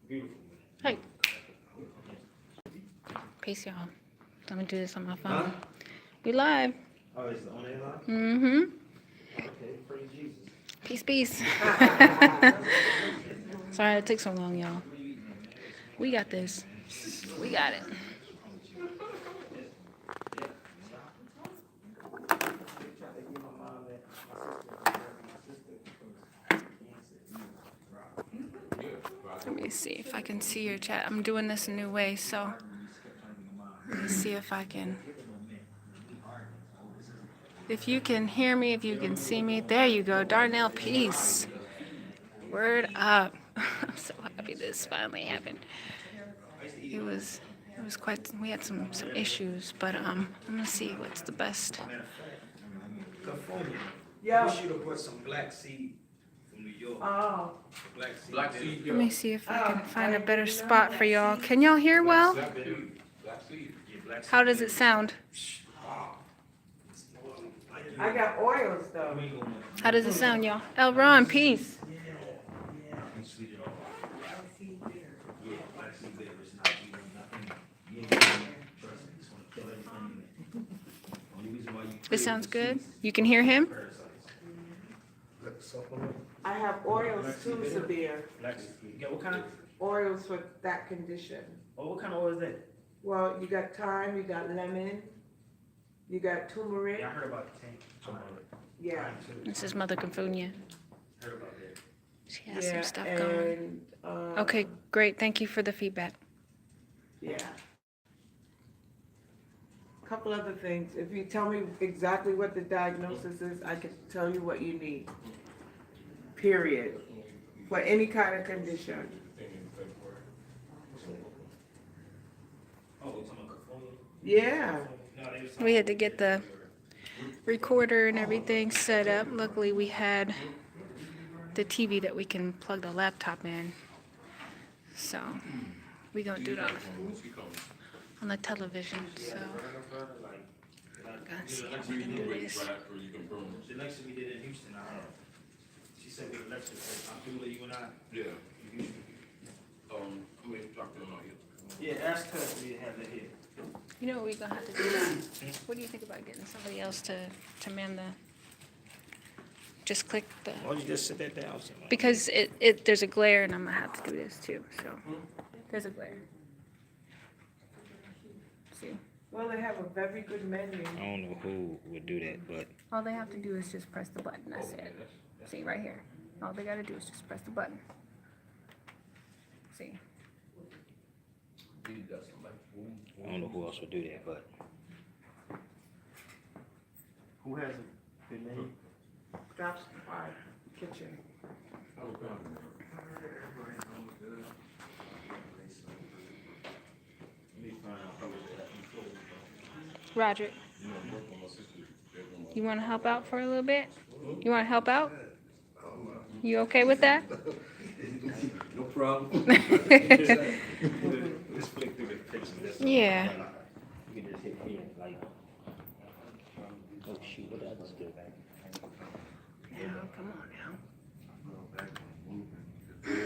Hey. Peace, y'all. Let me do this on my phone. We live. Oh, it's on air live? Mm-hmm. Okay, praise Jesus. Peace, peace. Sorry it took so long, y'all. We got this. We got it. Let me see if I can see your chat. I'm doing this a new way, so let me see if I can. If you can hear me, if you can see me, there you go. Darnell, peace. Word up. I'm so happy this finally happened. It was quite, we had some issues, but I'm gonna see what's the best. California. Yeah. We should have brought some black seed from New York. Oh. Black seed. Let me see if I can find a better spot for y'all. Can y'all hear well? How does it sound? I got oils though. How does it sound, y'all? El Ron, peace. This sounds good. You can hear him? I have oils too, Sabir. Black seed. Yeah, what kind of? Oils for that condition. Oh, what kind of oil is that? Well, you got thyme, you got lemon, you got turmeric. Yeah, I heard about the tank. Yeah. This is Mother Confunia. Heard about that. She has Yeah, some stuff going. and, Okay, great. Thank you for the feedback. Yeah. Couple other things. If you tell me exactly what the diagnosis is, I can tell you what you need. Period. For any kind of condition. Oh, you're talking about California? Yeah. No, they was We had to get the recorder and everything set up. Luckily, we had the TV that we can plug the laptop in. So we gonna do that on the television. So gotta see how we can do this. The lecture we did in Houston, I heard. She said we lecture, Abdullah, you and I. Yeah. in Houston. I mean, Dr. Not here. Yeah, ask her if we have that here. You know what we're gonna have to do now? What do you think about getting somebody else to man the? Just click the. Why don't you just sit that down? Somewhere? Because it there's a glare and I'm gonna have to do this too. So there's a glare. See, Well, they have a very good menu. I don't know who would do that, but all they have to do is just press the button. That's it. See right here. All they gotta do is just press the button. See. I don't know who else would do that, but. Who has a good name? Drops by kitchen. Roger. You want to help out for a little bit? You want to help out? You okay with that? No problem. Let's flick through the pictures. Yeah. You can just hit here, like. Oh shoot, what did I just do? Now, come on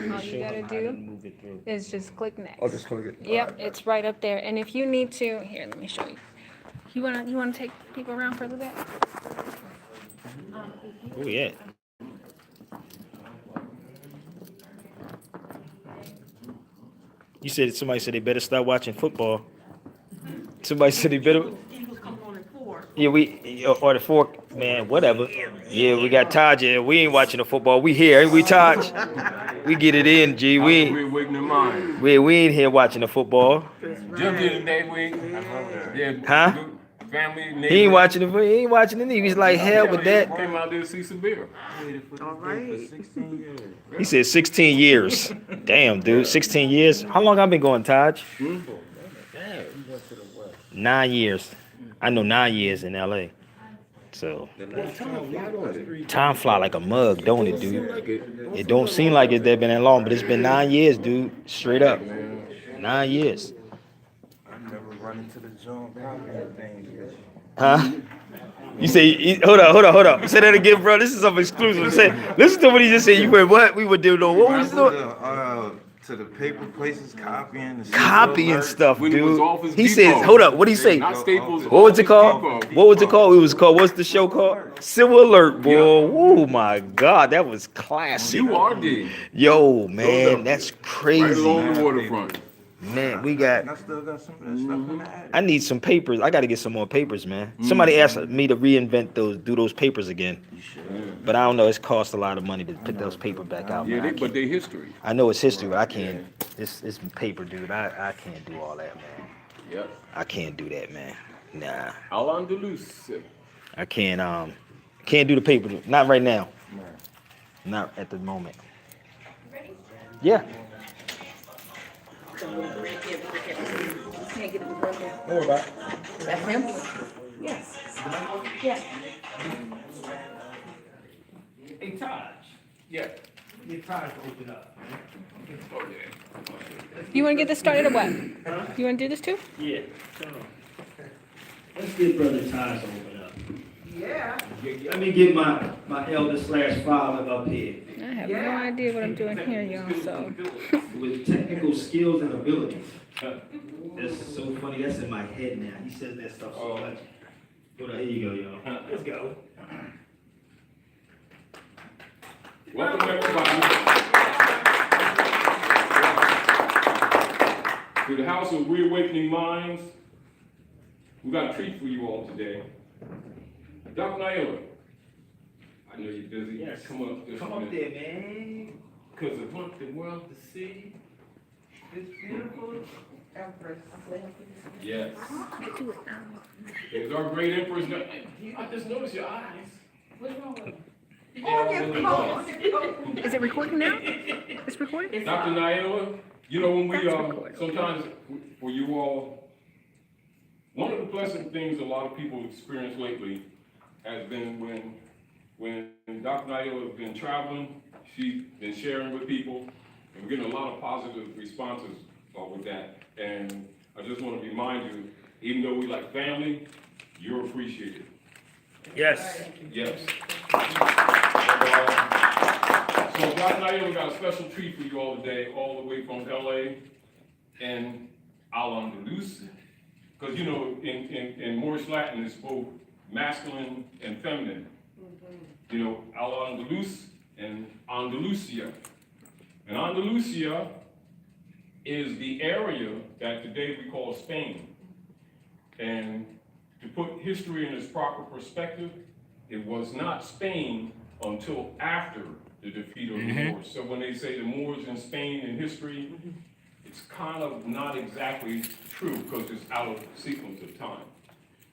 now. All you gotta do Move it through. is just click next. I'll just click it. Yep, it's right up there. And if you need to, here, let me show you. You wanna take people around for a little bit? Oh yeah. You said somebody said they better start watching football. Somebody said they better. Eagles come on at 4. Yeah, we or the fork, man, whatever. Yeah, we got Taj here. We ain't watching the football. We here, ain't we, Taj? We get it in, G. We're waiting in mind. We ain't here watching the football. Jim did today, yeah. Huh? Family, neighbor. He ain't watching the. He ain't watching the. He was like, hell with that. Came out there to see Sabir. All right. He said 16 years. Damn, dude, 16 years. How long I been going, Taj? 9 years. I know 9 years in LA. So time fly like a mug, don't it, dude? It don't seem like it's been that long, but it's been 9 years, dude. Straight up, 9 years. I never run into the joint. Huh? You say, hold up. Say that again, bro. This is something exclusive. Say, listen to what he just said. You went what? We would do no. What was it? to the paper places, copying. Copying stuff, When it was dude. Office He Depot. says, hold up, what do you say? Not Staples. What was it Office called? Depot. What was it called? It was called, what's the show called? Civil Alert, boy. Yeah. Oh my God, that was classic. URD. Yo, man, up that's Right crazy. along the waterfront. Man, we got, And I still got some of that stuff in the attic. I need some papers. I got to get some more papers, man. Somebody asked me to reinvent do those papers again. But I don't know, it's cost a lot of money to put those paper back out, Yeah, man. but they history. I know it's history, but I can't, it's paper, dude. I can't do all that, man. Yep. I can't do that, man. Nah. Al-Andalus. I can't do the paper. Not right now. Not at the moment. Yeah. That's him? Yes. Yeah. Hey, Taj. Yeah. Get Taj to open up. Oh, yeah. You want to get this started or what? You want to do this too? Yeah. Let's get Brother Taj to open up. Yeah. Let me get my elder/father up here I have no idea what I'm doing here, y'all. So with technical skills and abilities. That's so funny. That's in my head now. He says that stuff so much. Hold on, here you go, y'all. Let's go. Welcome everybody to the House of Reawakening Minds. We got a treat for you all today. Dr. Naila, I know you're busy. Yes. Come up this Come up there, man. Because I want the world to see. It's beautiful. Yes. It's our great empress. I just noticed your eyes. What's wrong with them? is it recording now? It's recording. Dr. Naila, you know when we That's recorded. sometimes for you all, one of the pleasant things a lot of people experience lately has been when Dr. Naila has been traveling, she's been sharing with people, and we're getting a lot of positive responses with that. And I just want to remind you, even though we like family, you're appreciated. Yes. Yes. So Dr. Naila got a special treat for you all today, all the way from LA and Al-Andalus. Because you know, in Moorish Latin, it's both masculine and feminine. You know, Al-Andalus and Andalusia. And Andalusia is the area that today we call Spain. And to put history in its proper perspective, it was not Spain until after the defeat of the Moors. So when they say the Moors in Spain in history, it's kind of not exactly true because it's out of sequence of time.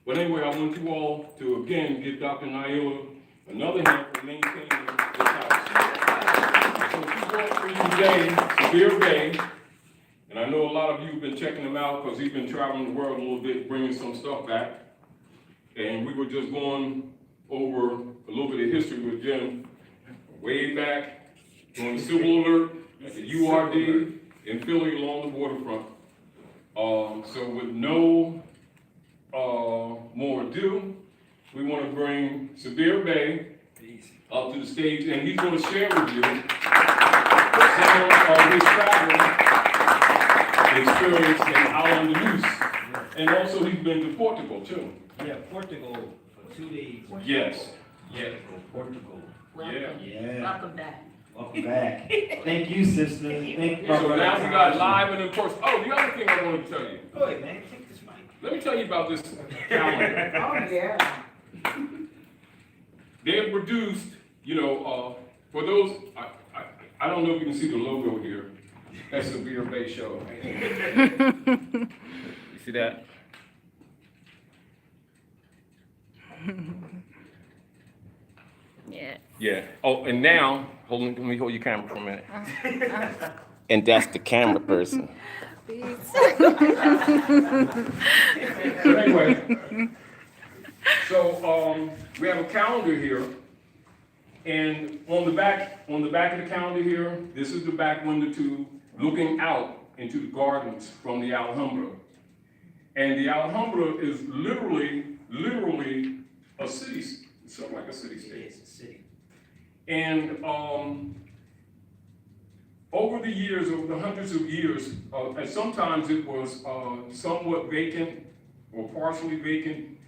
But anyway, I want you all to again give Dr. Naila another hand for maintaining this house. So she brought for you today Sabir Bey, and I know a lot of you have been checking him out because he's been traveling the world a little bit, bringing some stuff back. And we were just going over a little bit of history with Jim, way back on the Civil Alert at the URD in Philly along the waterfront. So with no more ado, we want to bring Sabir Bey up to the stage, and he's going to share with you some of his travel experience in Al-Andalus. And also he's been to Portugal too. Yeah, Portugal for 2 days. Yes. Yeah. Portugal. Yeah. Yeah. Welcome back. Welcome back. Thank you, sister. Thank you. So now we got live and in person. Oh, the other thing I wanted to tell you. Go ahead, man. Take this mic. Let me tell you about this calendar. Oh, yeah. They have produced, you know, for those, I don't know if you can see the logo here. That's the Sabir Bey show. You see that? Yeah. Yeah. Oh, and now, let me hold your camera for a minute. And that's the camera person. So anyway, so we have a calendar here, and on the back of the calendar here, this is the back window to looking out into the gardens from the Alhambra. And the Alhambra is literally a city, something like a city state. It's a city. And over the years, over the hundreds of years, and sometimes it was somewhat vacant or partially vacant,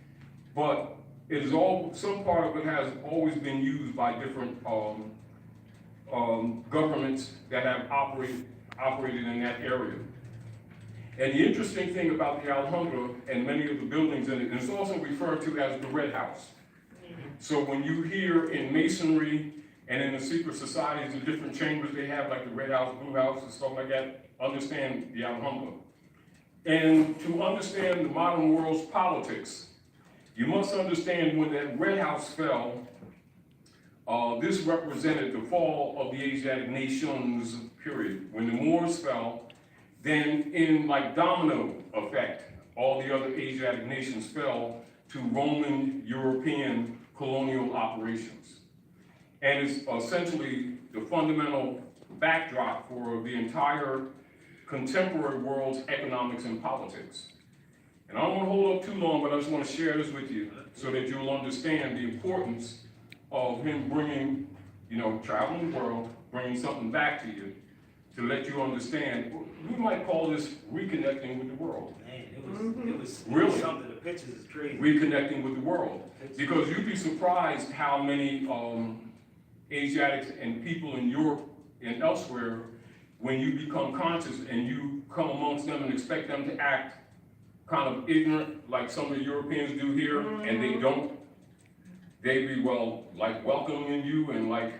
but it is all, some part of it has always been used by different governments that have operated in that area. And the interesting thing about the Alhambra and many of the buildings in it, and it's also referred to as the Red House. So when you hear in Masonry and in the secret societies, the different chambers they have, like the Red House, Blue House, and stuff like that, understand the Alhambra. And to understand the modern world's politics, you must understand when that Red House fell, this represented the fall of the Asiatic nations, period. When the Moors fell, then in like domino effect, all the other Asiatic nations fell to Roman, European colonial operations. And it's essentially the fundamental backdrop for the entire contemporary world's economics and politics. And I don't want to hold up too long, but I just want to share this with you so that you'll understand the importance of him bringing, traveling the world, bringing something back to you to let you understand. We might call this reconnecting with the world. Man, it was Really? something. The pictures is crazy. Reconnecting with the world. Because you'd be surprised how many Asiatics and people in Europe and elsewhere, when you become conscious and you come amongst them and expect them to act kind of ignorant, like some of the Europeans do here, and they don't, they be welcoming you and like,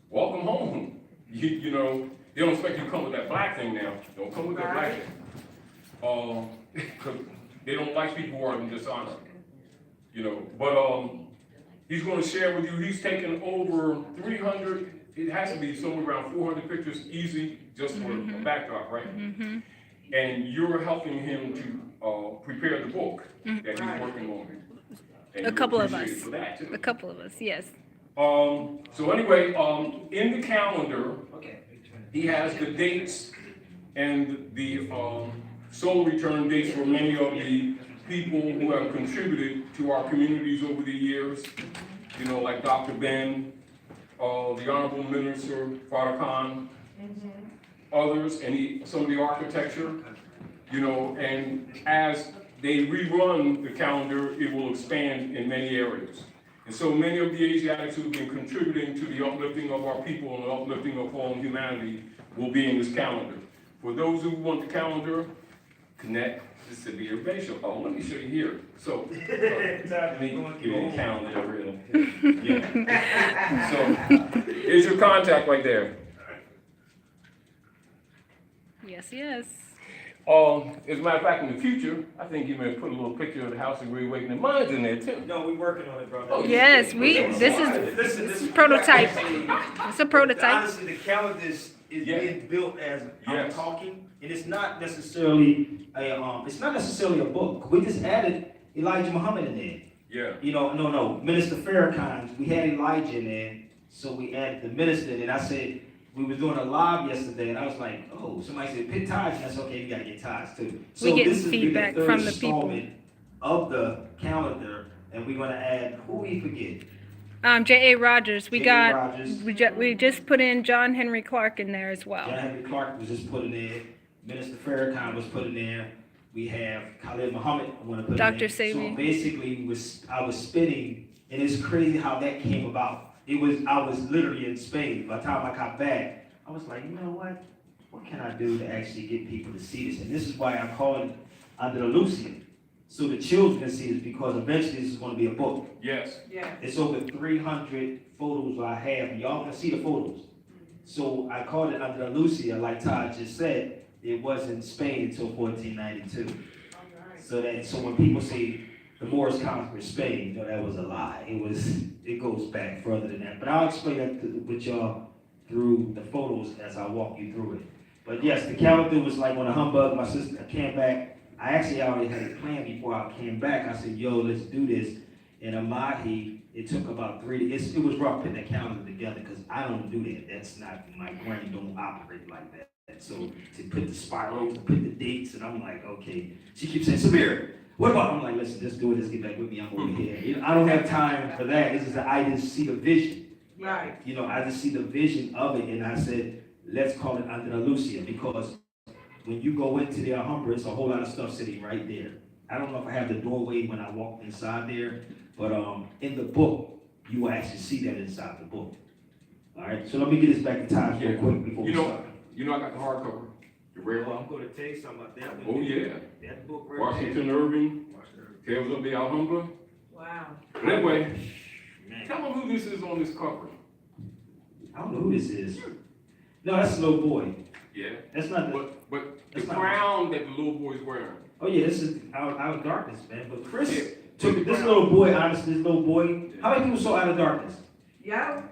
welcome home. You know, they don't expect you to come with that black thing now. Don't come with that black thing. Because they don't like people who are in dishonor. But he's going to share with you, he's taken over 300, it has to be somewhere around 400 pictures easy, just for a backdrop, right? And you're helping him to prepare the book that he's working on. And A couple of appreciate us. it for that, too. A couple of us, yes. So anyway, in the calendar, he has the dates and the soul return dates for many of the people who have contributed to our communities over the years, like Dr. Ben, the Honorable Minister Farrakhan, others, and some of the architecture, and as they rerun the calendar, it will expand in many areas. And so many of the Asiatics who have been contributing to the uplifting of our people and the uplifting of fallen humanity will be in this calendar. For those who want the calendar, connect to Sabir Bey Show. Oh, let me show you here. So, let me give you the calendar. Yeah. So, here's your contact right there. Yes, yes. As a matter of fact, in the future, I think you may put a little picture of the House of Great Awakening. Mine's in there too. No, we're working on it, brother. Oh, Yes, this is prototype. It's a prototype. Honestly, the calendar is Yeah. being built as I'm Yes. talking, and it's not necessarily a book. We just added Elijah Muhammad in there. Yeah. No, Minister Farrakhan. We had Elijah in there, so we added the minister. And I said we were doing a live yesterday, and I was like, oh, somebody said pick Taj, and I said okay, you gotta get Taj too. So We getting this is feedback the third from the people. installment of the calendar, and we're gonna add who we forget. J.A. Rogers. We J.A. got. Rogers. We just put in John Henry Clark in there as well. John Henry Clark was just put in there. Minister Farrakhan was put in there. We have Khalid Muhammad. I want to put Dr. in there. Sabi. So basically, I was spinning, and it's crazy how that came about. I was literally in Spain. By the time I got back, I was like, you know what? What can I do to actually get people to see this? And this is why I call it Andalusia. So the children can see this, because eventually this is going to be a book. Yes. Yeah. It's over 300 photos I have, and y'all can see the photos. So I called it Andalusia, like Todd just said. It was in Spain until 1492. So when people say the Moors conquered Spain, that was a lie. It goes back further than that. But I'll explain that with y'all through the photos as I walk you through it. But yes, the calendar was like on a humbug. My sister came back. I actually already had a plan before I came back. I said, yo, let's do this. And Amahi, it took about 3 days. It was rough putting the calendar together because I don't do that. That's not, my brain don't operate like that. So to put the spirals, to put the dates, and I'm like, okay. She keeps saying, Sabir, what about? I'm like, listen, just do it. Let's get back with me. I'm over here. I don't have time for that. This is I just see the vision. Right. I just see the vision of it. And I said, let's call it Andalusia, because when you go into the Alhambra, it's a whole lot of stuff sitting right there. I don't know if I have the doorway when I walk inside there, but in the book, you will actually see that inside the book. All right, so let me get this back in time real quick before we start. You know I got the hardcover. The rare Well, I'm going to tell you something about that. Oh, yeah. That book right Washington Irving, Tales of the Alhambra. Wow. But anyway, Man, tell them who this is on this cover. I don't know who this is. No, that's a little boy. Yeah. That's not the. But the That's not- crown that the little boy's wearing. Oh yeah, this is Out of Darkness, man. But Chris Yeah. took this little boy. Honestly, this little boy. How many people saw Out of Darkness? Yeah.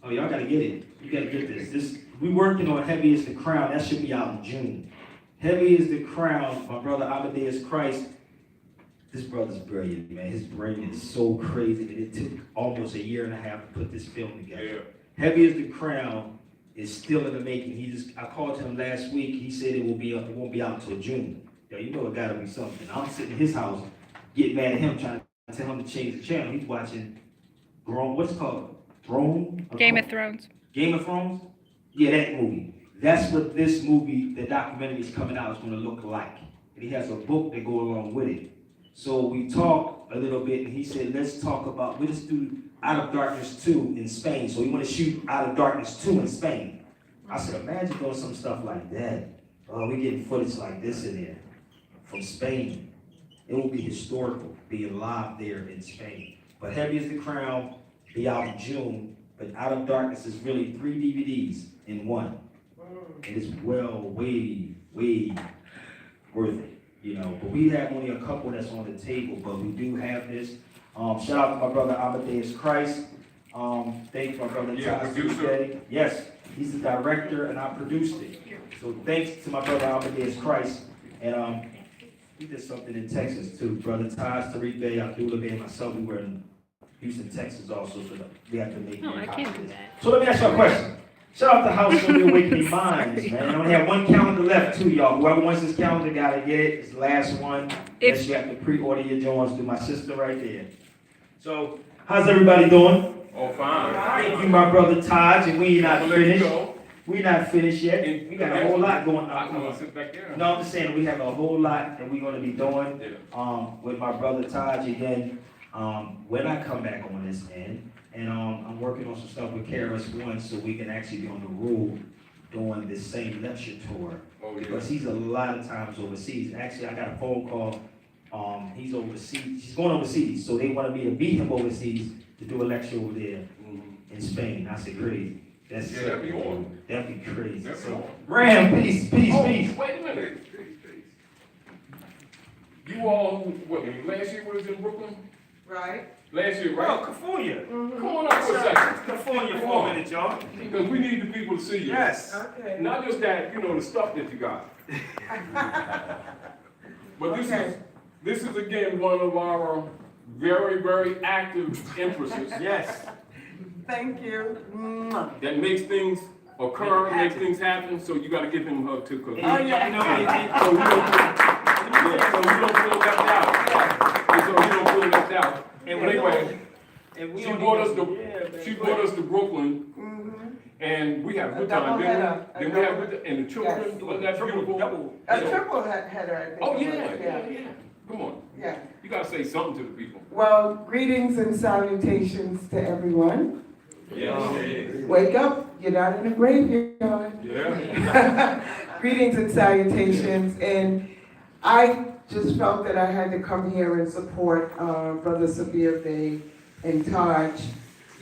Oh, y'all gotta get it. You gotta get this. We working on Heavy is the Crown. That should be out in June. Heavy is the Crown. My brother Amadeus Christ. This brother's brilliant, man. His brain is so crazy that it took almost a year and a half to put this film together. Yeah. Heavy is the Crown is still in the making. I called him last week. He said it won't be out until June. Yo, you know it gotta be something. I'm sitting in his house, getting mad at him, trying to tell him to change the channel. He's watching what's it called? Game of Thrones. Game of Thrones? Yeah, that movie. That's what this movie, the documentary is coming out, is gonna look like. And he has a book that go along with it. So we talked a little bit, and he said, let's do Out of Darkness 2 in Spain. So we want to shoot Out of Darkness 2 in Spain. I said, imagine doing some stuff like that. Oh, we getting footage like this in there from Spain. It will be historical, being live there in Spain. But Heavy is the Crown, be out in June. But Out of Darkness is really 3 DVDs in one. It is way worth it. You know, but we have only a couple that's on the table, but we do have this. Shout out to my brother Amadeus Christ. Thank you, my brother Taj Tarik Bey. Yes, he's the director and I produced it. So thanks to my brother Amadeus Christ. And he did something in Texas too. Brother Taj Tarik Bey, Abdullah Bey, and myself, we were in Houston, Texas also, so we have to make No, I can't do that. So let me ask you a question. Shout out to House of the Awakening Minds, man. I only have one calendar left too, y'all. Whoever wants this calendar gotta get it. It's the last one. Unless you have to pre-order your joints through my sister right there. So, how's everybody doing? Oh, fine. Thank you, my brother Taj, and we not I'll let you finished. go. We not finished yet. We got a whole lot going I'm gonna on. sit back there. No, I'm just saying we have a whole lot that we're gonna be doing Yeah. with my brother Taj again. When I come back on this, man, and I'm working on some stuff with KRS-One so we can actually be on the road doing this same lecture tour. Oh, yeah. Because he's a lot of times overseas. Actually, I got a phone call. He's overseas. He's going overseas, so they wanted me to meet him overseas to do a lecture over there in Spain. I said, crazy. That's Yeah, that'd be on. That'd be crazy. That'd be So, on. Ram, peace. Oh, Peace. wait a minute. You all, what, last year was in Brooklyn? Right. Last year, right? California. Come on up for a second. California for a minute, y'all. Because we need the people to see you. Yes. Okay. Not just that, you know, the stuff that you got. But this is again one of our very active empresses Yes. Thank you. that makes things occur, makes things happen. So you got to give him a hug too, cause Oh, yeah. You know, so you don't feel left out. And so you don't feel left out. And But anyway, and we she only brought us go- to Yeah, she man. brought us to Brooklyn, Mm-hmm. and we had a A good double time. Then header. we had and the children. Yes. Wasn't that beautiful? Double. A triple header, I think. Oh it yeah, was. yeah. Come on, Yeah. you gotta say something to the people. Well, greetings and salutations to everyone. Yeah. Wake up, you're not in the graveyard. Yeah. Greetings and salutations, and I just felt that I had to come here and support Brother Sabir Bey and Taj.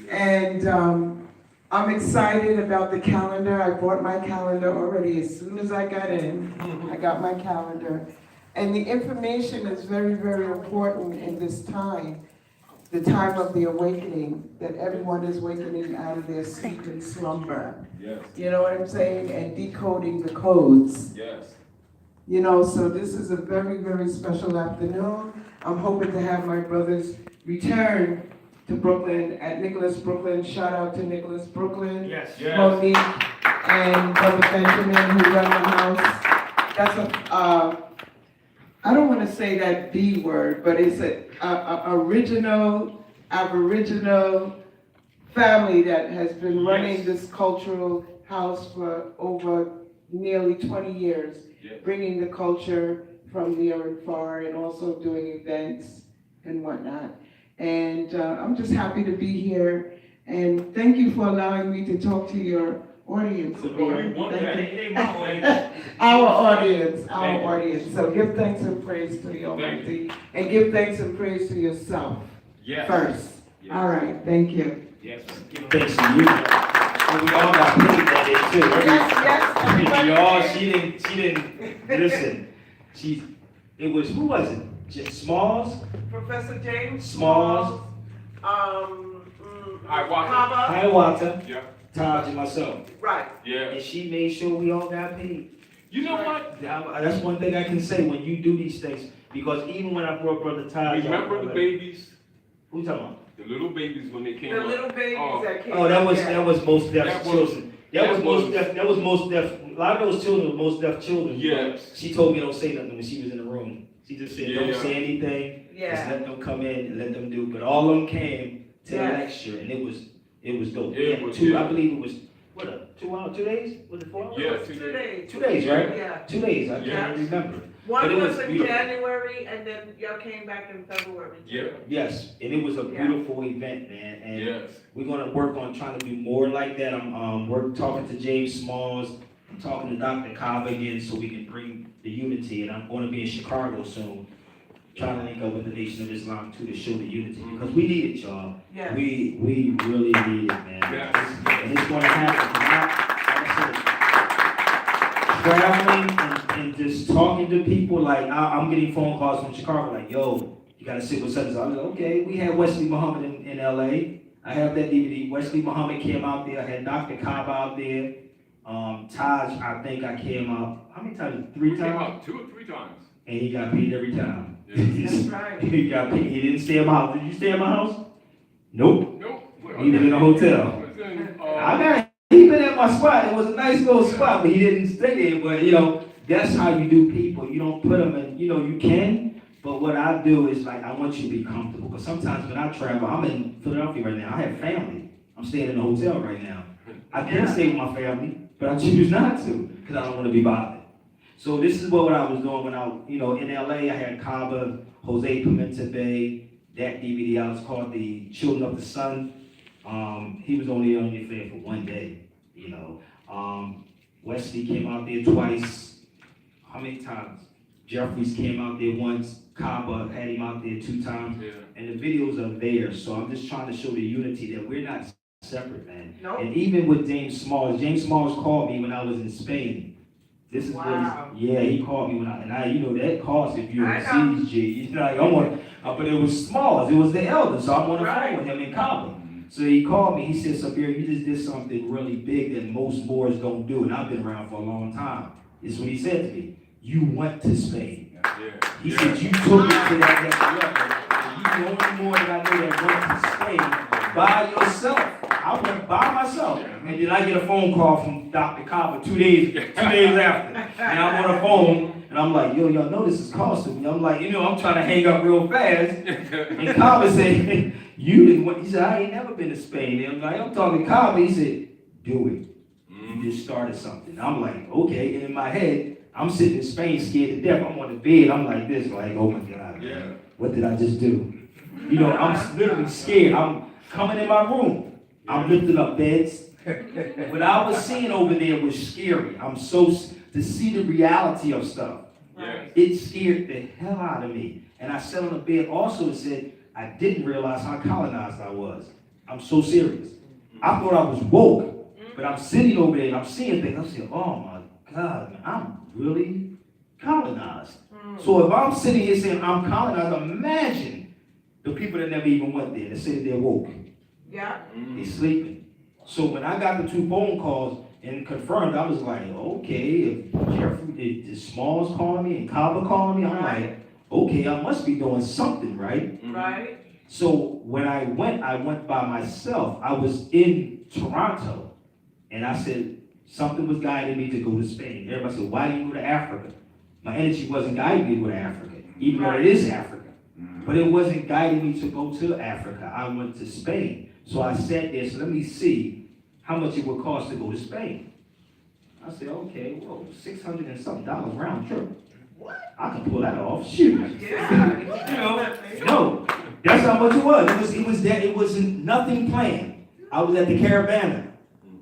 And I'm excited about the calendar. I bought my calendar already as soon as I got in. I got my calendar. And the information is very important in this time, the time of the awakening, that everyone is wakening out of their sleep and slumber. Yes. You know what I'm saying? And decoding the codes. Yes. You know, so this is a very special afternoon. I'm hoping to have my brothers return to Brooklyn at Nicholas Brooklyn. Shout out to Nicholas Brooklyn. Yes. Monique and Brother Benjamin who run the house. That's a, I don't want to say that B word, but it's a original, aboriginal family that has been running this cultural house for over nearly 20 years, Yes. bringing the culture from near and far and also doing events and whatnot. And I'm just happy to be here. And thank you for allowing me to talk to your audience. Oh, you want that? Thank you. It ain't my audience. Our audience, our Thank you. audience. So give thanks and praise to the Almighty, and give thanks and praise to yourself Yes. first. Yes. All right, thank you. Yes, give thanks to you. And we all got paid that day too. Yes, everybody. Y'all, she didn't, listen, it was, who was it? Just Smalls? Professor James Smalls. Hiawatha. Kava. Hiawatha, Yeah. Taj, and myself. Right. Yeah. And she made sure we all got paid. You know what? That's one thing I can say when you do these things, because even when I brought Brother Taj. Remember the babies? Who talking about? The little babies when they came The up. little babies Oh. that came. Oh, that was most deaf That was- children. That was most deaf. A lot of those children were most deaf children. Yes. She told me don't say nothing when she was in the room. She just said don't Yeah. say anything. Just Yeah. let them come in and let them do. But all of them came to the Yes. lecture, and it was dope. Yeah, it Yeah, was, two. yeah. I believe it was 2 hours, 2 days. Was it 4 hours? Yeah, 2 2 days. days. 2 days, right? Yeah. 2 days. I Yeah. can't remember. One But it was was in beautiful. January, and then y'all came back in February. too. Yeah. Yes, and it was a Yeah. beautiful event, man. And Yes. we're gonna work on trying to do more like that. I'm talking to James Smalls. I'm talking to Dr. Kava again so we can bring the unity. And I'm gonna be in Chicago soon, trying to link up with the Nation of Islam too to show the unity because we need it, y'all. Yes. We really need it, man. Yes. And it's gonna happen. Traveling and just talking to people, like I'm getting phone calls from Chicago, like, yo, you gotta sit with such and such. I was like, okay, we had Wesley Muhammad in LA. I have that DVD. Wesley Muhammad came out there. I had Dr. Cobb out there. Taj, I think I came out, how many times? 3 We came times? up 2 or 3 times. And he got paid every time. That's right. He got paid. He didn't stay at my house. Did you stay at my house? Nope. Nope. He was in a hotel. It was in, He been at my spot. It was a nice little spot, but he didn't stay there. But that's how you do people. You don't put them in. You can. But what I do is like I want you to be comfortable. Because sometimes when I travel, I'm in Philadelphia right now. I have family. I'm staying in a hotel right now. I can stay with my family, but I choose not to because I don't want to be bothered. So this is what I was doing when I, in LA. I had Cava, Jose Pimenta Bey. That DVD I was called The Children of the Sun. He was only there for 1 day, Wesley came out there twice. How many times? Jeffries came out there once. Kaba had him out there 2 times. Yeah. And the videos are there, so I'm just trying to show the unity that we're not separate, man. Nope. And even with James Smalls called me when I was in Spain. This is Wow. he called me when that cost if you're I know. overseas, G. But it was Smalls, it was the elder, so I'm on the Right. phone with him in Kaba. So he called me, he said, Sabir, you just did something really big that most Moors don't do, and I've been around for a long time. This is what he said to me. You went to Spain. Yeah. He Yeah. said, you took it to that next level. And you the only Moor that I know that went to Spain by yourself. I went by myself. And then I get a phone call from Dr. Kava 2 days after. And I'm on the phone, and I'm like, yo, y'all know this is costing me. I'm like, I'm trying to hang up real fast. And Kava said, you didn't went. He said, I ain't never been to Spain. And I'm talking to Kava. He said, do it. You just started something. I'm like, okay. And in my head, I'm sitting in Spain scared to death. I'm on the bed. I'm like this, like, oh my God. Yeah. What did I just do? I'm literally scared. I'm coming in my room. I'm lifting up beds. What I was seeing over there was scary. To see the reality of stuff. Yeah. It scared the hell out of me. And I sat on the bed also and said, I didn't realize how colonized I was. I'm so serious. I thought I was woke, but I'm sitting over there and I'm seeing things. I'm saying, oh my God, man, I'm really colonized. So if I'm sitting here saying I'm colonized, imagine the people that never even went there that say that they're woke. Yeah. They're sleeping. So when I got the 2 phone calls and confirmed, I was like, okay, if Smalls calling me and Kaba calling me, I'm like, okay, I must be doing something right. Right. So when I went by myself. I was in Toronto, and I said, something was guiding me to go to Spain. Everybody said, why do you go to Africa? My energy wasn't guiding me to go to Africa, even though it is Africa. But it wasn't guiding me to go to Africa. I went to Spain. So I sat there, so let me see how much it would cost to go to Spain. I said, okay, whoa, $600 and something round trip. I can pull that off. Shoot. No, that's how much it was. It was nothing planned. I was at the Caravana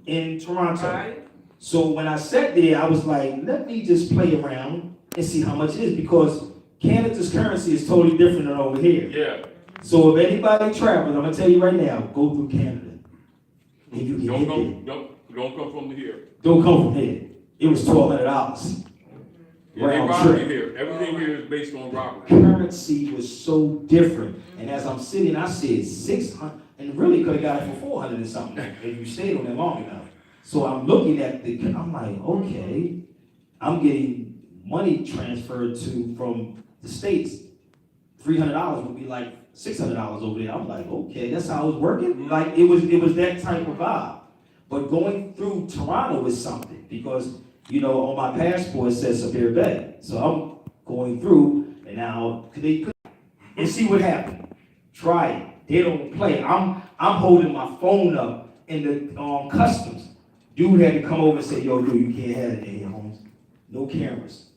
in Toronto. Right. So when I sat there, I was like, let me just play around and see how much it is, because Canada's currency is totally different than over here. Yeah. So if anybody travels, I'm gonna tell you right now, go through Canada. If you can Don't get come, there. don't come from here. Don't come from here. It was $1,200. Yeah, they Round robbery trip. here. Everything here is based on robbery. Currency was so different. And as I'm sitting, I said 600, and really could have got it for 400 or something if you stayed on there long enough. So I'm looking at I'm like, okay, I'm getting money transferred from the States. $300 would be like $600 over there. I'm like, okay, that's how it was working. Like it was that type of vibe. But going through Toronto was something, because on my passport it says Sabir Bey. So I'm going through, and now and see what happened. Try it. They don't play. I'm holding my phone up in the customs. Dude had to come over and say, yo, dude, you can't have it in here, Holmes. No cameras.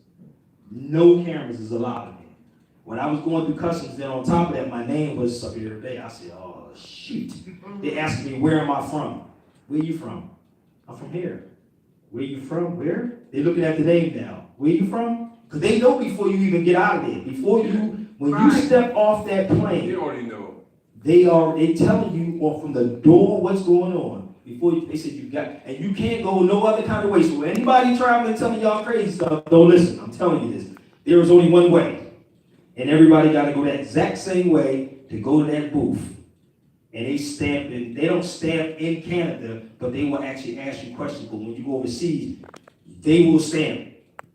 No cameras is allowed in here. When I was going through customs, then on top of that, my name was Sabir Bey. I said, oh, shoot. They asked me, where am I from? Where you from? I'm from here. Where you from? Where? They're looking at the name now. Where you from? Because they know before you even get out of there. When you step off that plane, They already know. they telling you or from the door what's going on. They said and you can't go no other kind of way. So anybody traveling telling y'all crazy stuff, don't listen. I'm telling you this. There is only one way. And everybody got to go that exact same way to go to that booth. And they don't stamp in Canada, but they will actually ask you questions. But when you go overseas, they will stamp.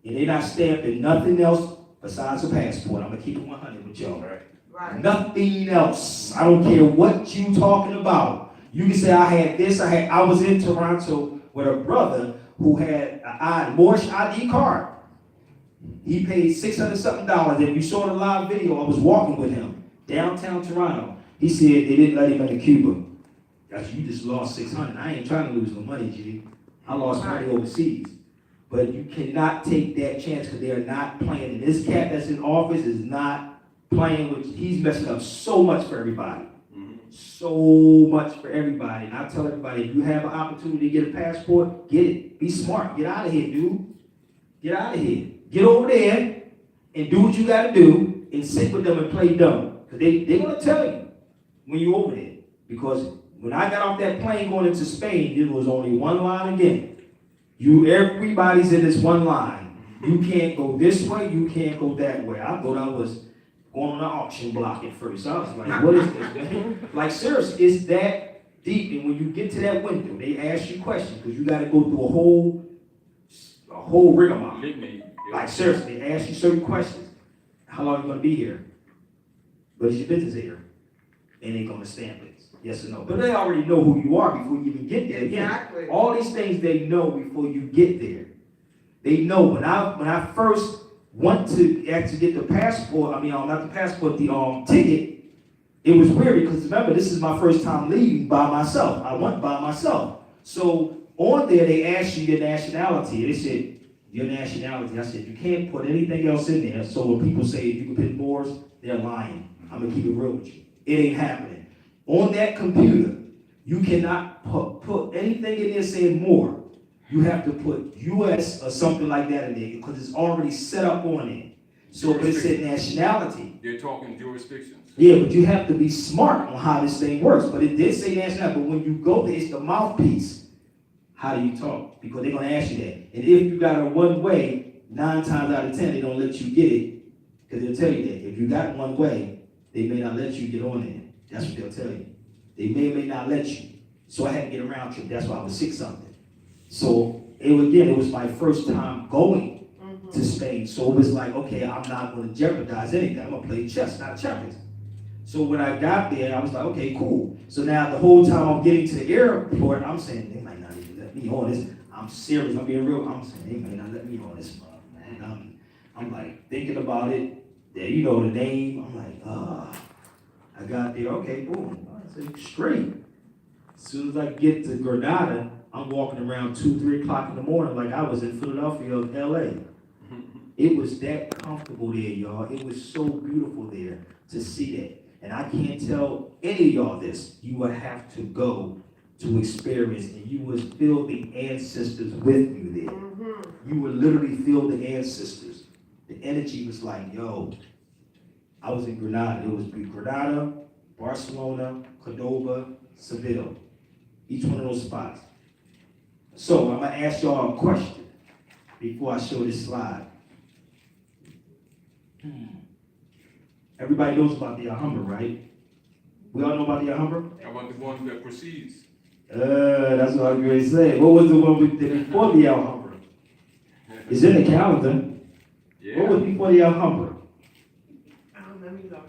And they're not stamping nothing else besides a passport. I'm going to keep it 100 with y'all. Right. Nothing else. I don't care what you talking about. You can say I had this, I was in Toronto with a brother who had a Moorish ID card. He paid $600 something. If you saw the live video, I was walking with him downtown Toronto. He said they didn't let him into Cuba. Gosh, you just lost $600. I ain't trying to lose no money, G. I lost money overseas. But you cannot take that chance, because they are not playing. And this cat that's in office is not playing with. He's messing up so much for everybody. So much for everybody. And I tell everybody, if you have an opportunity to get a passport, get it. Be smart. Get out of here, dude. Get out of here. Get over there and do what you got to do and sit with them and play dumb. Because they're going to tell you when you're over there. Because when I got off that plane going into Spain, there was only one line again. Everybody's in this one line. You can't go this way, you can't go that way. I thought I was going on the auction block at first. I was like, what is this, man? Like, seriously, it's that deep. And when you get to that window, they ask you questions, because you got to go through a whole rigmarole. Like, seriously, they ask you certain questions. How long are you going to be here? What is your business here? And they're going to stamp it. Yes or no. But they already know who you are before you even get there. Exactly. Again, all these things they know before you get there. They know. When I first went to actually get the passport, not the passport, the ticket, it was weird, because remember, this is my first time leaving by myself. I went by myself. So on there, they asked you your nationality. They said, your nationality. I said, you can't put anything else in there. So when people say you can put Moors, they're lying. I'm going to keep it real with you. It ain't happening. On that computer, you cannot put anything in there saying more. You have to put U.S. or something like that in there, because it's already set up on it. So but it said nationality. They're talking jurisdictions. Yeah, but you have to be smart on how this thing works. But it did say nationality, but when you go there, it's the mouthpiece. How do you talk? Because they're going to ask you that. And if you got a one way, 9 times out of 10, they don't let you get it, because they'll tell you that. If you got one way, they may not let you get on there. That's what they'll tell you. They may or may not let you. So I had to get a round trip. That's why I was 6-something. So it was my first time going to Spain. So it was like, okay, I'm not going to jeopardize anything. I'm going to play chess, not checkers. So when I got there, I was like, okay, cool. So now the whole time I'm getting to the airport, I'm saying, they might not even let me on this. I'm serious. I'm being real. I'm saying, they may not let me on this, man. I'm like thinking about it. The name. I'm like, I got there. Okay, boom. I said, straight. As soon as I get to Granada, I'm walking around 2, 3 o'clock in the morning like I was in Philadelphia or LA. It was that comfortable there, y'all. It was so beautiful there to see that. And I can't tell any of y'all this. You will have to go to experience, and you will feel the ancestors with you there. You will literally feel the ancestors. The energy was like, yo, I was in Granada. It was Granada, Barcelona, Cordoba, Seville. Each one of those spots. So I'm gonna ask y'all a question before I show this slide. Everybody knows about the Alhambra, right? We all know about the Alhambra? How about the one that precedes? That's what I was going to say. What was the one before the Alhambra? It's in the calendar. Yeah. What was before the Alhambra? Let me go.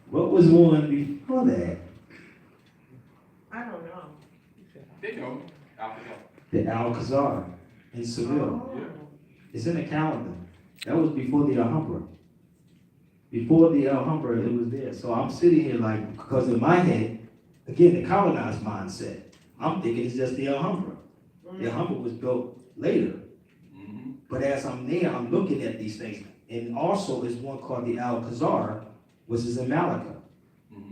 What was one before that? I don't know. They know. The Alcazar in Seville. Oh. It's in the calendar. That was before the Alhambra. Before the Alhambra, it was there. So I'm sitting here like, because in my head, again, the colonized mindset, I'm thinking it's just the Alhambra. The Alhambra was built later. But as I'm there, I'm looking at these things. And also there's one called the Alcazar, which is in Malacca.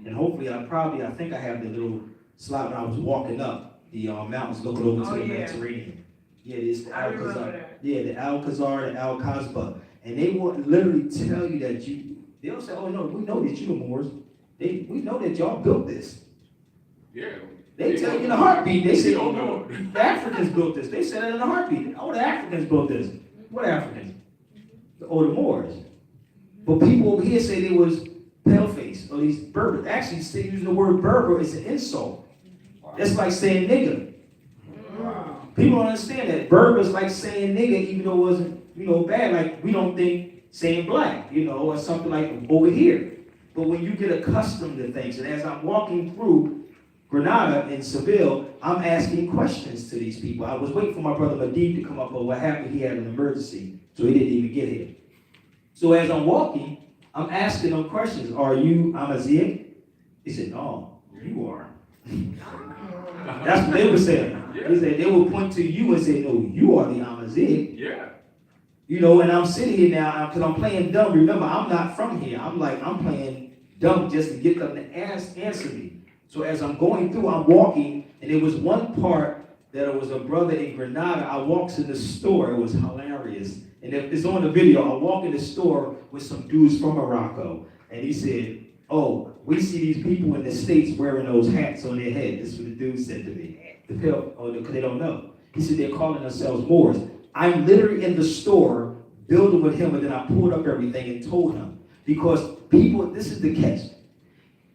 And hopefully, I think I have the little slide when I was walking up the mountains looking over to the Mediterranean. Yeah, it's the Alcazar. Yeah, the Alcazar, the Al-Kasbah. And they will literally tell you that they'll say, oh no, we know that you the Moors. We know that y'all built this. Yeah. They tell you in a heartbeat. They say, oh no, the Africans built this. They said it in a heartbeat. Oh, the Africans built this. What Africans? Oh, the Moors. But people over here say they was paleface or these Berbers. Actually, using the word Berber is an insult. That's like saying nigger. People don't understand that. Berber is like saying nigger, even though it wasn't, bad. Like we don't think saying black, or something like over here. But when you get accustomed to things, and as I'm walking through Granada and Seville, I'm asking questions to these people. I was waiting for my brother Madib to come up, but what happened? He had an emergency, so he didn't even get here. So as I'm walking, I'm asking them questions. Are you Amazigh? He said, no, you are. That's what they were saying. He said they will point to you and say, no, you are the Amazigh. Yeah. And I'm sitting here now because I'm playing dumb. Remember, I'm not from here. I'm playing dumb just to get them to answer me. So as I'm going through, I'm walking, and there was one part that it was a brother in Granada. I walked in the store. It was hilarious. And it's on the video. I walk in the store with some dudes from Morocco, and he said, oh, we see these people in the States wearing those hats on their head. This is what the dude said to me. Because they don't know. He said they're calling themselves Moors. I'm literally in the store building with him, and then I pulled up everything and told him. Because people, this is the catch.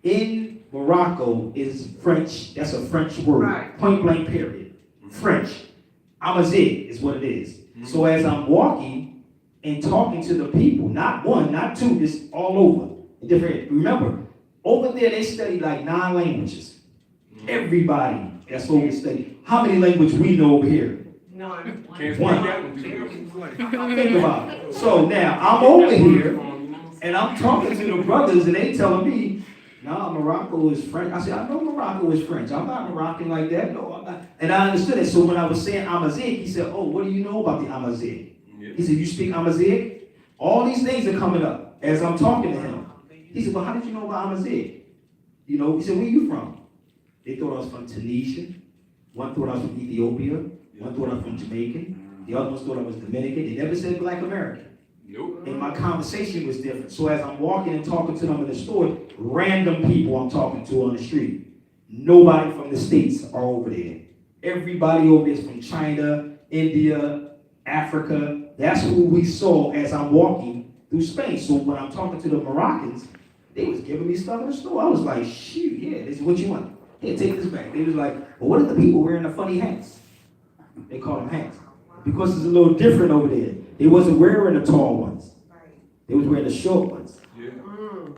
In Morocco is French. That's a French word. Right. Point blank period. French. Amazigh is what it is. So as I'm walking and talking to the people, not one, not two, it's all over. Different. Remember, over there they study like 9 languages. Everybody that's over study. How many languages we know over here? None. One. Think about it. So now I'm over here and I'm talking to the brothers and they telling me, no, Morocco is French. I said, I know Morocco is French. I'm not Moroccan like that. No, I'm not. And I understood it. So when I was saying Amazigh, he said, oh, what do you know about the Amazigh? He said, you speak Amazigh? All these things are coming up as I'm talking to him. He said, well, how did you know about Amazigh? He said, where are you from? They thought I was from Tunisia. One thought I was from Ethiopia. One thought I was from Jamaican. The other ones thought I was Dominican. They never said Black American. Nope. And my conversation was different. So as I'm walking and talking to them in the store, random people I'm talking to on the street. Nobody from the States are over there. Everybody over there is from China, India, Africa. That's who we saw as I'm walking through Spain. So when I'm talking to the Moroccans, they was giving me stuff in the store. I was like, shoot, yeah, this is what you want. Here, take this back. They was like, well, what are the people wearing the funny hats? They call them hats. Because it's a little different over there. They wasn't wearing the tall ones. They was wearing the short ones. Yeah.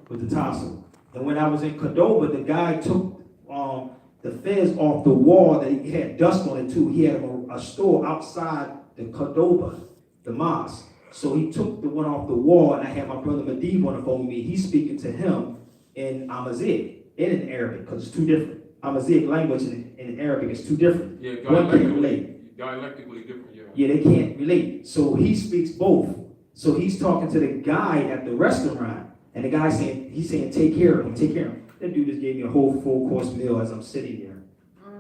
With the tassel. And when I was in Cordoba, the guy took the fez off the wall that he had dust on it too. He had a store outside the Cordoba, the mosque. So he took the one off the wall, and I had my brother Madib on the phone with me. He's speaking to him in Amazigh. and in Arabic, because it's two different. Amazigh language in Arabic is two different. Yeah, One can't relate. dialectically different, yeah. Yeah, they can't relate. So he speaks both. So he's talking to the guy at the restaurant, and the guy he's saying, take care of him, take care of him. That dude just gave me a whole full course meal as I'm sitting there.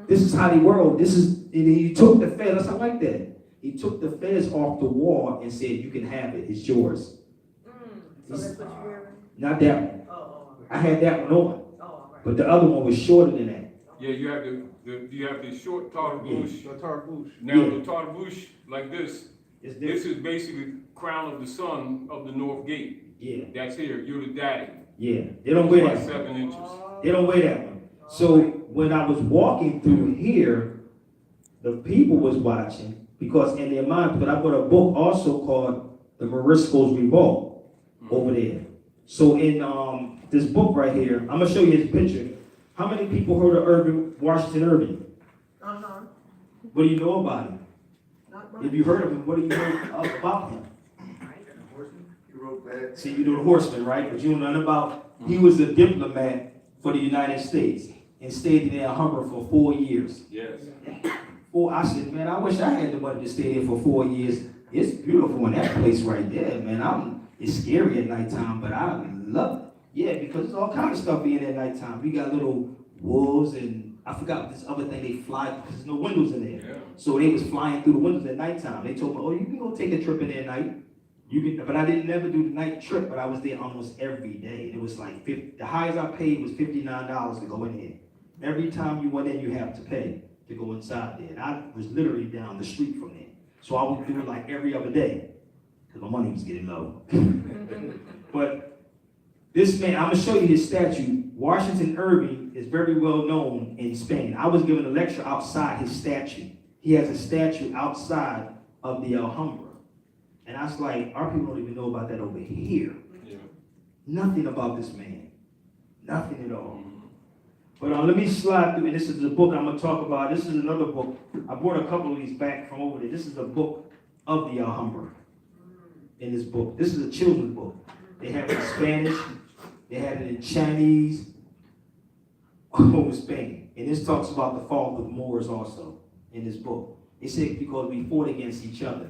This is how they world. And he took the fez. I like that. He took the fez off the wall and said, you can have it. It's yours. So that's what you're wearing? Not that one. Oh, I had that one on. all right. But the other one was shorter than that. Yeah, you have the short tarbouche. The tarbouche. Now Yeah. the tarbouche like this, It's this different. is basically crown of the sun of the North Gate. Yeah, That's here. You're the daddy. yeah. They don't wear It's that like one. 7 inches. They don't wear that one. So when I was walking through here, the people was watching because in their mind, but I bought a book also called The Morisco's Revolt over there. So in this book right here, I'm gonna show you his picture. How many people heard of Washington Irving? Uh-huh. What do you know about him? Not much. If you heard of him, what do you know about him? He wrote that. See, you know the horseman, right? But you know nothing about, he was a diplomat for the United States and stayed in Alhambra for 4 years. Yes. I said, man, I wish I had the money to stay there for 4 years. It's beautiful in that place right there, man. It's scary at nighttime, but I love it. Yeah, because there's all kind of stuff in at nighttime. We got little wolves and I forgot this other thing they fly because there's no windows in there. Yeah. So they was flying through the windows at nighttime. They told me, oh, you can go take a trip in there at night. You can, but I didn't never do the night trip, but I was there almost every day. It was like the highest I paid was $59 to go in there. Every time you went in, you have to pay to go inside there. And I was literally down the street from there. So I would do it like every other day because my money was getting low. But this man, I'm gonna show you his statue. Washington Irving is very well known in Spain. I was giving a lecture outside his statue. He has a statue outside of the Alhambra. And I was like, our people don't even know about that over here. Yeah. Nothing about this man. Nothing at all. But let me slide through, and this is the book I'm gonna talk about. This is another book. I brought a couple of these back from over there. This is a book of the Alhambra in this book. This is a children's book. They have it in Spanish, they have it in Chinese, over Spain. And this talks about the fall of the Moors also in this book. It said because we fought against each other.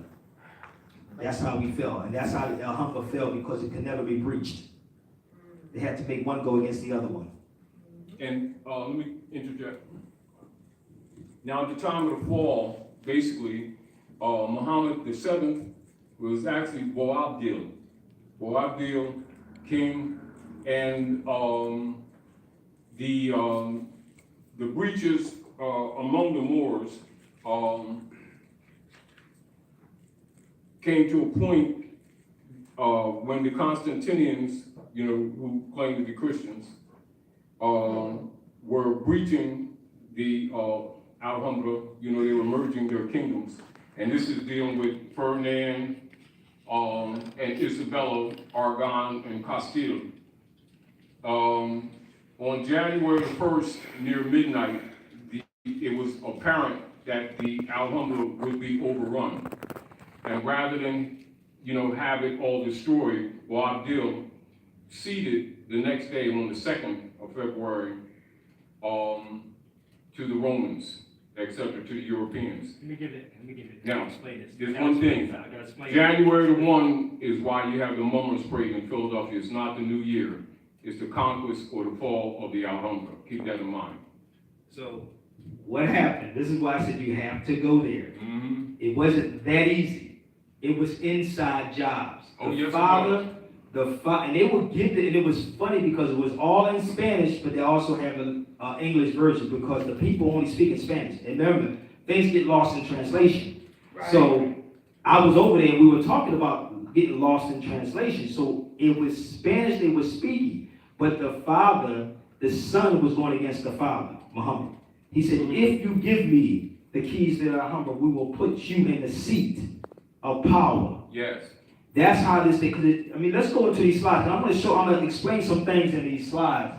That's how we fell. And that's how the Alhambra fell because it could never be breached. They had to make one go against the other one. And let me interject. Now, at the time of the fall, basically, Muhammad VII was actually Boabdil. Boabdil, king, and the breaches among the Moors came to a point when the Constantinians, who claimed to be Christians, were breaching the Alhambra. They were merging their kingdoms. And this is dealing with Ferdinand and Isabella, Aragon, and Castile. On January 1st, near midnight, it was apparent that the Alhambra would be overrun. And rather than, have it all destroyed, Boabdil ceded the next day on the 2nd of February to the Romans, etc., to the Europeans. Let me give it. Now, Explain this. there's Gotta one explain thing. it. I gotta explain it. January 1 is why you have the Mummers Parade in Philadelphia. It's not the new year. It's the conquest or the fall of the Alhambra. Keep that in mind. So what happened? This is why I said you have to go there. Mm-hmm. It wasn't that easy. It was inside jobs. Oh, The yes, it father, and they would get it, and it was funny because it was all in Spanish, but they also have an English version because the people only speak in Spanish. And remember, things get lost in translation. Right. So I was over there and we were talking about getting lost in translation. So it was Spanish they were speaking, but the son was going against the father, Muhammad. He said, if you give me the keys to the Alhambra, we will put you in the seat of power. Yes. That's how this thing, let's go into these slides. I'm going to explain some things in these slides,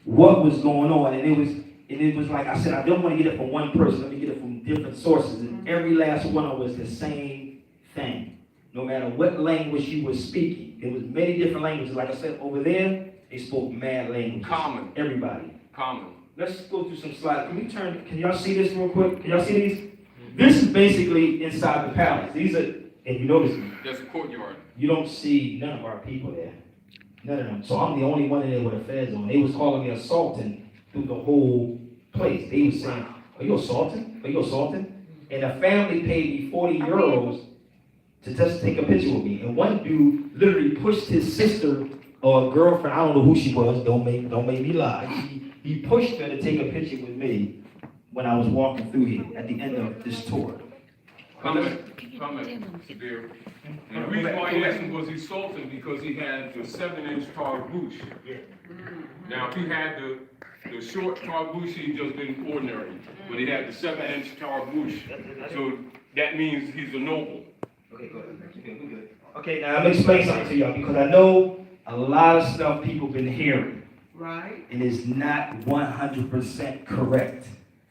what was going on. And it was like I said, I don't want to get it from one person. Let me get it from different sources. And every last one of was the same thing. No matter what language you were speaking. It was many different languages. Like I said, over there, they spoke mad languages. Common. Everybody. common. Let's go through some slides. Can y'all see this real quick? Can y'all see these? This is basically inside the palace. These are, and you notice, That's a courtyard. you don't see none of our people there. None of them. So I'm the only one in there with a fez on. They was calling me assaulting through the whole place. They was saying, are you assaulting? Are you assaulting? And a family paid me 40 euros to just take a picture with me. And one dude literally pushed his sister or girlfriend, I don't know who she was, don't make me lie. He pushed her to take a picture with me when I was walking through here at the end of this tour. Comment, Sabir. And the reason why he asked him was assaulting because he had the 7-inch tarbouche. Now, if he had the short tarbouche, he'd just been ordinary. But he had the 7-inch tarbouche. So that means he's a noble. Okay, good. Okay, now let me explain something to y'all because I know a lot of stuff people been hearing. Right? And it's not 100% correct.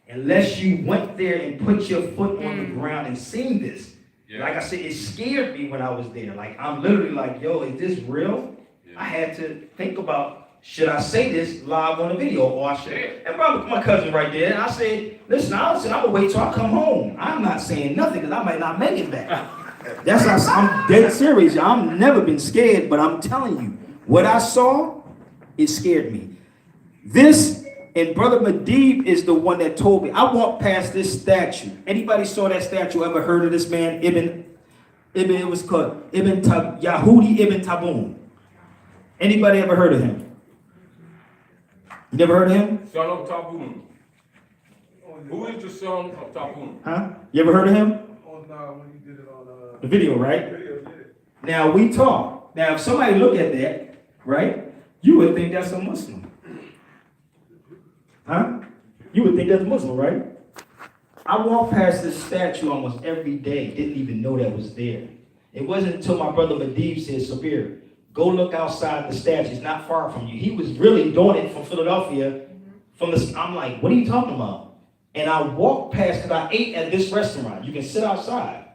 Unless you went there and put your foot on the ground and seen this. Yeah. Like I said, it scared me when I was there. Like, I'm literally like, yo, is this real? Yeah. I had to think about, should I say this live on the video or I should? And probably my cousin right there, and I said, listen, I'm gonna wait till I come home. I'm not saying nothing because I might not make it back. I'm dead serious. I've never been scared, but I'm telling you, what I saw, it scared me. This, and Brother Medib is the one that told me. I walked past this statue. Anybody saw that statue? Ever heard of this man? It was called Yahudi Ibn Tabun. Anybody ever heard of him? You never heard of him? Son of Tabun. Who is the son of Tabun? Huh? You ever heard of him? Oh, no, when you did it on The video, right? video, yeah. Now we talk. Now if somebody look at that, right, you would think that's a Muslim. Huh? You would think that's a Muslim, right? I walk past this statue almost every day, didn't even know that was there. It wasn't until my brother Medib said, Sabir, go look outside the statue, it's not far from you. He was really doing it from Philadelphia. I'm like, what are you talking about? And I walked past, because I ate at this restaurant. You can sit outside.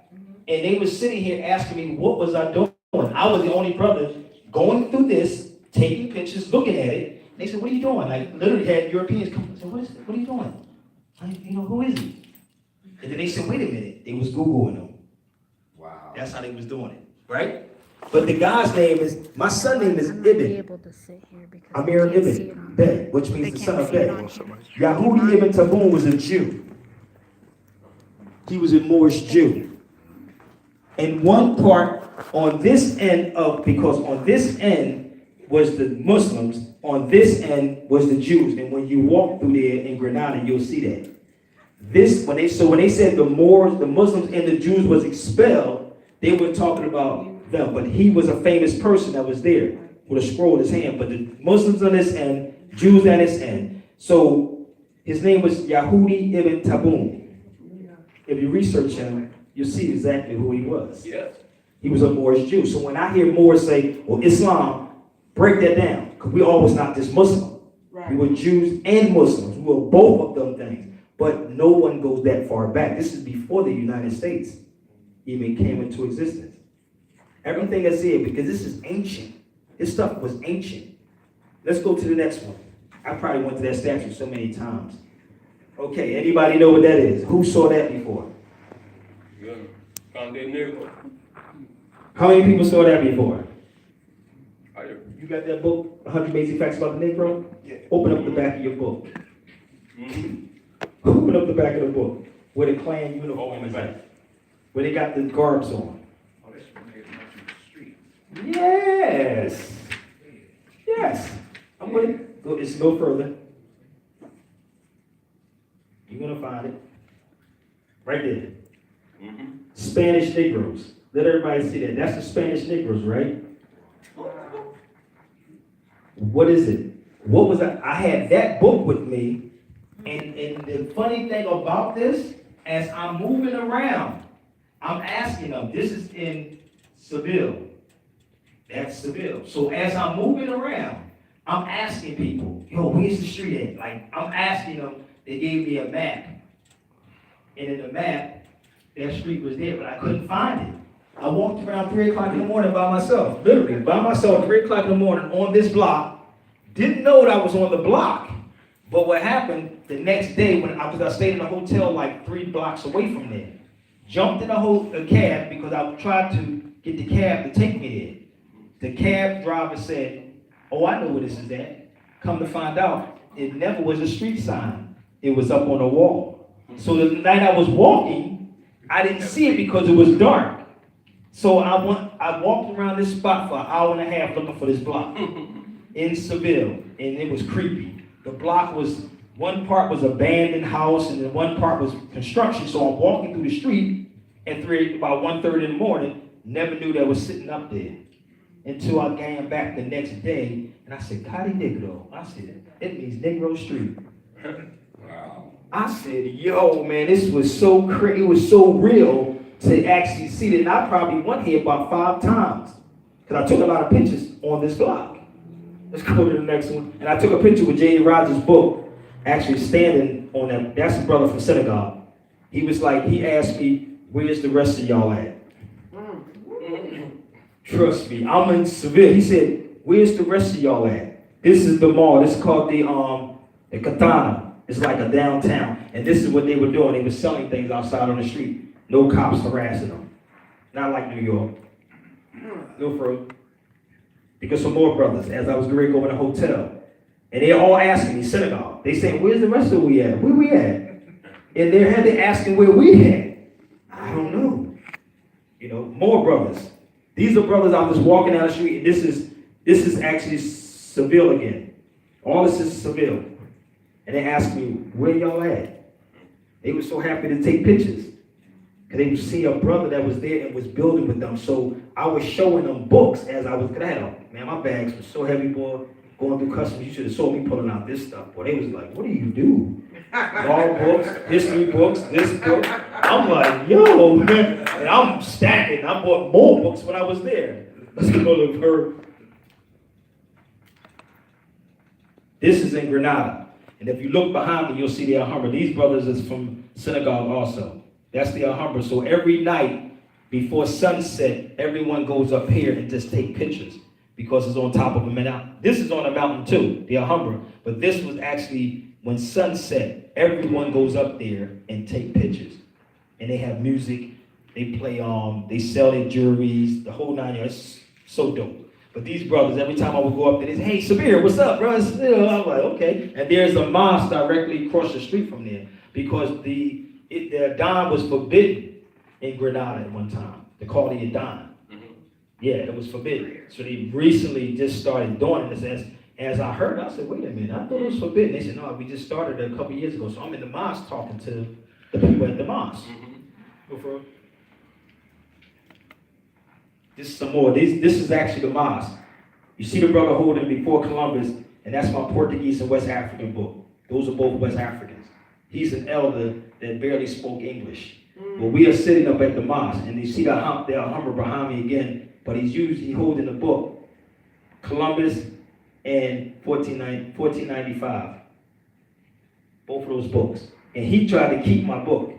And they were sitting here asking me, what was I doing? I was the only brother going through this, taking pictures, looking at it. They said, what are you doing? Like, literally had Europeans come and said, what are you doing? Like, who is he? And then they said, wait a minute. They was Googling him. Wow. That's how they was doing it, right? But the guy's name is, my son name is I'm not be Ibn. able to sit here because Amir they can't see it Ibn on Bey, which They means the can't son of see it Bey. on here. Yahudi Ibn Tabun was a Jew. He was a Moorish Jew. And one part on this end because on this end was the Muslims, on this end was the Jews. And when you walk through there in Granada, you'll see that. When they said the Moors, the Muslims and the Jews was expelled, they were talking about them. But he was a famous person that was there with a scroll in his hand. But the Muslims on this end, Jews on this end. So his name was Yahudi Ibn Tabun. If you research him, you'll see exactly who he was. Yes. He was a Moorish Jew. So when I hear Moors say, well, Islam, break that down. Because we all was not just Muslim. Right. We were Jews and Muslims. We were both of them things. But no one goes that far back. This is before the United States even came into existence. Everything that's here, because this is ancient. This stuff was ancient. Let's go to the next one. I probably went to that statue so many times. Okay, anybody know what that is? Who saw that before? Yeah. Condé Nast. How many people saw that before? I do. You got that book, 100 Basic Facts About the Negro? Yeah. Open up the back of your book. Mm-hmm. Open up the back of the book. Where the Klan Oh, in uniform the is back. at. Where they got the garbs on. Oh, that's when they march in the street. Yes. Yes. I'm with it. Go, it's no further. You're going to find it. Right there. Mm-hmm. Spanish Negroes. Let everybody see that. That's the Spanish Negroes, right? What is it? What was I had that book with me, and the funny thing about this, as I'm moving around, I'm asking them, this is in Seville. That's Seville. So as I'm moving around, I'm asking people, yo, where's the street at? Like, I'm asking them, they gave me a map. And in the map, that street was there, but I couldn't find it. I walked around 3 o'clock in the morning by myself, literally by myself, 3 o'clock in the morning on this block. Didn't know that I was on the block. But what happened the next day when I stayed in a hotel like 3 blocks away from there, jumped in a cab because I tried to get the cab to take me there. The cab driver said, "Oh, I know where this is at." Come to find out, it never was a street sign. It was up on a wall. So the night I was walking, I didn't see it because it was dark. So I walked around this spot for an hour and a half looking for this block in Seville, and it was creepy. The block was, one part was abandoned house, and then one part was construction. So I'm walking through the street at about 1:30 in the morning, never knew that was sitting up there. Until I came back the next day, and I said, "Cali Negro." I said, "It means Negro Street." Wow. I said, "Yo, man, this was so crazy. It was so real to actually see it." And I probably went here about 5 times because I took a lot of pictures on this block. Let's go to the next one. And I took a picture with J.A. Rogers' book, actually standing on that. That's the brother from Senegal. He was like, he asked me, "Where's the rest of y'all at?" Trust me, I'm in Seville. He said, "Where's the rest of y'all at?" This is the mall. This is called the Katana. It's like a downtown. And this is what they were doing. They were selling things outside on the street. No cops harassing them. Not like New York. No further. Because some more brothers, as I was going to go in a hotel, and they're all asking me, Senegal. They say, "Where's the rest of we at? Where we at?" And they're asking where we at. I don't know. You know, more brothers. These are brothers. I'm just walking down the street, and this is actually Seville again. All this is Seville. And they asked me, "Where y'all at?" They were so happy to take pictures. Because they would see a brother that was there and was building with them. So I was showing them books as I was down. Man, my bags were so heavy, boy. Going through customs, you should have saw me pulling out this stuff. Boy, they was like, "What do you do?" Law books, history books, this book. I'm like, "Yo, man." And I'm stacking. I bought more books when I was there. Let's go to her. This is in Grenada. And if you look behind me, you'll see the Alhambra. These brothers is from Senegal also. That's the Alhambra. So every night before sunset, everyone goes up here and just take pictures because it's on top of a mountain. This is on a mountain too, the Alhambra. But this was actually when sunset, everyone goes up there and take pictures. And they have music. They play, they sell their jewelries, the whole 9 yards. It's so dope. But these brothers, every time I would go up there, they say, "Hey, Sabir, what's up, bro?" I'm like, okay. And there's a mosque directly across the street from there because the Adhan was forbidden in Grenada at one time. They called it Adhan. Yeah, it was forbidden. So they recently just started doing this. As I heard, I said, "Wait a minute, I thought it was forbidden." They said, "No, we just started a couple years ago." So I'm in the mosque talking to the people at the mosque. Go for it. This is some more. This is actually the mosque. You see the brother holding before Columbus, and that's my Portuguese and West African book. Those are both West Africans. He's an elder that barely spoke English. But we are sitting up at the mosque, and you see the Alhambra behind me again, but he's holding the book, Columbus and 1495. Both of those books. And he tried to keep my book.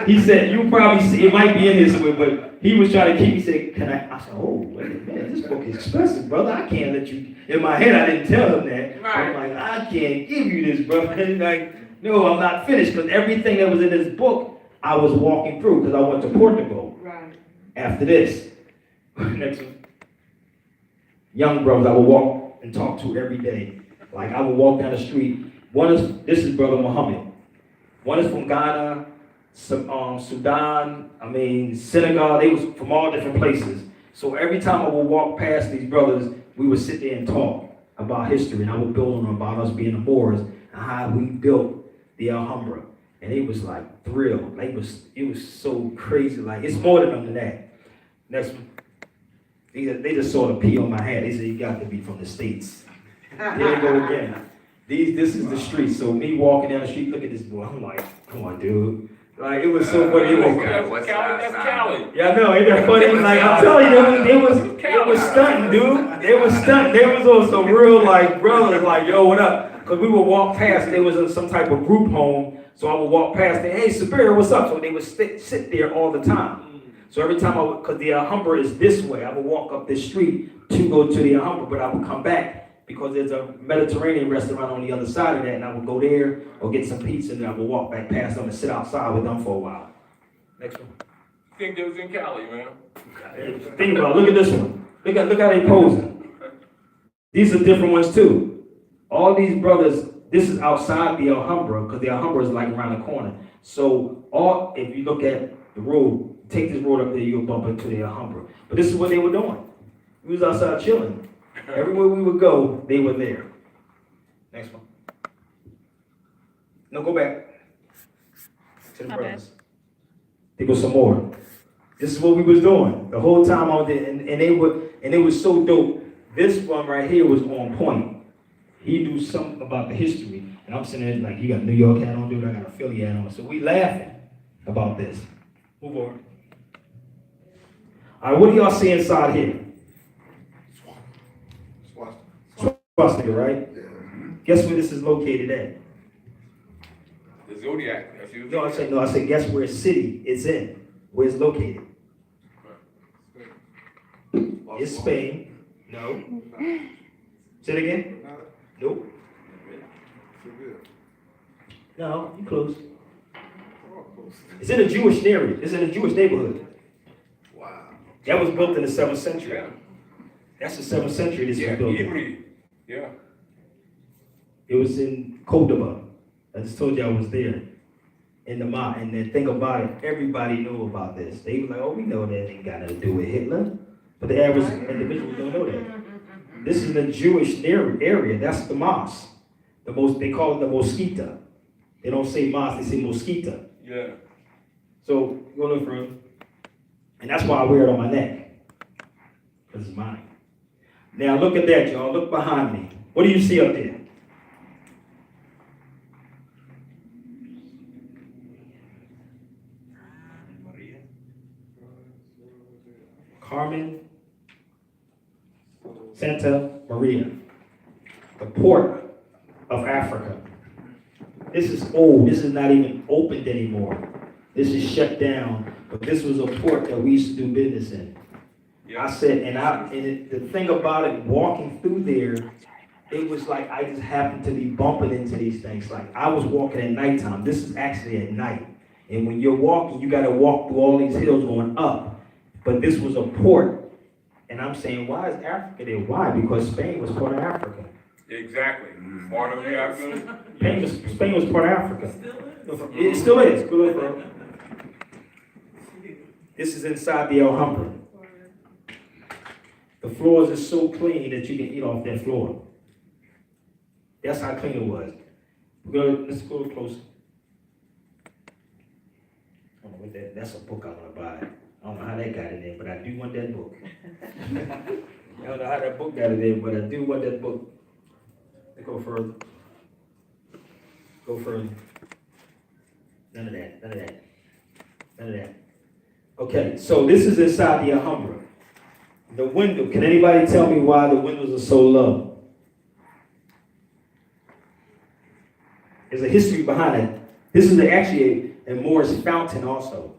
He said, "You probably see, it might be in here somewhere," but he was trying to keep, he said, "Can I?" I said, "Oh, wait a minute, this book is expensive, brother. I can't let you." In my head, I didn't tell him that. I'm like, "I can't give you this, brother." And he's like, "No, I'm not finished," because everything that was in this book, I was walking through because I went to Portugal after this. Next one. Young brothers I would walk and talk to every day. Like I would walk down the street. This is Brother Muhammad. One is from Ghana, Sudan, Senegal. They was from all different places. So every time I would walk past these brothers, we would sit there and talk about history. And I would build on them about us being the Moors and how we built the Alhambra. And it was like thrilled. Like it was so crazy. Like it's more than that. Next one. They just saw the P on my hat. They said, "You got to be from the States." There you go again. This is the street. So me walking down the street, look at this boy. I'm like, "Come on, dude." Like it was so funny. That's Cali. Yeah, I know. Ain't that funny? Like I'm telling you, they was stunting, dude. They was stunting. They was on some real like brothers. Like, "Yo, what up?" Because we would walk past. They was in some type of group home. So I would walk past and, "Hey, Sabir, what's up?" So they would sit there all the time. So every time because the Alhambra is this way, I would walk up this street to go to the Alhambra, but I would come back because there's a Mediterranean restaurant on the other side of that, and I would go there or get some pizza, and then I would walk back past them and sit outside with them for a while. Next one. I think they was in Cali, man. Think about it. Look at this one. Look how they posing. These are different ones too. All these brothers, this is outside the Alhambra, because the Alhambra is like around the corner. So if you look at the road, take this road up there, you'll bump into the Alhambra. But this is what they were doing. We was outside chilling. Everywhere we would go, they were there. Next one. No, go back. To the My brothers. There goes some more. This is what we was doing the whole time I was there, and it was so dope. This one right here was on point. He knew something about the history, and I'm sitting there like, you got a New York hat on, dude. I got a Philly hat on, so we laughing about this. Move on. All right, what do y'all see inside here? Swastika, right? Yeah. Guess where this is located at? The Zodiac. That's you. No, I said guess where city it's in, where it's located. It's Spain. No. Say it again. Nope. No, you close. It's in a Jewish area. It's in a Jewish neighborhood. Wow. That was built in the 7th century. Yeah. That's the 7th century this Yeah, was built in. Hebrew. Yeah. It was in Cordoba. I just told you I was there. In the mosque. And the thing about it, everybody knew about this. They were like, oh, we know that ain't got nothing to do with Hitler. But the average individual don't know that. This is the Jewish area. That's the mosque. They call it the mosquita. They don't say mosque, they say mosquita. Yeah. So go look for it. And that's why I wear it on my neck. Because it's mine. Now look at that, y'all. Look behind me. What do you see up there? Carmen Santa Maria, the port of Africa. This is old. This is not even opened anymore. This is shut down. But this was a port that we used to do business in. Yeah. I said, the thing about it, walking through there, it was like I just happened to be bumping into these things. Like I was walking at nighttime. This is actually at night. And when you're walking, you got to walk through all these hills going up. But this was a port. And I'm saying, why is Africa there? Why? Because Spain was part of Africa. Exactly. Part of the African. Spain was part of Africa. It still is. Go look, bro. This is inside the Alhambra. The floors are so clean that you can eat off that floor. That's how clean it was. Let's go closer. I don't know what that's a book I want to buy. I don't know how that got in there, but I do want that book. I don't know how that book got in there, but I do want that book. Let's go further. Go further. None of that. Okay, so this is inside the Alhambra. The window, can anybody tell me why the windows are so low? There's a history behind it. This is actually a Moorish fountain also.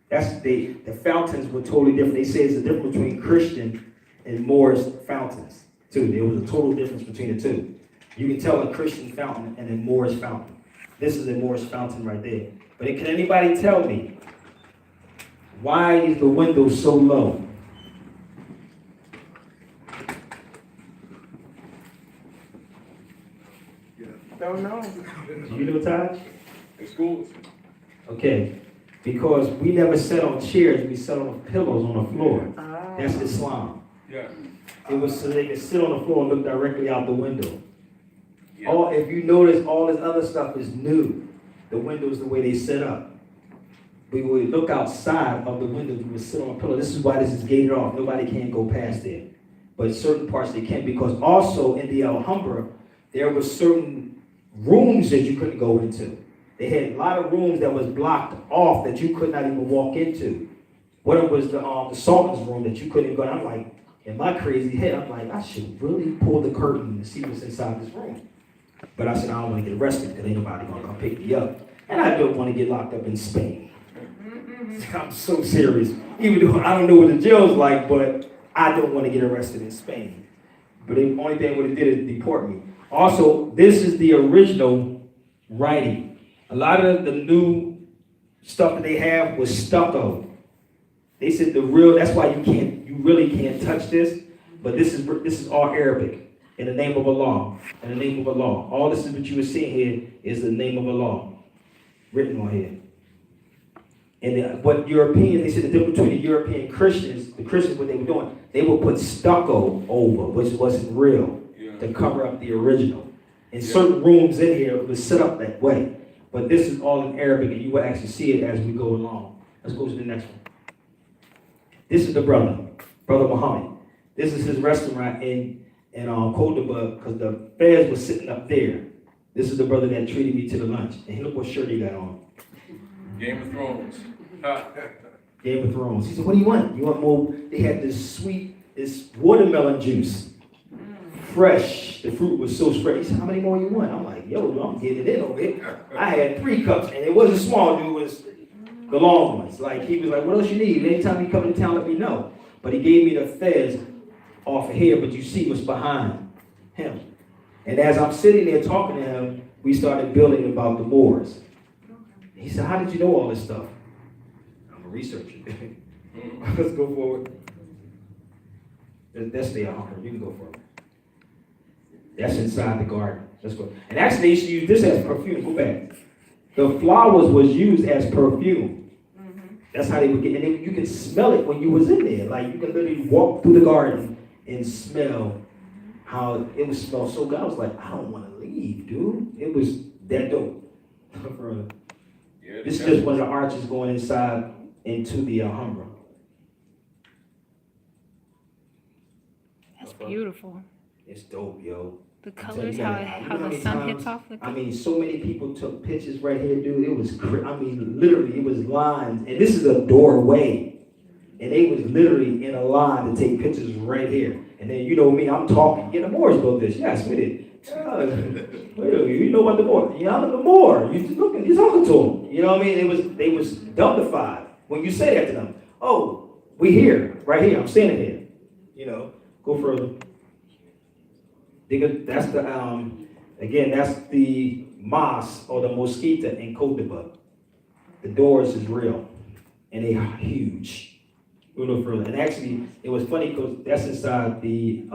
The fountains were totally different. They say it's a difference between Christian and Moorish fountains too. There was a total difference between the two. You can tell a Christian fountain and a Moorish fountain. This is a Moorish fountain right there. But can anybody tell me why is the window so low? Don't know. Do you know, Taj? In schools. Okay, because we never sat on chairs, we sat on pillows on the floor. That's Islam. Yeah. It was so they could sit on the floor and look directly out the window. Yeah. If you notice, all this other stuff is new. The windows, the way they set up. We would look outside of the windows, we would sit on a pillow. This is why this is gated off. Nobody can go past there. But certain parts they can, because also in the Alhambra, there were certain rooms that you couldn't go into. They had a lot of rooms that was blocked off that you could not even walk into. One was the Sultan's room that you couldn't go. And I'm like, in my crazy head, I'm like, I should really pull the curtain and see what's inside this room. But I said, I don't want to get arrested because ain't nobody going to come pick me up. And I don't want to get locked up in Spain. I'm so serious. Even though I don't know what the jail's like, but I don't want to get arrested in Spain. But the only thing what it did is deport me. Also, this is the original writing. A lot of the new stuff that they have was stucco. They said that's why you really can't touch this. But this is all Arabic. In the name of Allah. In the name of Allah. All this is what you were seeing here is the name of Allah. Written on here. And what Europeans, they said the difference between the European Christians, the Christians, what they were doing, they would put stucco over, which wasn't real, to cover up the original. And certain rooms in here was set up that way. But this is all in Arabic, and you will actually see it as we go along. Let's go to the next one. This is the Brother Muhammad. This is his restaurant in Côte d'Ivoire, because the feds were sitting up there. This is the brother that treated me to the lunch. And look what shirt he got on. Game of Thrones. Game of Thrones. He said, what do you want? You want more? They had this watermelon juice. Fresh. The fruit was so fresh. He said, how many more you want? I'm like, yo, I'm getting it in over here. I had 3 cups, and it wasn't small, dude. It was the long ones. Like, he was like, what else you need? Anytime you come to town, let me know. But he gave me the fez off of here, but you see what's behind him. And as I'm sitting there talking to him, we started building about the Moors. He said, how did you know all this stuff? I'm a researcher. Let's go forward. That's the Alhambra. You can go forward. That's inside the garden. Let's go. And actually, they used to use this as perfume. Go back. The flowers was used as perfume. That's how they would get. And you can smell it when you was in there. Like, you can literally walk through the garden and smell how it would smell so good. I was like, I don't want to leave, dude. It was that dope. This is just one of the arches going inside into the Alhambra. That's beautiful. It's dope, yo. The colors, how the sun hits off the I mean, so many people took pictures right here, dude. It was, literally, it was lines. And this is a doorway. And they was literally in a line to take pictures right here. And then, you know me, I'm talking. Yeah, the Moors built this. Yes, we did. You know what the Moor? Yeah, I'm the Moor. You talking to them. You know what I mean? They was dumbified when you say that to them. Oh, we here, right here. I'm standing here. You know, go further. That's the that's the mosque or the mosquita in Côte d'Ivoire. The doors is real, and they are huge. Go a little further. And actually, it was funny because that's inside the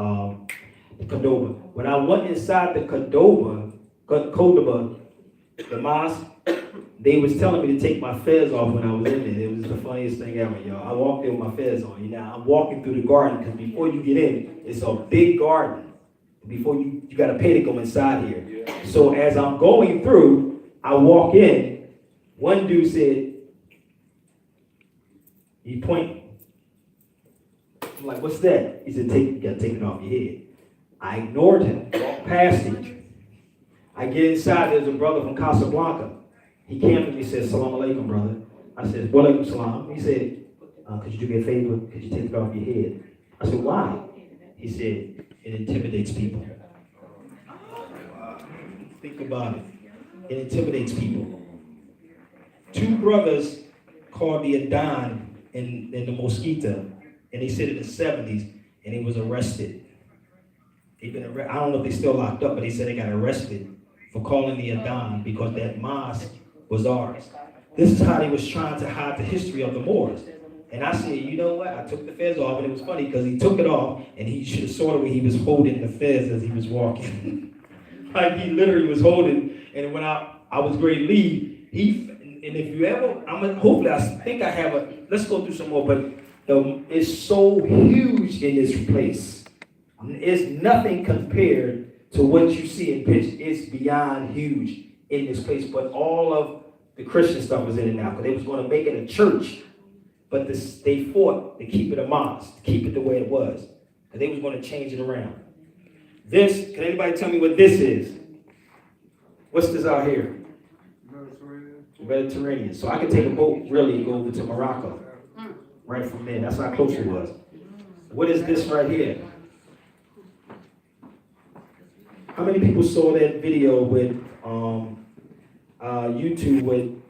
Cordoba. When I went inside the Cordoba, the mosque, they was telling me to take my fez off when I was in there. It was the funniest thing ever, y'all. I walked there with my fez on. You know, I'm walking through the garden because before you get in, it's a big garden. Before you got to pay to go inside here. Yeah. So as I'm going through, I walk in. One dude said, he pointed. I'm like, what's that? He said, you got to take it off your head. I ignored him, walked past him. I get inside, there's a brother from Casablanca. He came to me and said, Salam alaikum, brother. I said, wa alaikum salam. He said, could you do me a favor? Could you take it off your head? I said, why? He said, it intimidates people. Think about it. It intimidates people. 2 brothers called the Adan in the Mosquita, and they said in the 70s, and he was arrested. I don't know if they're still locked up, but they said they got arrested for calling the Adan because that mosque was ours. This is how they was trying to hide the history of the Moors. And I said, you know what? I took the fez off, and it was funny because he took it off, and he should have saw the way he was holding the fez as he was walking. Like he literally was holding. And when I was ready to leave, and if you ever, hopefully I think I have let's go through some more, but it's so huge in this place. It's nothing compared to what you see in pictures. It's beyond huge in this place. But all of the Christian stuff was in it now because they was going to make it a church. But they fought to keep it a mosque, to keep it the way it was. And they was going to change it around. Can anybody tell me what this is? What's this out here? Mediterranean. So I can take a boat really and go over to Morocco. Right from there. That's how close it was. What is this right here? How many people saw that video with YouTube with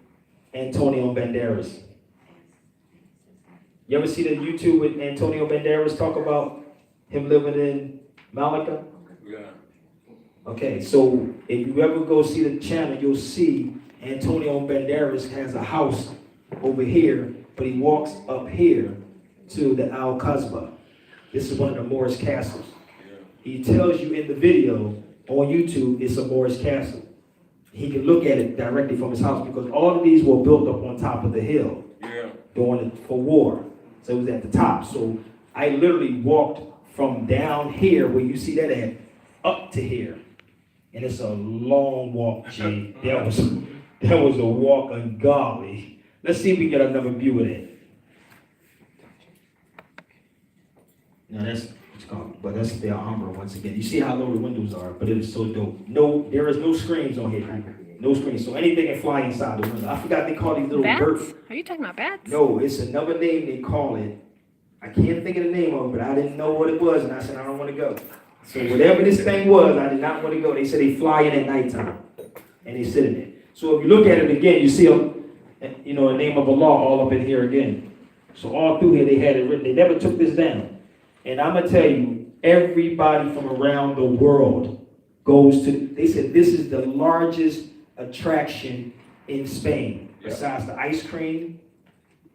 Antonio Banderas? You ever see the YouTube with Antonio Banderas talk about him living in Malika? Yeah. Okay, so if you ever go see the channel, you'll see Antonio Banderas has a house over here, but he walks up here to the Al Qasba. This is one of the Moorish castles. He tells you in the video on YouTube it's a Moorish castle. He can look at it directly from his house because all of these were built up on top of the hill for war. So it was at the top. So I literally walked from down here where you see that at up to here. And it's a long walk, G. That was a walk ungodly. Let's see if we get another view of that. Now that's what's called, but that's the Alhambra once again. You see how low the windows are, but it is so dope. No, there is no screens on here. No screens. So anything can fly inside the window. I forgot they call these little Bats? birds. Are you talking about bats? No, it's another name they call it. I can't think of the name of it, but I didn't know what it was, and I said I don't want to go. So whatever this thing was, I did not want to go. They said they fly in at nighttime, and they sit in it. So if you look at it again, you see, the name of Allah all up in here again. So all through here they had it written. They never took this down. And I'm gonna tell you, everybody from around the world goes to. They said this is the largest attraction in Spain, besides the ice cream.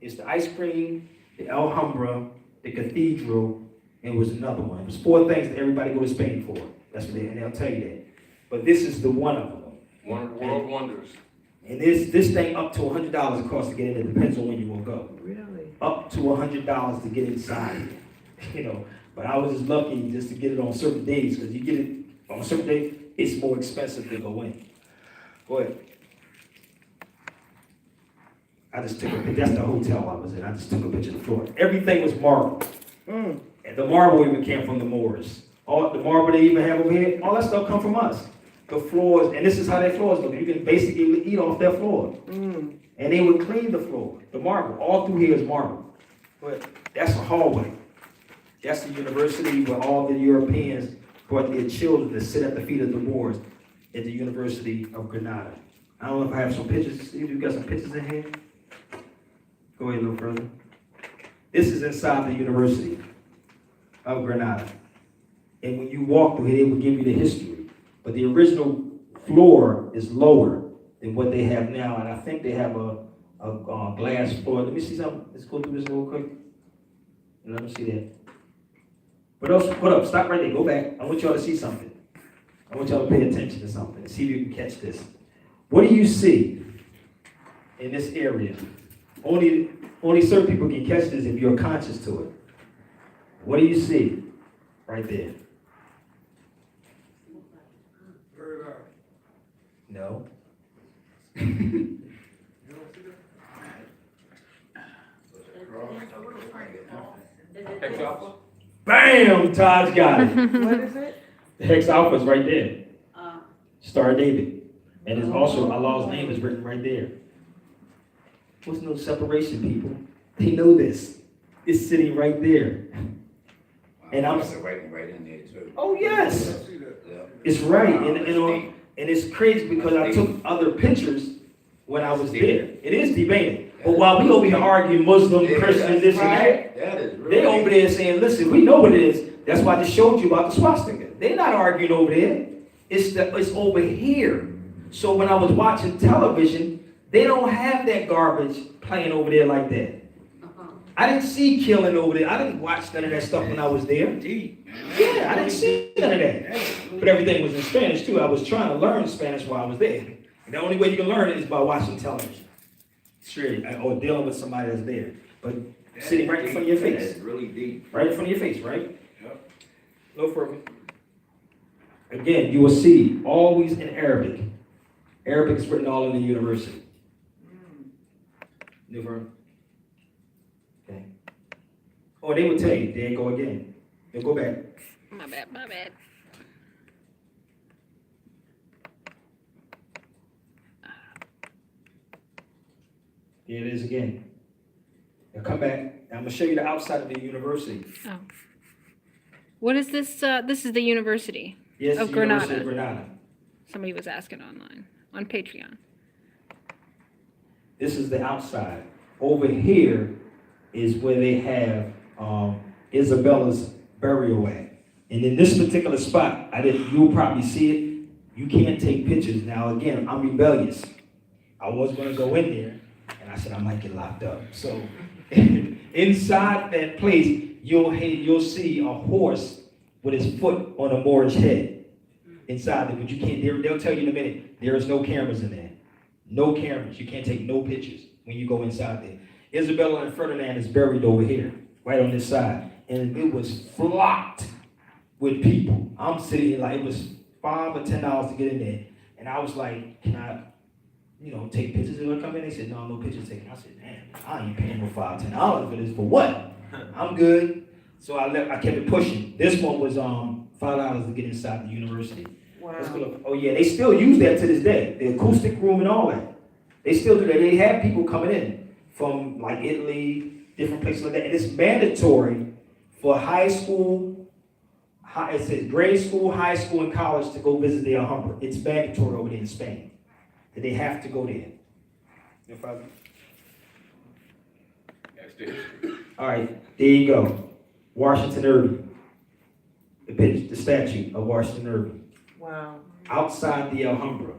It's the ice cream, the Alhambra, the cathedral, and was another one. It was 4 things that everybody go to Spain for. That's what they'll tell you that. But this is the one of them. One of the world wonders. And this thing up to $100 it costs to get in. It depends on when you want to go. Really? Up to $100 to get inside. But I was just lucky just to get it on certain days because you get it on certain days. It's more expensive to go in. Go ahead. I just took a picture. That's the hotel I was in. I just took a picture of the floor. Everything was marble. And the marble even came from the Moors. All the marble they even have over here, all that stuff come from us. The floors, and this is how their floors look. You can basically eat off their floor. And they would clean the floor, the marble. All through here is marble. But that's a hallway. That's the university where all the Europeans brought their children to sit at the feet of the Moors at the University of Granada. I don't know if I have some pictures. Steve, you got some pictures in here? Go ahead a little further. This is inside the University of Granada. And when you walk through here, they will give you the history. But the original floor is lower than what they have now. And I think they have a glass floor. Let me see something. Let's go through this real quick. And let me see that. What else? Hold up. Stop right there. Go back. I want y'all to see something. I want y'all to pay attention to something. See if you can catch this. What do you see in this area? Only certain people can catch this if you're conscious to it. What do you see right there? No. Hex Alpha? Bam! Taj got it. What is it? The Hex Alpha is right there. Star David. And it's also Allah's name is written right there. What's no separation, people? They know this. It's sitting right there. And I'm writing right in there too. oh yes. Yeah. It's right. And it's crazy because I took other pictures when I was there. It is debating. But while we over here arguing Muslim, Christian, this and that, That is really they over there saying, listen, we know what it is. That's why I just showed you about the swastika. They're not arguing over there. It's over here. So when I was watching television, they don't have that garbage playing over there like that. I didn't see killing over there. I didn't watch none of that stuff when I was there. Yeah, I didn't see none of that. But everything was in Spanish too. I was trying to learn Spanish while I was there. And the only way you can learn it is by watching television. Straight. Or dealing with somebody that's there. But sitting right in front of your face. That's really deep. Right in front of your face, right? Yep. No further. Again, you will see always in Arabic. Arabic is written all in the university. No further. Okay. Oh, they would tell you. There you go again. They'll go back. My bad. Here it is again. Now come back. I'm going to show you the outside of the university. Oh. What is this? This is the university. Yes, Of the University of Granada. Granada. Somebody was asking online on Patreon. This is the outside. Over here is where they have Isabella's burial at. And in this particular spot, you'll probably see it. You can't take pictures. Now again, I'm rebellious. I was gonna go in there, and I said I might get locked up. So inside that place, you'll see a horse with his foot on a Moorish head inside it, but you can't. They'll tell you in a minute. There is no cameras in there. No cameras. You can't take no pictures when you go inside there. Isabella and Ferdinand is buried over here, right on this side, and it was flocked with people. I'm sitting here like it was $5 or $10 to get in there, and I was like, "Can I, take pictures?" When I come in, they said, "No pictures taken." I said, "Man, I ain't paying no $5, $10 for this for what? I'm good." So I kept it pushing. This one was $5 to get inside the university. Wow. Let's go look. Oh yeah, they still use that to this day. The acoustic room and all that. They still do that. They have people coming in from like Italy, different places like that, and it's mandatory for high school. It says grade school, high school, and college to go visit the Alhambra. It's mandatory over there in Spain that they have to go there. That's the All right, there you go. Washington Irving. The statue of Washington Irving. Wow. Outside the Alhambra.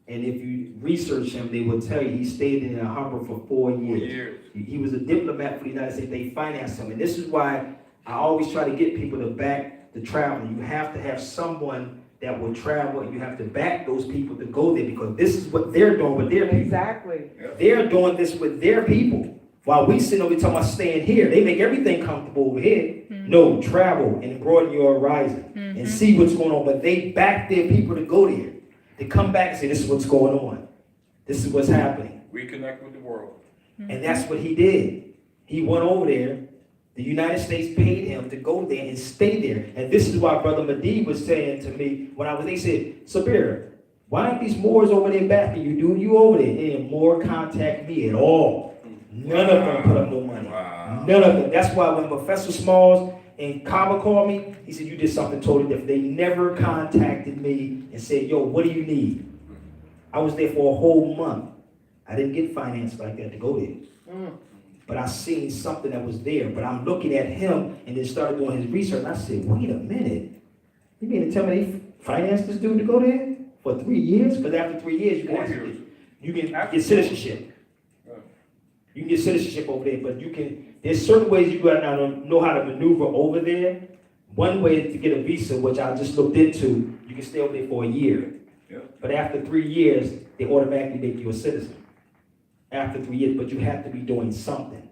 And if you research him, they will tell you he stayed in the Alhambra for 4 years. He was a diplomat for the United States. They financed him. And this is why I always try to get people to back the travel. You have to have someone that will travel, and you have to back those people to go there, because this is what they're doing with their people. Exactly. They're doing this with their people. While we sit over talking about staying here, they make everything comfortable over here. No, travel and broaden your horizon and see what's going on. But they back their people to go there. They come back and say, "This is what's going on. This is what's happening." Reconnect with the world. And that's what he did. He went over there. The United States paid him to go there and stay there. And this is why Brother Mahdi was saying to me when I was, they said, "Sabir, why aren't these Moors over there backing you, dude? You over there." They didn't more contact me at all. None of them put up no money. Wow. None of them. That's why when Professor Smalls and Kaba called me, he said, "You did something totally different." They never contacted me and said, "Yo, what do you need?" I was there for a whole month. I didn't get financed like that to go there. But I seen something that was there. But I'm looking at him and then started doing his research. And I said, "Wait a minute. You mean to tell me they financed this dude to go there for 3 years?" Because after 3 years, you can get citizenship. You can get citizenship over there, but there's certain ways you gotta know how to maneuver over there. One way is to get a visa, which I just looked into. You can stay over there for a year. Yeah. But after 3 years, they automatically make you a citizen. After 3 years, but you have to be doing something.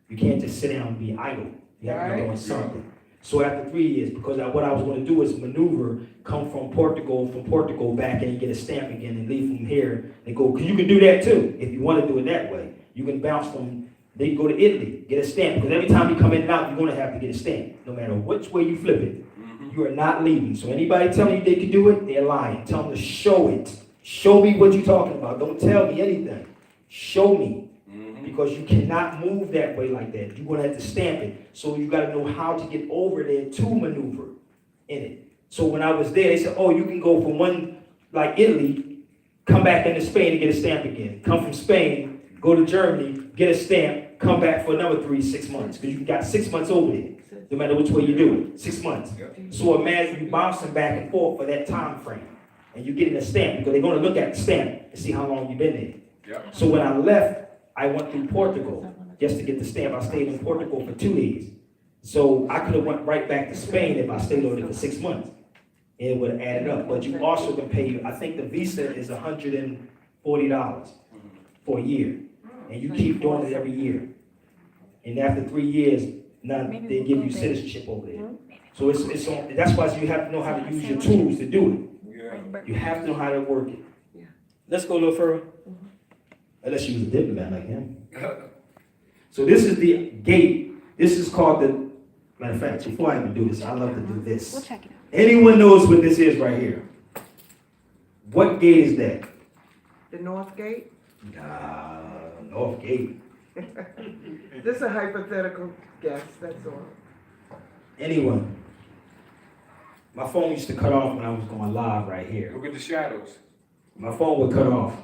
You can't just sit down and be idle. You have to be doing something. So after 3 years, because what I was going to do is maneuver, come from Portugal back and get a stamp again and leave from here and go. Because you can do that too, if you want to do it that way. You can bounce from, they go to Italy, get a stamp. Because every time you come in and out, you're going to have to get a stamp. No matter which way you flip it, you are not leaving. So anybody telling you they can do it, they're lying. Tell them to show it. Show me what you're talking about. Don't tell me anything. Show me. Because you cannot move that way like that. You're going to have to stamp it. So you got to know how to get over there to maneuver in it. So when I was there, they said, "Oh, you can go from one, like Italy, come back into Spain and get a stamp again. Come from Spain, go to Germany, get a stamp, come back for another 6 months. Because you got 6 months over there, no matter which way you do it. 6 months. So imagine you bouncing back and forth for that time frame. And you're getting a stamp, because they're going to look at the stamp and see how long you've been there. So when I left, I went through Portugal just to get the stamp. I stayed in Portugal for 2 days. So I could have went right back to Spain if I stayed over there for 6 months. And it would have added up. But you also can pay, I think the visa is $140 for a year. And you keep doing it every year. And after 3 years, now they give you citizenship over there. So it's on, that's why you have to know how to use your tools to do it. You have to know how to work it. Let's go a little further. Unless you was a diplomat like him. So this is the gate. This is called the, matter of fact, before I even do this, I love to do this. We'll check it out. Anyone knows what this is right here? What gate is that? The North Gate? Nah, North Gate. This is a hypothetical guess, that's all. Anyone? My phone used to cut off when I was going live right here. Look at the shadows. My phone would cut off.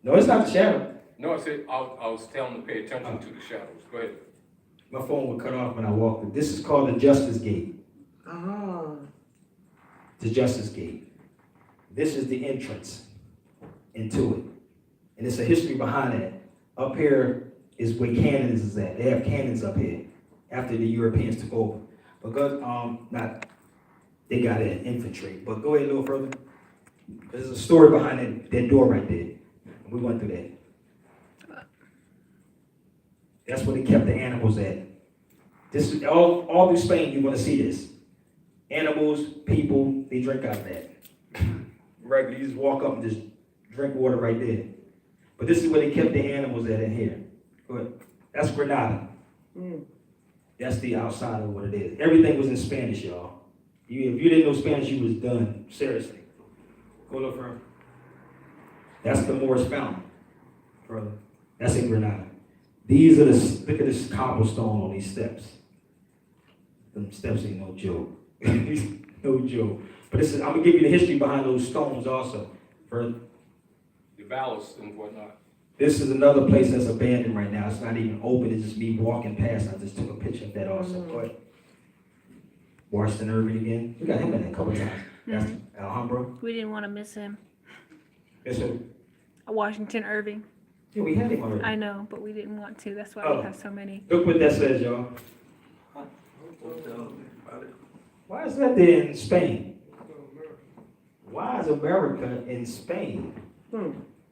No, it's not the shadow. No, I said I was telling them to pay attention to the shadows. Go ahead. My phone would cut off when I walked. This is called the Justice Gate. to Justice Gate. This is the entrance into it. And it's a history behind that. Up here is where cannons is at. They have cannons up here after the Europeans took over. But they got it in infantry. But go ahead a little further. There's a story behind that door right there. We went through that. That's where they kept the animals at. This is all through Spain. You're going to see this. Animals, people, they drink out of that. Regular, you just walk up and just drink water right there. But this is where they kept the animals at in here. Go ahead. That's Granada. That's the outside of what it is. Everything was in Spanish, y'all. If you didn't know Spanish, you was done. Seriously. Go look for him. That's the Moorish fountain, brother. That's in Granada. These are look at this cobblestone on these steps. Them steps ain't no joke. No joke. But I'm gonna give you the history behind those stones also. Further. The ballast and whatnot. This is another place that's abandoned right now. It's not even open. It's just me walking past. I just took a picture of that also. Go ahead. Washington Irving again. We got him in there a couple times. That's Alhambra. We didn't want to miss him. Yes, sir. Washington Irving. Yeah, we had him already. I know, but we didn't want to. That's why Oh. we have so many. Look what that says, y'all. Why is that there in Spain? Why is America in Spain?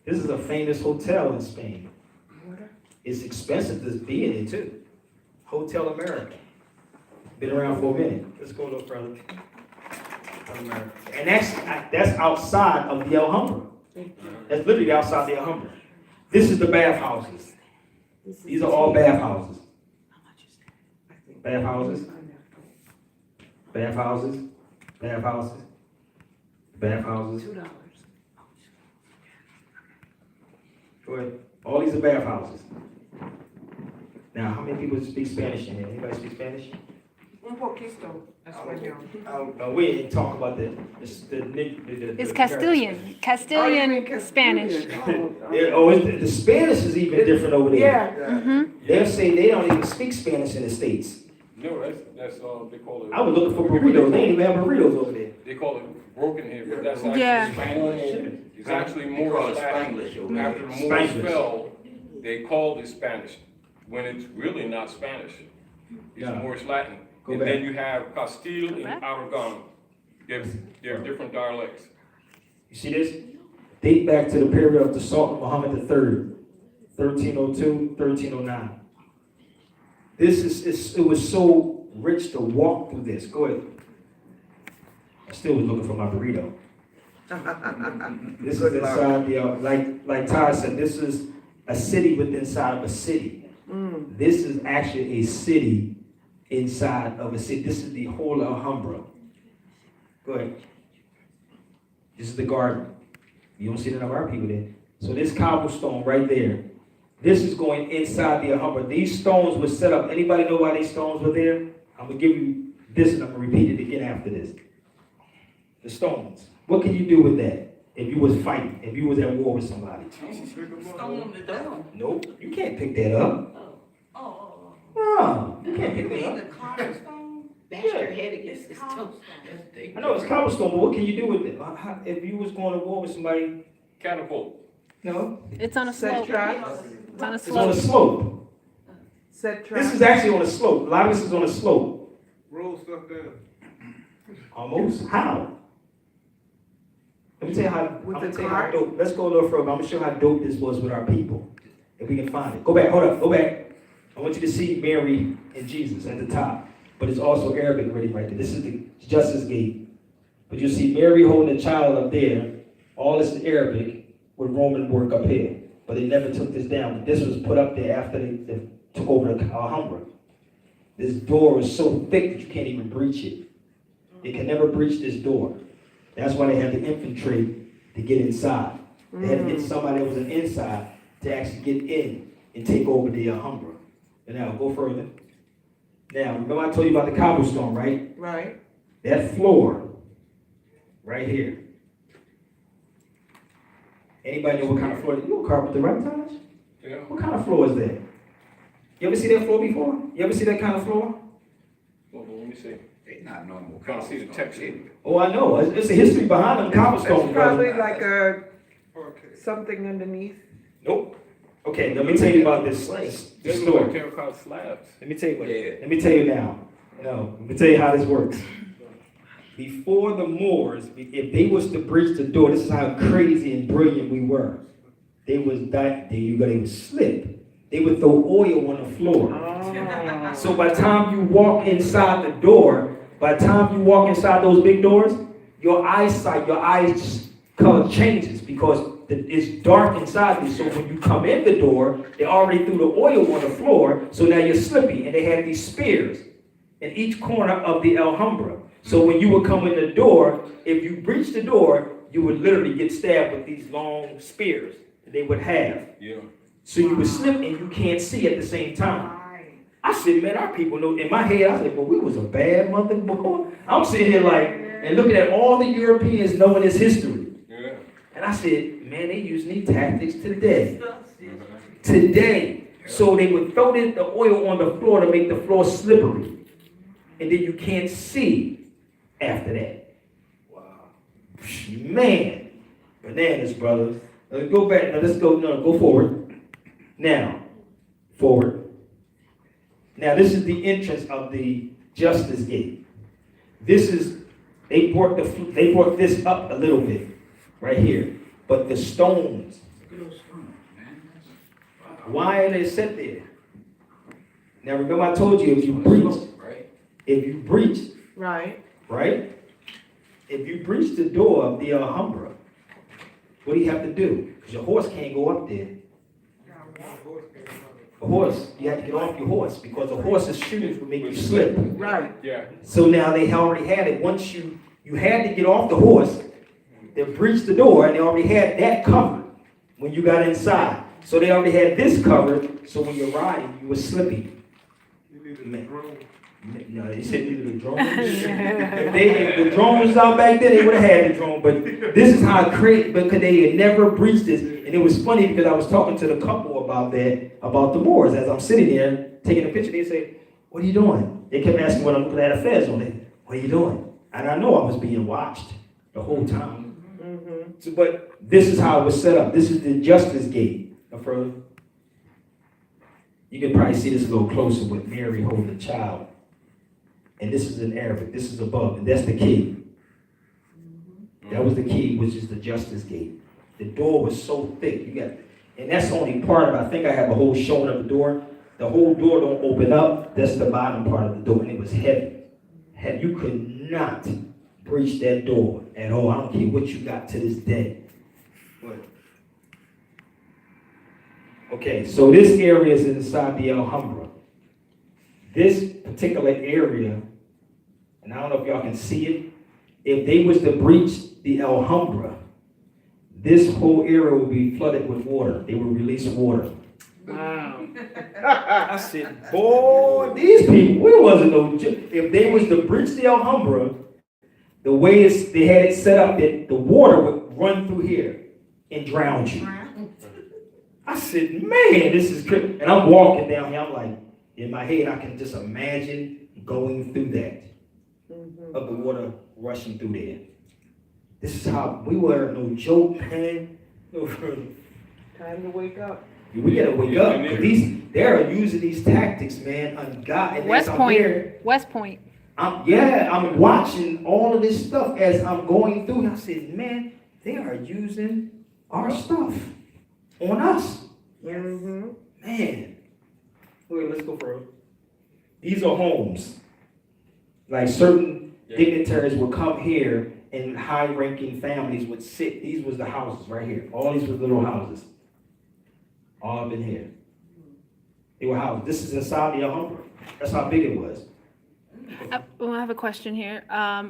This is a famous hotel in Spain. It's expensive to be in it too. Hotel America. Been around for a minute. Let's go a little further. And that's outside of the Alhambra. That's literally outside the Alhambra. This is the bathhouses. These are all bathhouses. Bathhouses. Bathhouses. Bathhouses. Bathhouses. $2. Go ahead. All these are bathhouses. Now, how many people speak Spanish in here? Anybody speak Spanish? Un poquito. We didn't talk about the It's Castilian. Castilian Spanish. The Spanish is even different over there. Yeah. They'll say they don't even speak Spanish in the States. No, that's they call it. I was looking for burritos. They ain't even have burritos over there. They call it broken here, but that's actually Yeah. Spanish. It's actually They more call it Latin. Spanglish over After the there. Moors Spanglish. fell, they called it Spanish, when it's really not Spanish. It's Yeah. Moorish Latin. Go And back. then you have Castile and back. Aragon. They're different dialects. You see this? Date back to the period of the Sultan Muhammad III, 1302, 1309. It was so rich to walk through this. Go ahead. I still was looking for my burrito. This is inside the, like Taj said, this is a city within inside of a city. This is actually a city inside of a city. This is the whole Alhambra. Go ahead. This is the garden. You don't see none of our people there. So this cobblestone right there, this is going inside the Alhambra. These stones were set up. Anybody know why these stones were there? I'm going to give you this and I'm going to repeat it again after this. The stones. What can you do with that if you was fighting, if you was at war with somebody? Nope. You can't pick that up. No, you can't pick that up. Bash your head against this toast. I know it's cobblestone, but what can you do with it? If you was going to war with somebody, Catapult. no, It's on a Set slope. traps. It's on a it's on a slope. slope. Set traps. This is actually on a slope. A lot of this is on a slope. Roll stuff down. Almost. How? Let me tell you how. With I'm the gonna tell you how cart? dope. Let's go a little further. I'm gonna show how dope this was with our people, if we can find it. Go back. Hold up. Go back. I want you to see Mary and Jesus at the top, but it's also Arabic written right there. This is the Justice Gate, but you see Mary holding a child up there. All this is Arabic with Roman work up here, but they never took this down. But this was put up there after they took over the Alhambra. This door is so thick that you can't even breach it. They can never breach this door. That's why they had the infantry to get inside. They had to get somebody that was an inside to actually get in and take over the Alhambra. And now, go further. Now, remember I told you about the cobblestone, right? Right. That floor, right here. Anybody know what kind of floor? You know carpenter, right, Taj? Yeah. What kind of floor is that? You ever see that floor before? You ever see that kind of floor? Hold on, let me see. They not normal. Can't see the text. Oh, I know. It's a history behind them cobblestones. It's probably brother. like a, something underneath. Nope. Okay, let me tell you about this This story. like terracotta slabs. Let me tell you what. Yeah. Let me tell you now. No, let me tell you how this works. Before the Moors, if they was to breach the door, this is how crazy and brilliant we were. They would slip. They would throw oil on the floor. Oh. So by the time you walk inside the door, by the time you walk inside those big doors, your eyesight, your eyes color changes because it's dark inside you. So when you come in the door, they already threw the oil on the floor, so now you're slippy. And they had these spears in each corner of the Alhambra. So when you would come in the door, if you breached the door, you would literally get stabbed with these long spears that they would have. Yeah. So you would slip and you can't see at the same time. I said, man, our people know. In my head, I said, well, we was a bad motherfucker. I'm sitting here like, and looking at all the Europeans knowing this history. Yeah. And I said, man, they using these tactics today. Today. So they would throw the oil on the floor to make the floor slippery. And then you can't see after that. Wow. Man. Bananas, brothers. Let's go back. Now, go forward. Now, forward. Now, this is the entrance of the Justice Gate. They brought this up a little bit, right here. But the stones, why are they set there? Now, remember I told you, if you breach, Right. right? If you breach the door of the Alhambra, what do you have to do? Because your horse can't go up there. A horse, you have to get off your horse because a horse's shoes will make you slip. Right. Yeah. So now they already had it. Once you had to get off the horse, they breached the door and they already had that covered when you got inside. So they already had this covered, so when you're riding, you were slippy. No, they said neither the drone. If the drone was out back then, they would have had the drone. But this is how crazy, because they had never breached this. And it was funny because I was talking to the couple about that, about the Moors. As I'm sitting there taking a picture, they say, "What are you doing?" They kept asking what I'm looking at affairs on it. What are you doing? And I know I was being watched the whole time. Mm-hmm. So, but this is how it was set up. This is the Justice Gate. Now, further, you can probably see this a little closer with Mary holding the child. And this is in Arabic. This is above, and that's the key. That was the key, which is the Justice Gate. The door was so thick. And that's only part of it. I think I have a whole showing of the door. The whole door don't open up. That's the bottom part of the door, and it was heavy. You could not breach that door at all. I don't care what you got to this day. Okay, so this area is inside the Alhambra. This particular area, and I don't know if y'all can see it, if they was to breach the Alhambra, this whole area would be flooded with water. They would release water. Wow. I said, boy, these people, we wasn't no joke. If they was to breach the Alhambra, the way they had it set up, that the water would run through here and drown you. I said, man, this is crazy. And I'm walking down here, I'm like, in my head, I can just imagine going through that, of the water rushing through there. This is how, we were no joke, man. Time to wake up. We gotta wake up. They're using these tactics, man, on God. West Point. I'm watching all of this stuff as I'm going through. And I said, man, they are using our stuff on us. Mm-hmm. Man. Wait, let's go further. These are homes. Like certain dignitaries would come here and high-ranking families would sit. These was the houses right here. All these were little houses. All up in here. They were houses. This is inside the Alhambra. That's how big it was. I have a question here.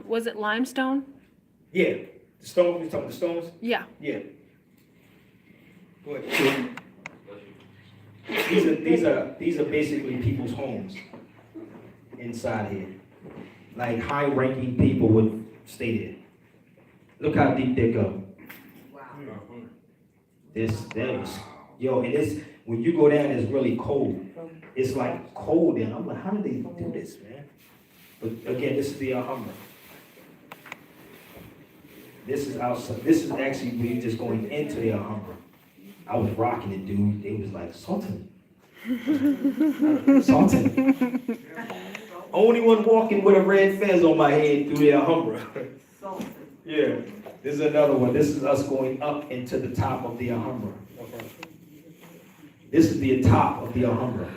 Was it limestone? Yeah. The stones, you talking about the stones? Yeah. Yeah. Go ahead. These are basically people's homes inside here. Like high-ranking people would stay there. Look how deep they go. Wow. And this, when you go down, it's really cold. It's like cold down. I'm like, how did they do this, man? But again, this is the Alhambra. This is outside. This is actually where you're just going into the Alhambra. I was rocking it, dude. It was like Sultan. Sultan. Only one walking with a red fez on my head through the Alhambra. Yeah. This is another one. This is us going up into the top of the Alhambra. This is the top of the Alhambra.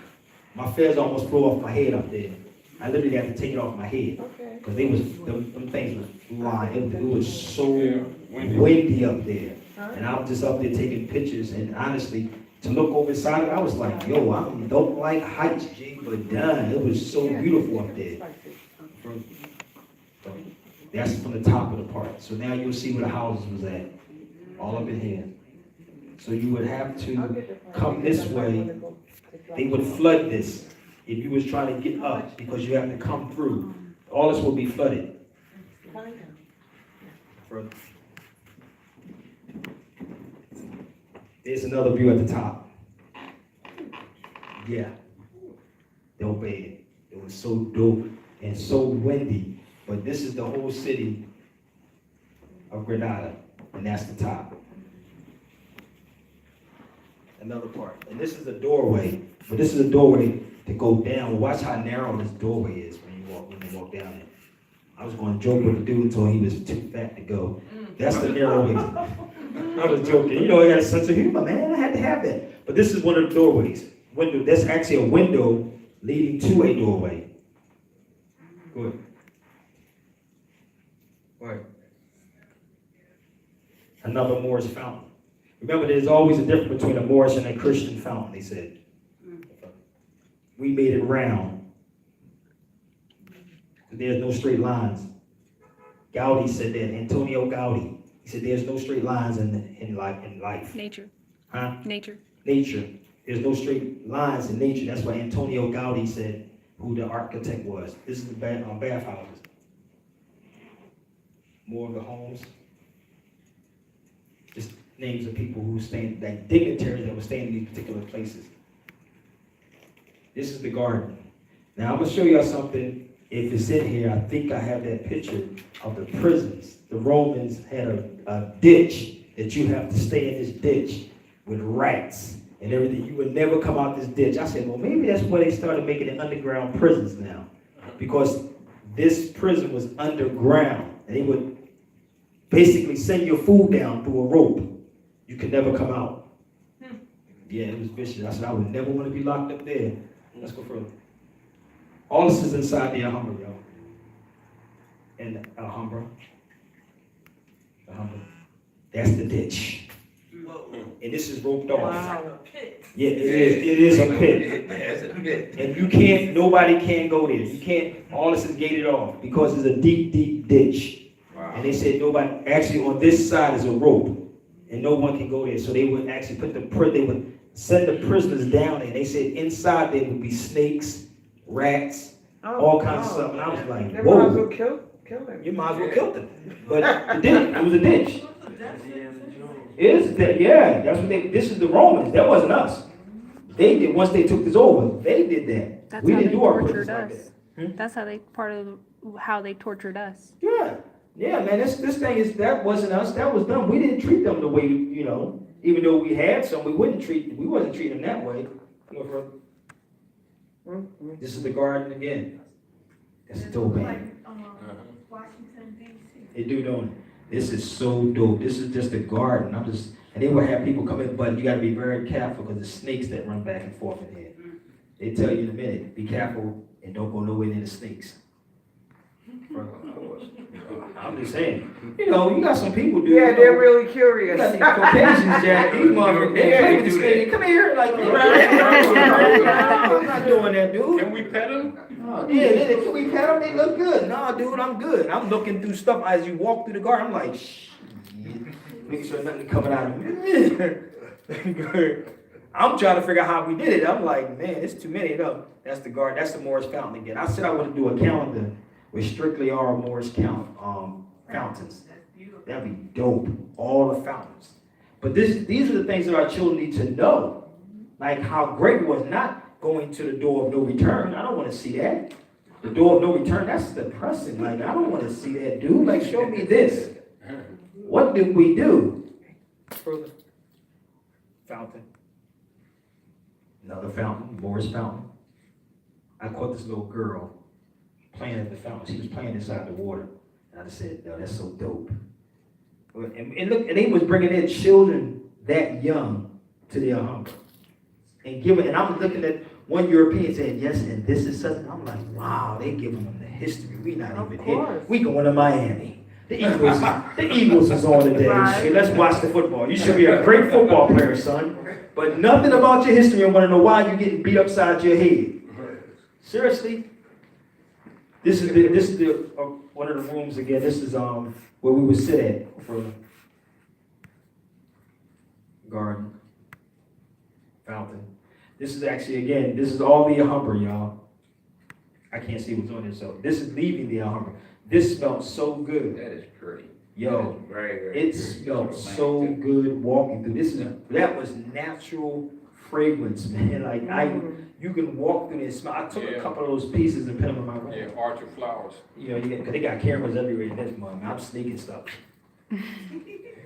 My fez almost flew off my head up there. I literally had to take it off my head. Because they was, them things was flying. It was so windy up there. And I was just up there taking pictures. And honestly, to look over inside it, I was like, yo, I don't like heights, G, but damn, it was so beautiful up there. That's from the top of the part. So now you'll see where the houses was at. All up in here. So you would have to come this way. They would flood this if you was trying to get up because you have to come through. All this will be flooded. There's another view at the top. Yeah. Dope bad. It was so dope and so windy. But this is the whole city of Granada, and that's the top. Another part. And this is a doorway. But this is a doorway to go down. Watch how narrow this doorway is when you walk down it. I was going to joke with the dude until he was too fat to go. That's the narrow way. I was joking. You know, I got a sense of humor, man. I had to have that. But this is one of the doorways. Window. That's actually a window leading to a doorway. Go ahead. Right. Another Moorish fountain. Remember, there's always a difference between a Moorish and a Christian fountain, they said. We made it round. There's no straight lines. Gaudi said that, Antonio Gaudi. He said there's no straight lines in life. Nature. Huh? Nature. Nature. There's no straight lines in nature. That's what Antonio Gaudi said, who the architect was. This is the bathhouses. More of the homes. Just names of people who stand, like dignitaries that were staying in these particular places. This is the garden. Now I'm gonna show y'all something. If it's in here, I think I have that picture of the prisons. The Romans had a ditch that you have to stay in this ditch with rats and everything. You would never come out this ditch. I said, well, maybe that's where they started making the underground prisons now. Because this prison was underground. And they would basically send your food down through a rope. You could never come out. Yeah, it was vicious. I said, I would never want to be locked up there. Let's go further. All this is inside the Alhambra, y'all. And the Alhambra. That's the ditch. And this is roped off. Wow. Yeah, it is a pit. And you can't, nobody can go there. You can't, all this is gated off because it's a deep, deep ditch. Wow. And they said nobody, actually on this side is a rope and no one can go there. So they would actually they would send the prisoners down and they said inside there would be snakes, rats, all kinds of stuff. And I was like, They whoa. might as well kill them. You might as well kill them. But it didn't. It was a ditch. Is that, yeah, that's what this is the Romans. That wasn't us. They did, once they took this over, they did that. That's We how didn't they do our tortured prisons us. like that. That's how they tortured us. Yeah, man, this thing is, that wasn't us, that was them. We didn't treat them the way, you know, even though we had some, we wasn't treating them that way. This is the garden again. That's dope, man. Washington, D.C. They do, don't it? This is so dope. This is just a garden. And they will have people come in, but you got to be very careful because the snakes that run back and forth in here. They tell you in a minute, be careful and don't go nowhere near the snakes. I'm just saying. You know, you got some people, dude. Yeah, they're really You curious. got these Caucasians, Jack. These motherfuckers, they play with the snake. Come here, like, I'm not doing that, dude. Can we pet him? Yeah, can we pet them? They look good. Nah, dude, I'm good. I'm looking through stuff as you walk through the garden. I'm like, shh. Making sure nothing coming out of me. I'm trying to figure out how we did it. I'm like, man, it's too many of them. That's the garden. That's the Moorish fountain again. I said I want to do a calendar with strictly our Moorish fountains. That'd be dope. All the fountains. But these are the things that our children need to know. Like how great it was, not going to the door of no return. I don't want to see that. The door of no return, that's depressing. Like, I don't want to see that, dude. Like, show me this. What did we do? Further. Fountain. Another fountain, Moorish fountain. I caught this little girl playing at the fountain. She was playing inside the water. And I just said, no, that's so dope. And look, and they was bringing in children that young to the Alhambra. And I'm looking at one European saying, yes, and this is something. I'm like, wow, they giving them the history. We not even here. We going to Miami. The Eagles is on today. Right. Shit, let's watch the football. You should be a great football player, son. But nothing about your history. I want to know why you're getting beat upside your head. Seriously. This is the one of the rooms again. This is where we would sit at for garden, fountain. This is actually, again, this is all the Alhambra, y'all. I can't see what's on this, so this is leaving the Alhambra. This smelled so good. That is pretty. Yo, That is very, very it pretty. smelled It's so romantic. good walking through. That was natural fragrance, man. Like, you can walk through and smell. I took a Yeah. couple of those pieces and put them in my room. Yeah, arch of flowers. You know, because they got cameras everywhere in this month. I'm sneaking stuff.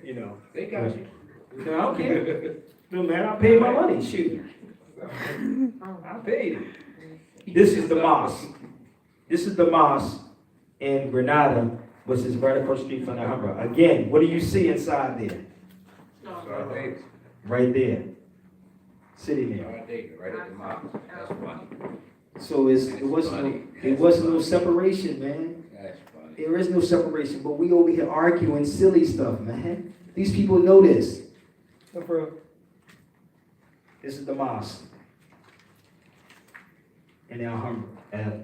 You know. They got you. No, I don't care. No, man, I paid my money. Shoot. I paid it. This is the mosque. This is the mosque in Granada, which is right across the street from the Alhambra. Again, what do you see inside there? So they, Right there. Sitting there. right there, right at the mouth. That's funny. So it wasn't no separation, man. That's funny. There is no separation, but we over here arguing silly stuff, man. These people know this. This is the mosque in the Alhambra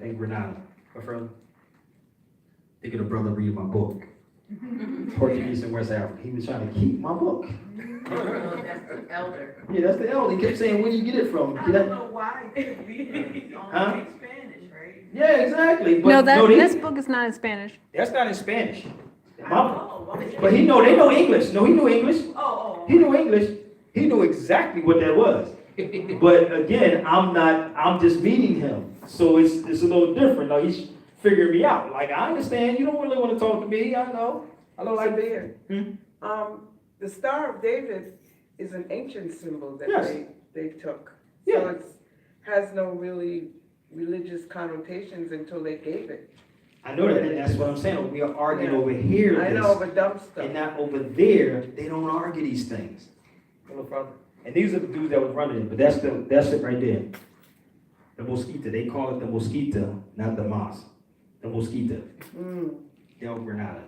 in Granada. My friend, think of the brother reading my book. Portuguese in West Africa. He was trying to keep my book. That's the elder. Yeah, that's the elder. He kept saying, where do you get it from? I Get don't that? know why. Only Huh? speak Spanish, right? Yeah, exactly. But No, they- this book is not in Spanish. that's not in Spanish. Oh, okay. But they know English. No, he knew English. Oh. He knew English. He knew exactly what that was. But again, I'm just meeting him. So it's a little different. Like, he's figuring me out. Like, I understand. You don't really want to talk to me. I know. I don't like Sabir, Hmm? the Star of David is an ancient symbol that Yes. they took. Yeah. So it has no really religious connotations until they gave it. I know that, and that's what I'm saying. We are arguing Yeah. over here. I this, know, but dumb stuff. and not over there. They don't argue these things. And these are the dudes that was running it, but that's it right there. The mosquito. They call it the mosquito, not the mosque. The mosquito. Del Granada.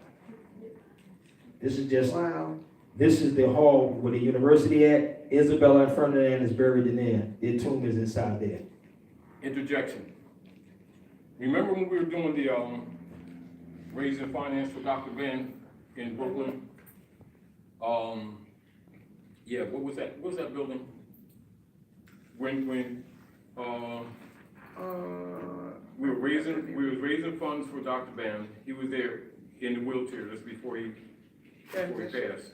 This is just. Wow. This is the hall where the university at. Isabella and Ferdinand is buried in there. Their tomb is inside there. Interjection. Remember when we were doing the raising finance for Dr. Ben in Brooklyn? Yeah, what was that? What was that building? When we were raising funds for Dr. Ben. He was there in the wheelchair just before he passed.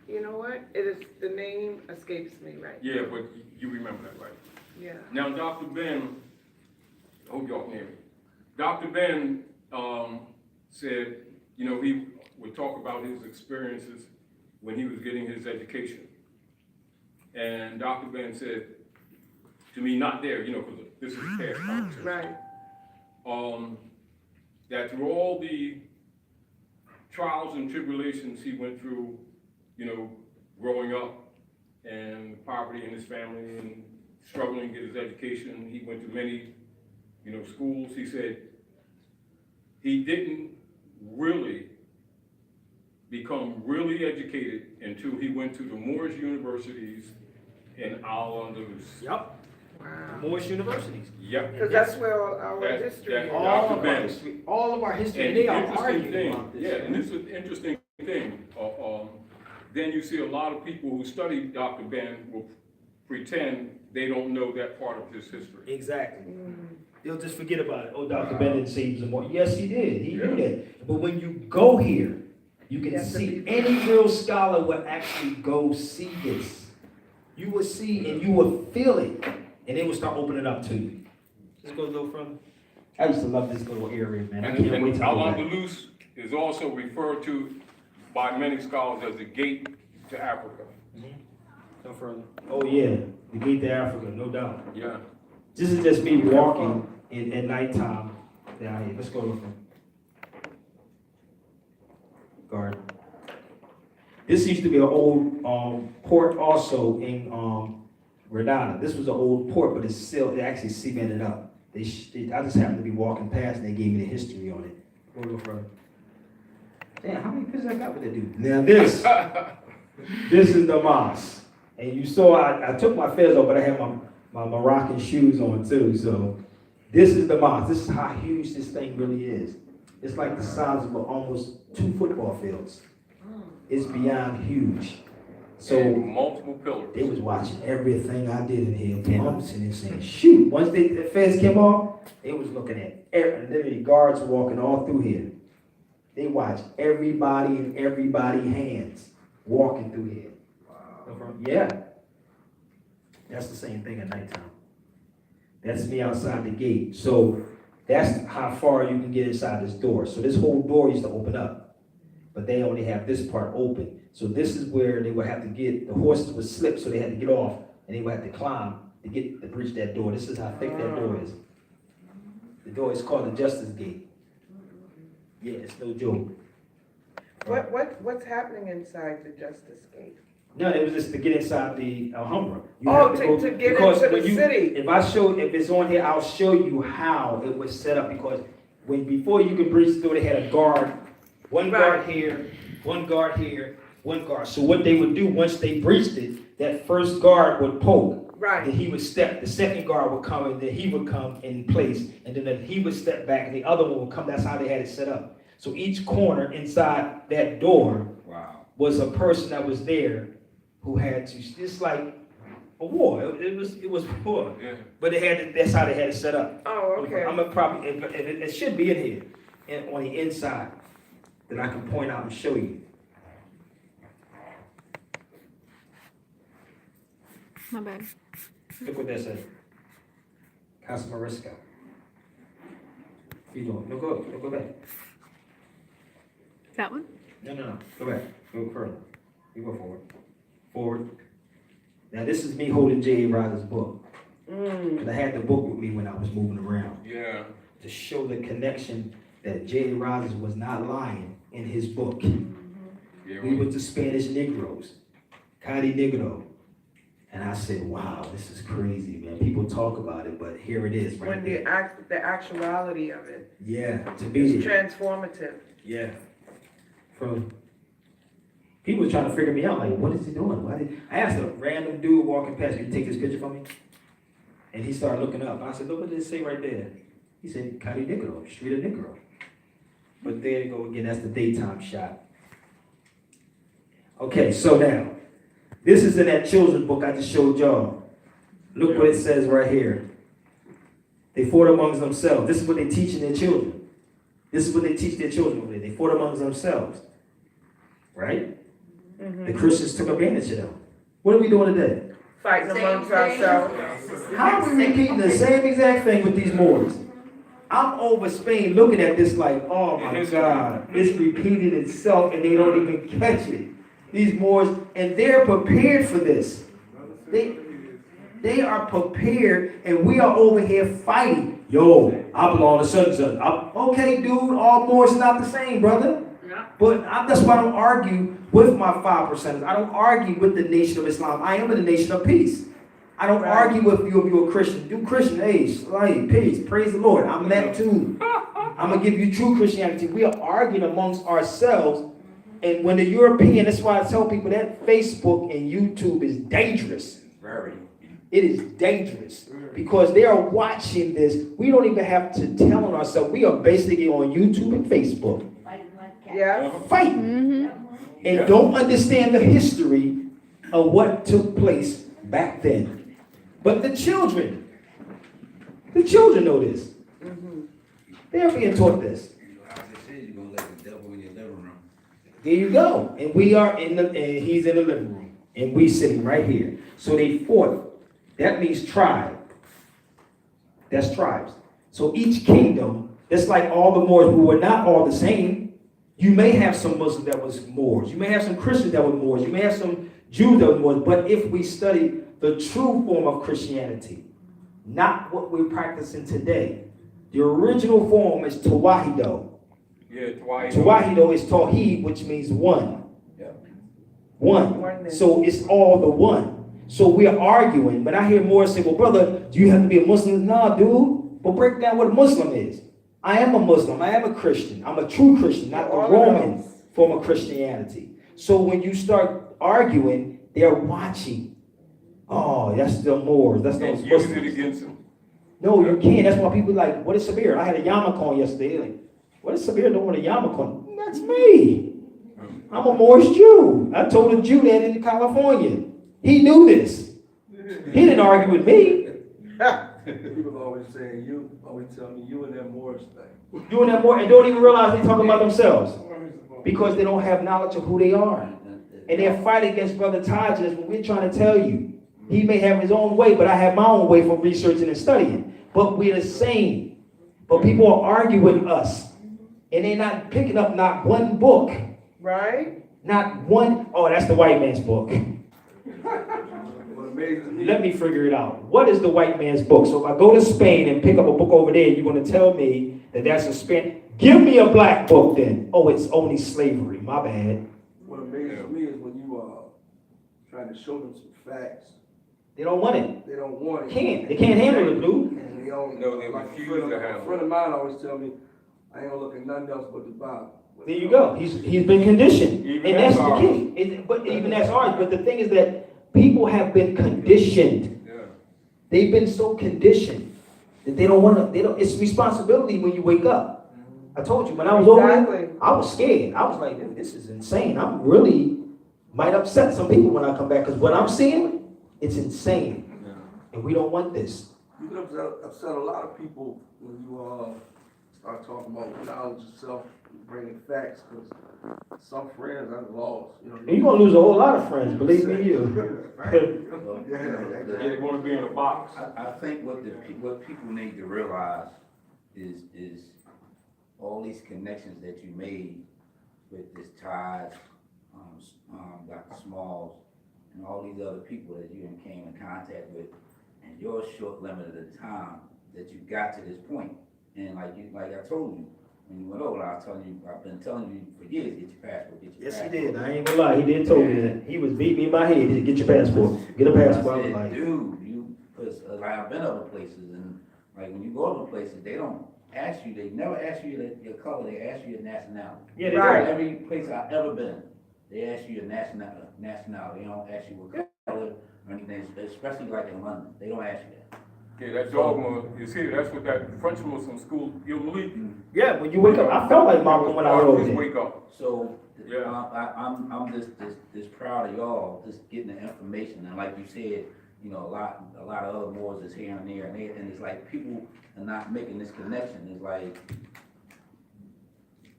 You know what? It is, the name escapes me right. Yeah, but you remember that, right? Yeah. Now, Dr. Ben, I hope y'all can hear me. Dr. Ben said, you know, he would talk about his experiences when he was getting his education. And Dr. Ben said to me, not there, you know, because this is past conversation. Right. That through all the trials and tribulations he went through, you know, growing up and poverty in his family and struggling to get his education, he went to many, you know, schools. He said he didn't really become really educated until he went to the Moorish universities in Al-Andalus. Yep. Wow. Moorish universities. Yep. Because that's where our That's- history that's is. all- All of our Ben. history. All of our history. And They the are interesting arguing thing, about this. yeah, and this is an interesting thing. Then you see a lot of people who study Dr. Ben will pretend they don't know that part of his history. Exactly. They'll just forget about it. Oh, Dr. Ben didn't say he was a Moor. Yes, he did. He knew that. But when you go here, you can Yes, see the any real scholar will actually go see this. You will see and you will feel it, and it will start opening up to you. Let's go a little further. I used to love this little area, man. I And can't wait to go back. Al-Andalus is also referred to by many scholars as the gate to Africa. No further. Oh yeah, the gate to Africa, no doubt. Yeah. This is just me walking at nighttime down here. Let's go look. Garden. This used to be an old port also in Grenada. This was an old port, but it actually cemented up. I just happened to be walking past and they gave me the history on it. Go a little further. Damn, how many pictures I got with that dude? Now this is the mosque. And you saw I took my fez off, but I had my Moroccan shoes on too. So this is the mosque. This is how huge this thing really is. It's like the size of almost 2 football fields. It's beyond huge. So And multiple pillars. they was watching everything I did in here. I'm sitting there saying, shoot. Once the feds came off, they was looking at literally guards walking all through here. They watched everybody and everybody hands walking through here. Wow. Yeah. That's the same thing at nighttime. That's me outside the gate. So that's how far you can get inside this door. So this whole door used to open up, but they only have this part open. So this is where they would have to the horses would slip, so they had to get off, and they would have to climb to bridge that door. This is how thick that door is. The door is called the Justice Gate. Yeah, it's no joke. What's happening inside the Justice Gate? No, it was just to get inside the Alhambra. You Oh, have to get because into the when you- city. If it's on here, I'll show you how it was set up. Because before you could breach the door, they had a guard, one guard here, one guard here, one guard. So what they would do once they breached it, that first guard would poke. Right. Then he would step. The second guard would come, and then he would come in place, and then he would step back, and the other one would come. That's how they had it set up. So each corner inside that door was a person that was there who had to. It's like a war. It was war. Yeah. But that's how they had it set up. Oh, okay. I'm gonna probably it should be in here, and on the inside, that I can point out and show you. My bad. Look what that says. Casa Morisco. You doing? No, go back. That one? No. Go back. Go further. You go forward. Forward. Now this is me holding J.A. Ryder's book. Because I had the book with me when I was moving around. Yeah. To show the connection that J.A. Rogers was not lying in his book. Yeah. We went to Spanish Negroes, Cadi Negro. And I said, wow, this is crazy, man. People talk about it, but here it is, right When there. the actuality of it Yeah, to be is there. transformative. Yeah. People was trying to figure me out, like, what is he doing? I asked a random dude walking past, can you take this picture for me? And he started looking up. I said, look what does it say right there? He said, Cadi Negro, Street of Negro. But there you go again, that's the daytime shot. Okay, so now, this is in that children's book I just showed y'all. Look what it says right here. They fought amongst themselves. This is what they teach in their children. This is what they teach their children over there. They fought amongst themselves. Right? The Christians took advantage of them. What are we doing today? Fighting Same amongst thing. ourselves. How are we repeating the same exact thing with these Moors? I'm over Spain looking at this like, oh my God, it's repeated itself and they don't even catch it. These Moors, and they're prepared for this. They are prepared, and we are over here fighting. Yo, I belong to such and such. Okay, dude, all Moors not the same, brother. But that's why I don't argue with my 5%ers. I don't argue with the Nation of Islam. I am in the Nation of Peace. I don't argue with you if you're a Christian. Do Christian age, like peace, praise the Lord. I'm that too. I'm gonna give you true Christianity. We are arguing amongst ourselves, and when the European, that's why I tell people that Facebook and YouTube is dangerous. Very. It is dangerous because they are watching this. We don't even have to tell on ourselves. We are basically on YouTube and Facebook Yeah. fighting and don't understand the history of what took place back then. But the children know this. They're being taught this. You're gonna let the devil in your living room. There you go. And we are and he's in the living room. And we sitting right here. So they fought. That means tribe. That's tribes. So each kingdom, it's like all the Moors who were not all the same. You may have some Muslims that was Moors. You may have some Christians that were Moors. You may have some Jews that were Moors. But if we study the true form of Christianity, not what we're practicing today, the original form is Tawahido. Yeah, Tawahido. Tawahido is Tawheed, which means one. Yep. One. Oneness. So it's all the one. So we're arguing. But I hear more say, well, brother, do you have to be a Muslim? Nah, dude. But break down what a Muslim is. I am a Muslim. I am a Christian. I'm a true Christian, not the All of Roman those. form of Christianity. So when you start arguing, they're watching. Oh, that's the Moors. That's those And use it Muslims. against them. No, you can't. That's why people like, what is Sabir? I had a yarmulke on yesterday. Like, what is Sabir doing with a yarmulke on? That's me. I'm a Moorish Jew. I told a Jew that in California. He knew this. He didn't argue with me. People always saying you, always tell me you and that Moorish thing. Doing that more and don't even realize they're talking about themselves. Because they don't have knowledge of who they are. And they're fighting against Brother Taj when we're trying to tell you. He may have his own way, but I have my own way for researching and studying. But we're the same. But people are arguing with us. And they're not picking up not one book. Right? Not one. Oh, that's the white man's book. What amazes me, Let me figure it out. What is the white man's book? So if I go to Spain and pick up a book over there, you're going to tell me that that's a Spain. Give me a black book then. Oh, it's only slavery. My bad. what amazes me is when you are trying to show them some facts, They don't want it. they don't want it. They can't handle it, dude. And they don't, No, they like refuse a friend, to of, handle a friend of mine always tell me, I ain't gonna look at nothing else but the Bible. There you go. He's been conditioned. Even And that's that's the ours. key. But even that's ours. But the thing is that people have been conditioned. Yeah. They've been so conditioned that they don't want to, it's responsibility when you wake up. I told you, when I was over there, Exactly. I was scared. I was like, dude, this is insane. I'm really, might upset some people when I come back, because what I'm seeing, it's insane. Yeah. And we don't want this. You can upset a lot of people when you start talking about knowledge yourself, bringing facts, because some friends I've lost. You know, And you're going to lose a whole lot of friends, believe me, you. Yeah, they want to be in a box. I think what people need to realize is all these connections that you made with this Taj, Dr. Smalls, and all these other people that you came in contact with, and your short limited time that you got to this point. And like I told you, when you went over, I've been telling you for years, get your passport, get your Yes, he passport. did. I ain't gonna lie. He did tell me that. He was beating me in my head. He said, get your passport. Get a passport. I was I said, like, dude, because like I've been other places, and like when you go other places, they don't ask you, they never ask you your color, they ask you your nationality. yeah, they Right. do. Every place I've ever been, they ask you your nationality. They don't ask you what color or anything, especially like in London. They don't ask you that. Yeah, that dogma, you see, that's what that French Muslim school, you'll believe. Yeah, when you wake up, I felt like Malcolm when I was over Just there. wake up. So Yeah. I'm just proud of y'all, just getting the information. And like you said, you know, a lot of other Moors is here and there, and it's like people are not making this connection. It's like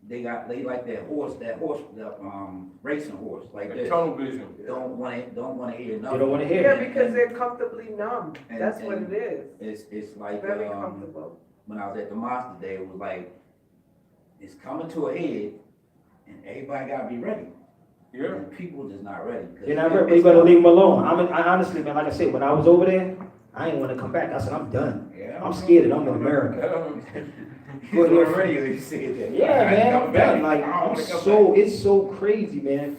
they like that horse, the racing horse, like That this. tunnel vision. Don't want to hear They nothing. don't want to hear Yeah, it. because they're comfortably numb. And- That's what and it is. It's like Very comfortable. when I was at the mosque today, it was like it's coming to a head, and everybody gotta be ready. Yeah. And people just not ready. 'Cause You're not ready. You better leave him alone. I honestly, man, like I said, when I was over there, I didn't want to come back. I said, I'm done. Yeah, I'm scared that I'm in America. You was on the radio, you said that. Yeah, man, I'm done. Like, I don't wanna come so, back. it's so crazy, man.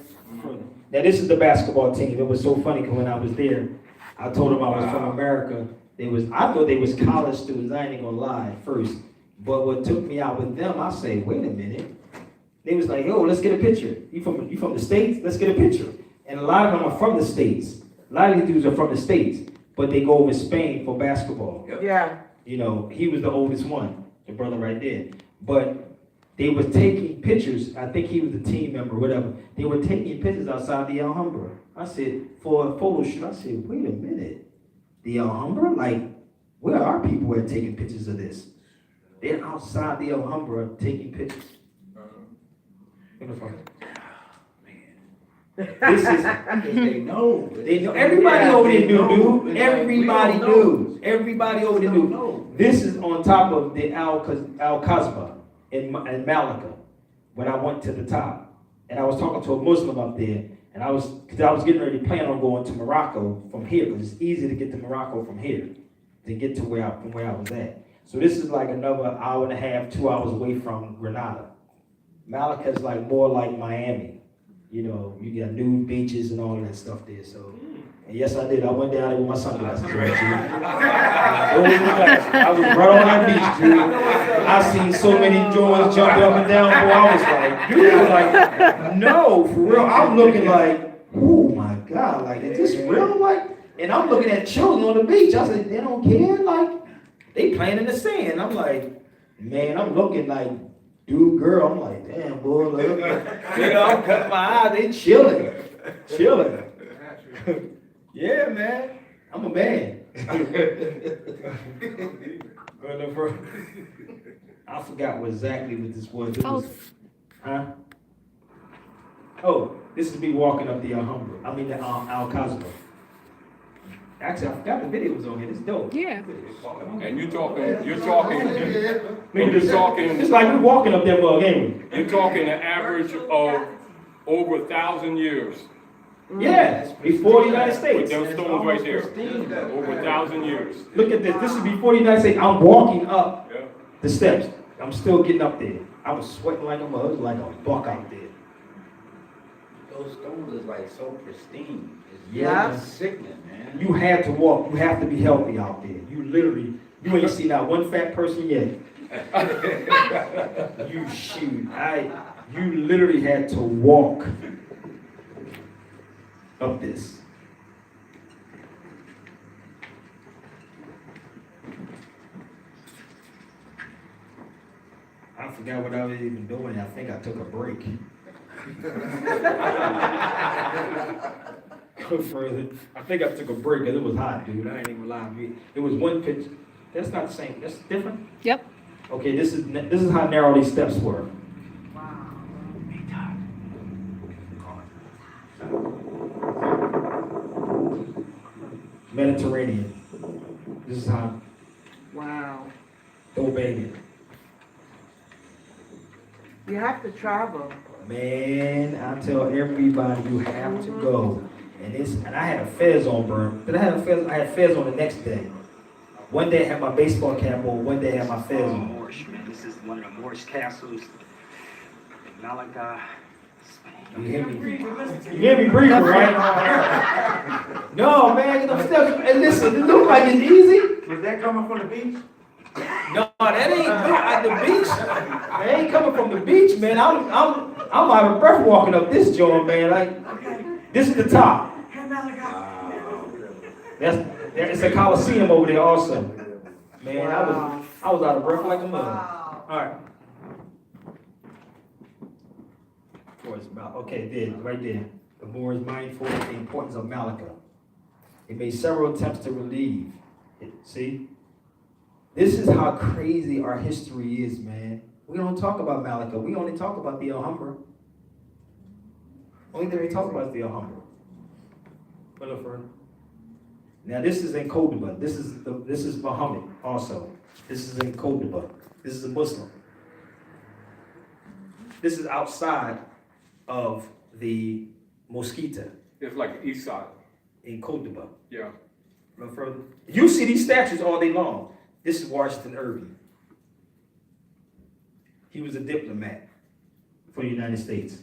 Now, this is the basketball team. It was so funny because when I was there, I told them I was from America. I thought they was college students. I ain't even gonna lie at first. But what took me out with them, I say, wait a minute. They was like, yo, let's get a picture. You from the States? Let's get a picture. And a lot of them are from the States. A lot of these dudes are from the States, but they go over to Spain for basketball. Yeah. You know, he was the oldest one, the brother right there. But they were taking pictures. I think he was a team member, whatever. They were taking pictures outside the Alhambra. I said, for a photo shoot, I said, wait a minute. The Alhambra? Like, where are people at taking pictures of this? They're outside the Alhambra taking pictures. What the fuck? This is, They know. they know. Everybody over there knew, dude. Everybody knew. Everybody over there Don't knew. know. This is on top of the Al-Kasbah in Malacca, when I went to the top. And I was talking to a Muslim up there, and I was getting ready to plan on going to Morocco from here, because it's easy to get to Morocco from here, to get to from where I was at. So this is like another hour and a half, 2 hours away from Grenada. Malacca is like more like Miami. You know, you got nude beaches and all of that stuff there. So, and yes, I did. I went down there with my sunglasses. I was right on that beach, dude. I seen so many joints jumping up and down. Boy, I was like, dude, like, no, for real. I'm looking like, oh my God, like, is this real? Like, and I'm looking at children on the beach. I said, they don't care? Like, they playing in the sand. I'm like, man, I'm looking like, dude, girl, I'm like, damn, boy, look. You know, I'm cutting my eyes, they chilling. Yeah, man, I'm a man. I forgot exactly what this was. It was huh? Oh, this is me walking up the Alhambra. I mean, the Al-Kasbah. Actually, I forgot the video was on here. It's dope. Yeah. And you're talking, It's like we're walking up that mug, ain't you're talking an average of over 1,000 years. we? Yeah, before the United With States. those stones right there. Over 1,000 years. Look at this. This is before the United States. I'm walking up Yeah. the steps. I'm still getting up there. I was sweating like a mug. It was like a buck out there. Those stones is like so pristine. It's Yeah. sickening, man. You had to walk. You have to be healthy out there. You literally, you ain't seen not one fat person yet. You shoot. You literally had to walk up this. I forgot what I was even doing. I think I took a break. Go further. I think I took a break because it was hot, dude. I ain't even lying. It was one pitch. That's not the same. That's different. Yep. Okay, this is how narrow these steps were. Mediterranean. This is how. Wow. Albania. You have to travel. Man, I tell everybody you have to go. And I had a fez on, bro. But I had fez on the next day. One day I had my baseball cap on, one day I had my fez on. Moorish, man. This is one of the Moorish castles in Malaga, Spain. You hear me? You hear me breathing, right? No, man, them steps, and listen, it look like it's easy. Was that coming from the beach? No, that ain't at the beach. That ain't coming from the beach, man. I'm out of breath walking up this joint, man. Like, this is the top. It's a Coliseum over there also. Man, I was out of breath like a mother. All right. Okay, there, right there. The Moors mindful of the importance of Malacca. He made several attempts to relieve it. See? This is how crazy our history is, man. We don't talk about Malacca. We only talk about the Alhambra. Only thing we talk about is the Alhambra. Now this is in Cordoba. This is Muhammad also. This is in Cordoba. This is a Muslim. This is outside of the Mosquita It's like the east side. in Cordoba. Yeah. No further. You see these statues all day long. This is Washington Irving. He was a diplomat for the United States.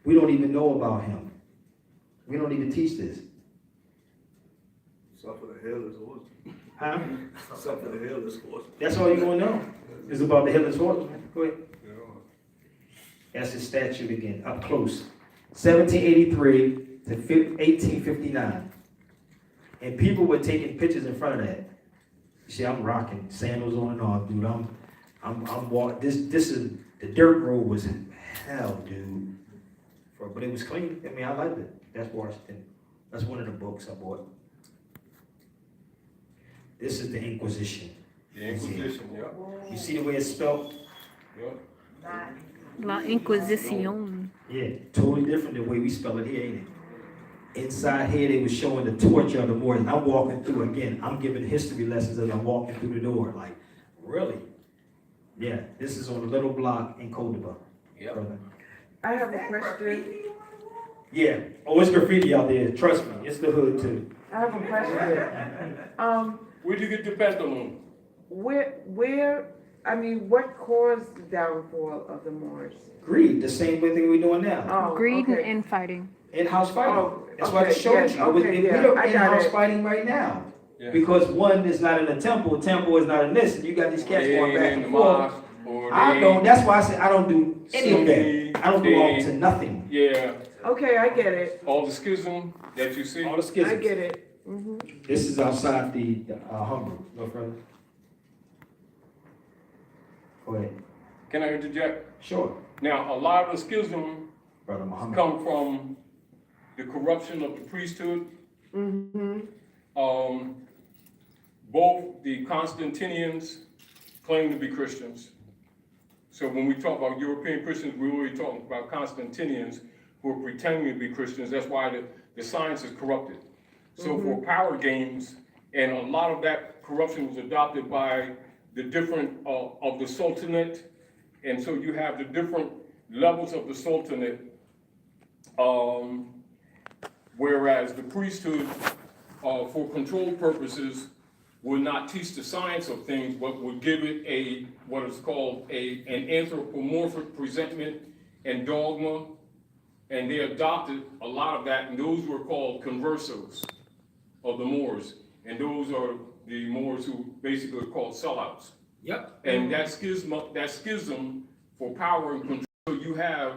We don't even know about him. We don't even teach this. Suffer the hell is horse. Huh? Suffer the hell is horse. That's all you want to know is about the Headless Horseman. Go ahead. That's his statue again, up close. 1783 to 1859. And people were taking pictures in front of that. See, I'm rocking sandals on and off, dude. I'm walking. This is the dirt road was hell, dude. But it was clean. I mean, I liked it. That's Washington. That's one of the books I bought. This is the Inquisition. The Inquisition, yeah. You see the way it's spelled? Yeah. La Inquisición. Yeah, totally different the way we spell it here, ain't it? Inside here, they were showing the torture of the Moors, and I'm walking through again. I'm giving history lessons as I'm walking through the door. Like, really? Yeah, this is on a little block in Cordoba. Yep. Brother. I have a question. Yeah. Oh, it's graffiti out there. Trust me, it's the hood too. I have a question. Where'd you get your pendulum? What caused the downfall of the Moors? Greed, the same way thing we're doing now. Oh, Greed and okay. infighting. In-house fighting. Oh, That's why I okay, showed yes, you. okay, yeah, We're I got in-house it. fighting right now. Yeah. Because one is not in a temple is not in this, and you got these cats They going ain't back in the and forth. mosque, or I they don't, ain't- that's why I said I don't do any of Sunni, that. I don't belong they- to nothing. Yeah, Okay, I get it. all the schism that you see. All the I schisms. get it. Mhm. This is outside the Alhambra. No further. Go ahead. Can I interject? Sure, Now, a lot of the schism Brother Muhammad. come from the corruption of the priesthood. Both the Constantinians claim to be Christians. So when we talk about European Christians, we're really talking about Constantinians who are pretending to be Christians. That's why the science is corrupted. So for power games, and a lot of that corruption was adopted by the different of the Sultanate. And so you have the different levels of the Sultanate, whereas the priesthood, for control purposes, would not teach the science of things, but would give it what is called an anthropomorphic presentment and dogma. And they adopted a lot of that, and those were called conversos of the Moors. And those are the Moors who basically are called sellouts. Yep. And that schism for power and control, you have,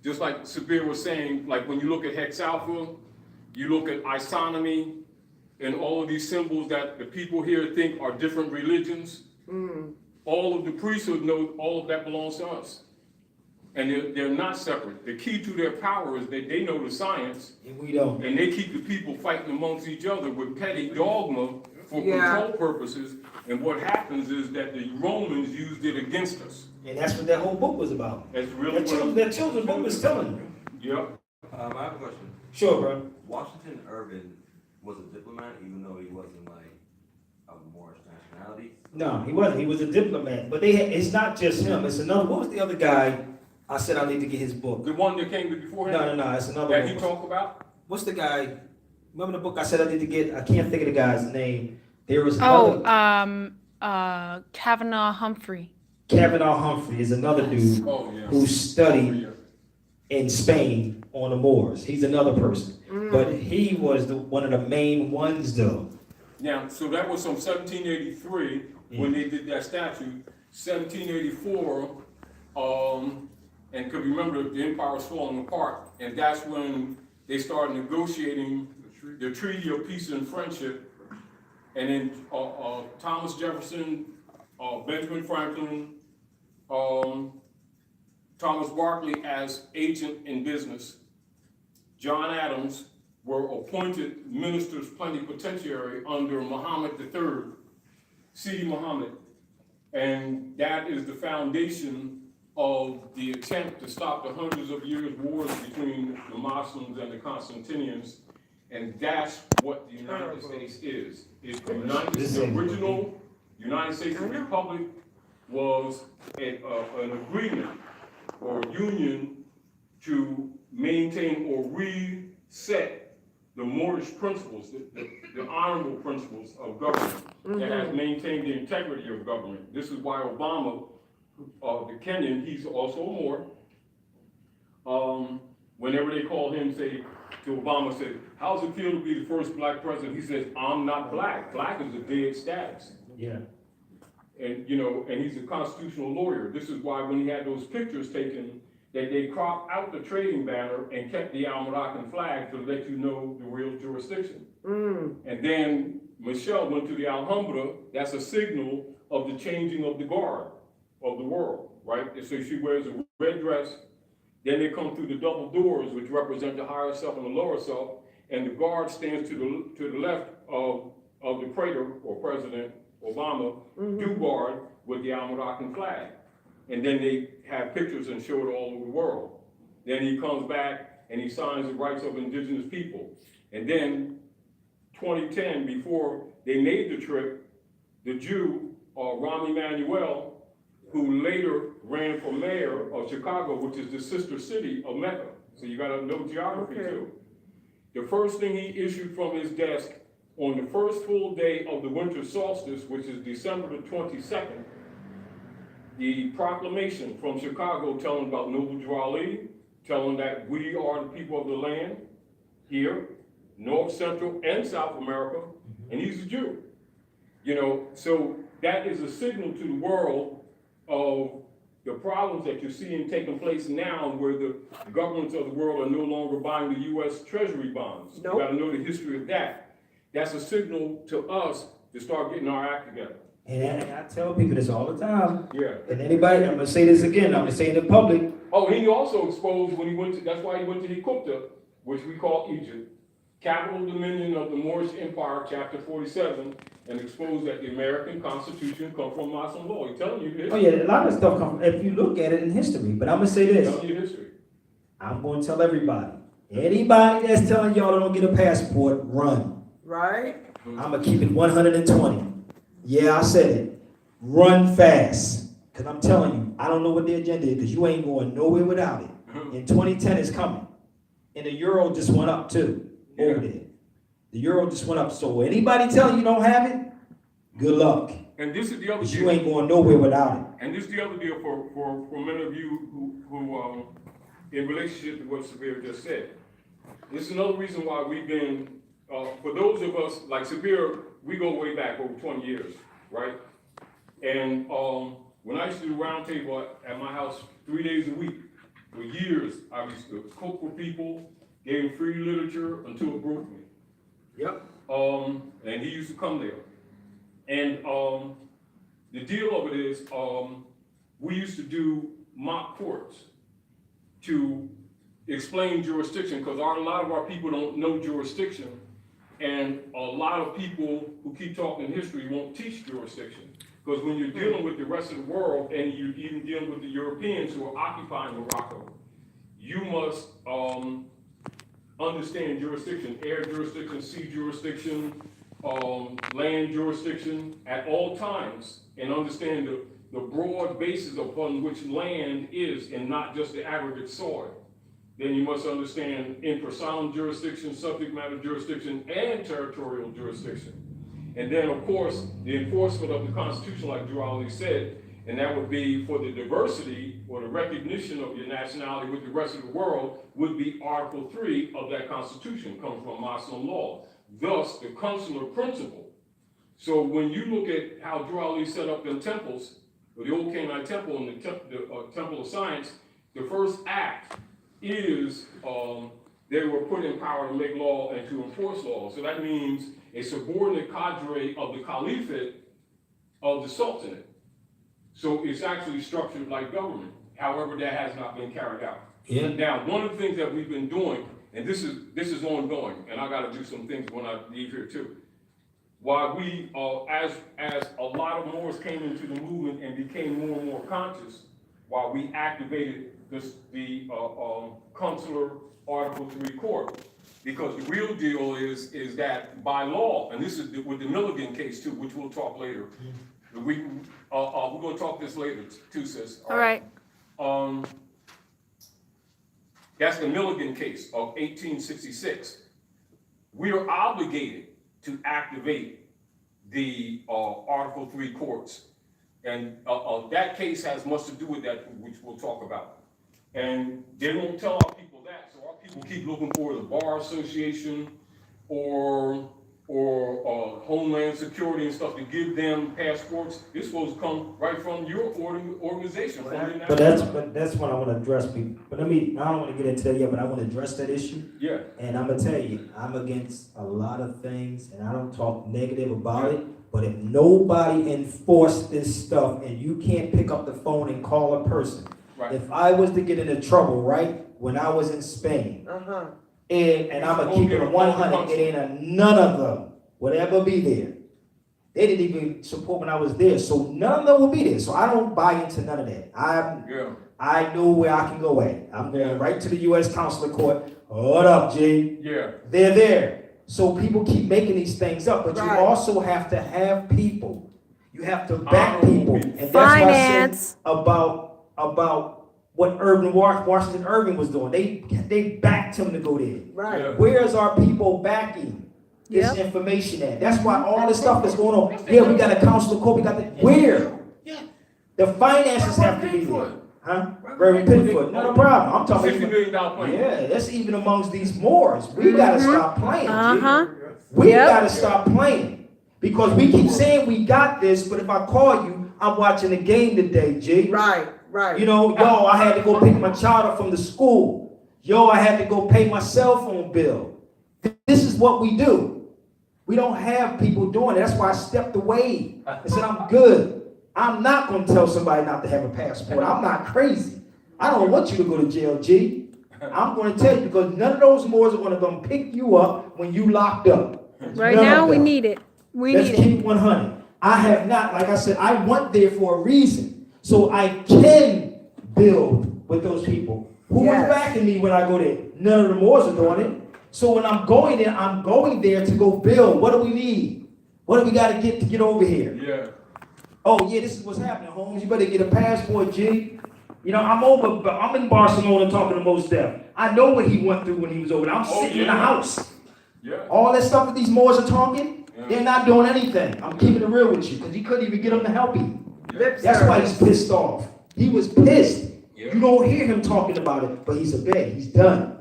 just like Sabir was saying, like when you look at Hex Alpha, you look at isonomy, and all of these symbols that the people here think are different religions, all of the priesthood know all of that belongs to us. And they're not separate. The key to their power is that they know the science, And we don't. and they keep the people fighting amongst each other with petty dogma for Yeah. control purposes. And what happens is that the Romans used it against us. And that's what that whole book was about. That's really That children's book was telling you. Yep. I have a question. Sure, bro. Washington Irving was a diplomat, even though he wasn't like of Moorish nationality. No, he wasn't. He was a diplomat. But it's not just him. It's another. What was the other guy? I said I need to get his book. The one that came before him? No. It's another That one. he talked about? What's the guy? Remember the book I said I need to get? I can't think of the guy's name. There was Oh, another. Kavanaugh Humphrey. Kavanaugh Humphrey is another dude Oh, yeah. who studied in Spain on the Moors. He's another person. But he was one of the main ones, though. Yeah, so that was from 1783 when they did that statute. 1784, and could remember the empire was falling apart, and that's when they started negotiating the Treaty of Peace and Friendship. And then Thomas Jefferson, Benjamin Franklin, Thomas Barclay as agent in business, John Adams were appointed ministers plenipotentiary under Muhammad III, Sidi Muhammad. And that is the foundation of the attempt to stop the hundreds of years wars between the Muslims and the Constantinians. And that's what the United States is. The original United States Republic was an agreement or union to maintain or reset the Moorish principles, the honorable principles of government that has maintained the integrity of government. This is why Obama, the Kenyan, he's also a Moor. Whenever they call him, say, to Obama, say, how's it feel to be the first black president? He says, I'm not black. Black is a dead status. Yeah. And, and he's a constitutional lawyer. This is why when he had those pictures taken, that they cropped out the trading banner and kept the Al-Moroccan flag to let you know the real jurisdiction. And then Michelle went to the Alhambra. That's a signal of the changing of the guard of the world, right? And so she wears a red dress. Then they come through the double doors, which represent the higher self and the lower self. And the guard stands to the left of the praetor or President Obama, due guard with the Al-Moroccan flag. And then they have pictures and show it all over the world. Then he comes back and he signs the rights of indigenous people. And then 2010, before they made the trip, the Jew, Rahm Emanuel, who later ran for mayor of Chicago, which is the sister city of Mecca. So you gotta know geography too. The first thing he issued from his desk on the first full day of the winter solstice, which is December the 22nd, the proclamation from Chicago telling about Noble Drew Ali, telling that we are the people of the land here, North, Central, and South America, and he's a Jew. You know, so that is a signal to the world of the problems that you're seeing taking place now, where the governments of the world are no longer buying the U.S. Treasury bonds. Nope. You gotta know the history of that. That's a signal to us to start getting our act together. And I tell people this all the time. Yeah. And anybody, I'm gonna say this again, I'm gonna say it in public. Oh, he also exposed when he went to, that's why he went to Hikupta, which we call Egypt, capital dominion of the Moorish Empire, chapter 47, and exposed that the American Constitution comes from Muslim law. He's telling you this. Oh yeah, a lot of stuff comes, if you look at it in history, but I'm gonna say He's this. telling you history. I'm gonna tell everybody. Anybody that's telling y'all don't get a passport, run. Right? I'm gonna keep it 120. Yeah, I said it. Run fast. Cause I'm telling you, I don't know what the agenda is, because you ain't going nowhere without it. And 2010 is coming. And the euro just went up too, over there. The euro just went up. So anybody telling you don't have it, good luck. And this is the other Because deal. you ain't going nowhere without it. And this is the other deal for many of you who in relationship to what Sabir just said. This is another reason why we've been, for those of us, like Sabir, we go way back over 20 years, right? And when I used to do roundtable at my house 3 days a week, for years, I used to cook for people, gave them free literature until it broke me. Yep. And he used to come there. And the deal of it is, we used to do mock courts to explain jurisdiction, because a lot of our people don't know jurisdiction, and a lot of people who keep talking history won't teach jurisdiction. Because when you're dealing with the rest of the world, and you're even dealing with the Europeans who are occupying Morocco, you must understand jurisdiction, air jurisdiction, sea jurisdiction, land jurisdiction at all times, and understand the broad basis upon which land is, and not just the aggregate soil. Then you must understand infrasound jurisdiction, subject matter jurisdiction, and territorial jurisdiction. And then, of course, the enforcement of the Constitution, like Drew Ali said, and that would be for the diversity or the recognition of your nationality with the rest of the world, would be Article 3 of that Constitution, comes from Muslim law. Thus, the consular principle. So when you look at how Drew Ali set up them temples, or the old Canaanite temple and the Temple of Science, the first act is they were put in power to make law and to enforce law. So that means a subordinate cadre of the caliphate of the sultanate. So it's actually structured like government. However, that has not been carried out. Yeah. Now, one of the things that we've been doing, and this is ongoing, and I got to do some things when I leave here too. While we, as a lot of Moors came into the movement and became more and more conscious, while we activated the consular Article 3 court, because the real deal is that by law, and this is with the Milligan case too, which we'll talk later. We're going to talk this later too, sis. All right. That's the Milligan case of 1866. We are obligated to activate the Article 3 courts. And that case has much to do with that, which we'll talk about. And they won't tell our people that, so our people keep looking for the Bar Association or Homeland Security and stuff to give them passports. It's supposed to come right from your organization. But that's what I want to address people. But I don't want to get into that yet, but I want to address that issue. Yeah. And I'm gonna tell you, I'm against a lot of things, and I don't talk negative about it. But if nobody enforce this stuff, and you can't pick up the phone and call a person, Right. if I was to get into trouble, right, when I was in Spain, and I'm gonna keep it 100, it ain't none of them would ever be there. They didn't even support when I was there, so none of them will be there. So I don't buy into none of that. I know where I can go at. I'm going right to the U.S. Consular Court. Hold up, G. Yeah, They're there. So people keep making these things up, but you Right. also have to have people. You have to back people. And that's what I Finance. said about what Washington Irving was doing. They backed him to go there. Right. Yeah. Where's our people backing this Yep. information at? That's why all this stuff is going on. Yeah, we got a council of court, we got the, where? The finances have to be there. Huh? Reverend Pittsford, not a problem. I'm talking $60 million plan. yeah, that's even amongst these Moors. We gotta stop playing. G. Uh-huh. We Yep. gotta stop playing. Because we keep saying we got this, but if I call you, I'm watching the game today, G. Right, right. You know, yo, I had to go pick my child up from the school. Yo, I had to go pay my cell phone bill. This is what we do. We don't have people doing it. That's why I stepped away and said, I'm good. I'm not going to tell somebody not to have a passport. I'm not crazy. I don't want you to go to jail, G. I'm going to tell you because none of those Moors are going to come pick you up when you locked up. Right None now, of we them. need it. We Let's need it. keep 100. I have not, like I said, I went there for a reason. So I can build with those people. Who Yes. is backing me when I go there? None of the Moors are doing it. So when I'm going there to go build. What do we need? What do we got to get over here? Yeah. Oh yeah, this is what's happening, Holmes. You better get a passport, G. You know, I'm in Barcelona talking to Mos Def. I know what he went through when he was over there. I'm Oh, sitting in the yeah. house. Yeah. All that stuff that these Moors are talking, Yeah. they're not doing anything. I'm keeping it real with you, because he couldn't even get them to help him. Lip That's why he's service. pissed off. He was pissed. Yeah. You don't hear him talking about it, but he's a bad. He's done.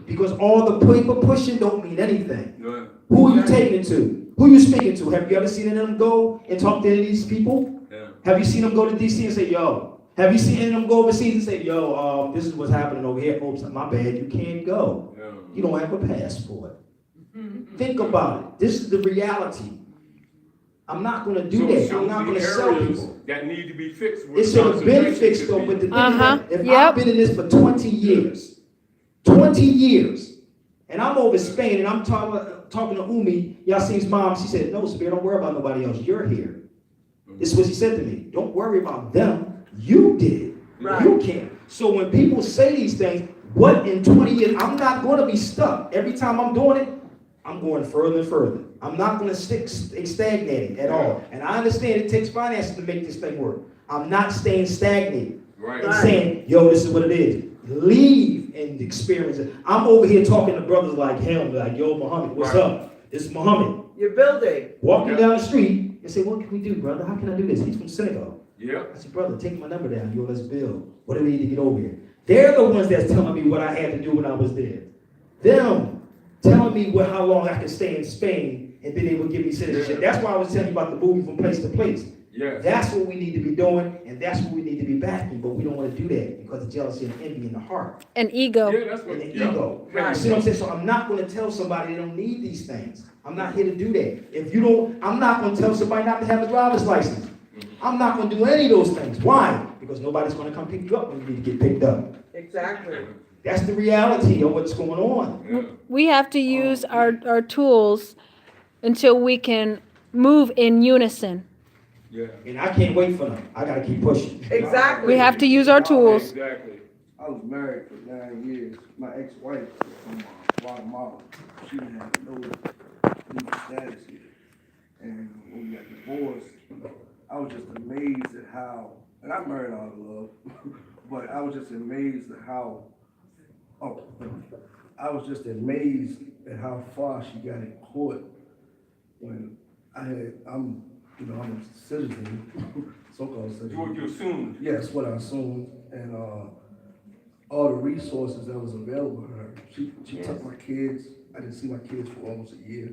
Because all the paper pushing don't mean anything. Yeah. Who are you taking it to? Who you speaking to? Have you ever seen any of them go and talk to any of these people? Yeah. Have you seen them go to DC and say, yo? Have you seen any of them go overseas and say, yo, this is what's happening over here? Oops, my bad, you can't go. Yeah. You don't have a passport. Think about it. This is the reality. I'm not going to do that. I'm not going to sell people. That need to be fixed. It should have been fixed though, but the thing Uh-huh. is, if Yep. I've been in this for 20 years, and I'm over Spain and I'm talking to Umi, Yasin's mom, she said, no, Spirit, don't worry about nobody else. You're here. This is what she said to me. Don't worry about them. You did it. Right. You can't. So when people say these things, what in 20 years, I'm not going to be stuck. Every time I'm doing it, I'm going further and further. I'm not going to stay stagnated at all. And I understand it takes finances to make this thing work. I'm not staying stagnated Right. and saying, yo, this is what it is. Leave and experience it. I'm over here talking to brothers like him, like, yo, Muhammad, what's Right. up? This is Muhammad. You're building. Walking Yeah. down the street and say, what can we do, brother? How can I do this? He's from Senegal. Yeah. I said, brother, take my number down. Yo, let's build. What do we need to get over here? They're the ones that's telling me what I had to do when I was there. Them telling me how long I could stay in Spain and then they would give me citizenship. Yeah. That's why I was telling you about the moving from place to place. Yeah. That's what we need to be doing, and that's what we need to be backing, but we don't want to do that because of jealousy and envy in the heart An ego. Yeah, that's what. and the Yeah. ego. Right. You see what I'm saying? So I'm not going to tell somebody they don't need these things. I'm not here to do that. If you don't, I'm not going to tell somebody not to have a driver's license. I'm not going to do any of those things. Why? Because nobody's going to come pick you up when you need to get picked up. Exactly. That's the reality of what's going on. Yeah. We have to use our tools until we can move in unison. Yeah. And I can't wait for them. I got to keep pushing. Exactly. We have to use our tools. Exactly. I was married for 9 years. My ex-wife was from Guatemala. She didn't have no legal status here. And when we got divorced, I was just amazed at how, and I married out of love, but I was just amazed at how, I was just amazed at how far she got in court when I'm a citizen, so-called citizen. You assumed. Yes, what I assumed, and all the resources that was available to her. She took my kids. I didn't see my kids for almost a year.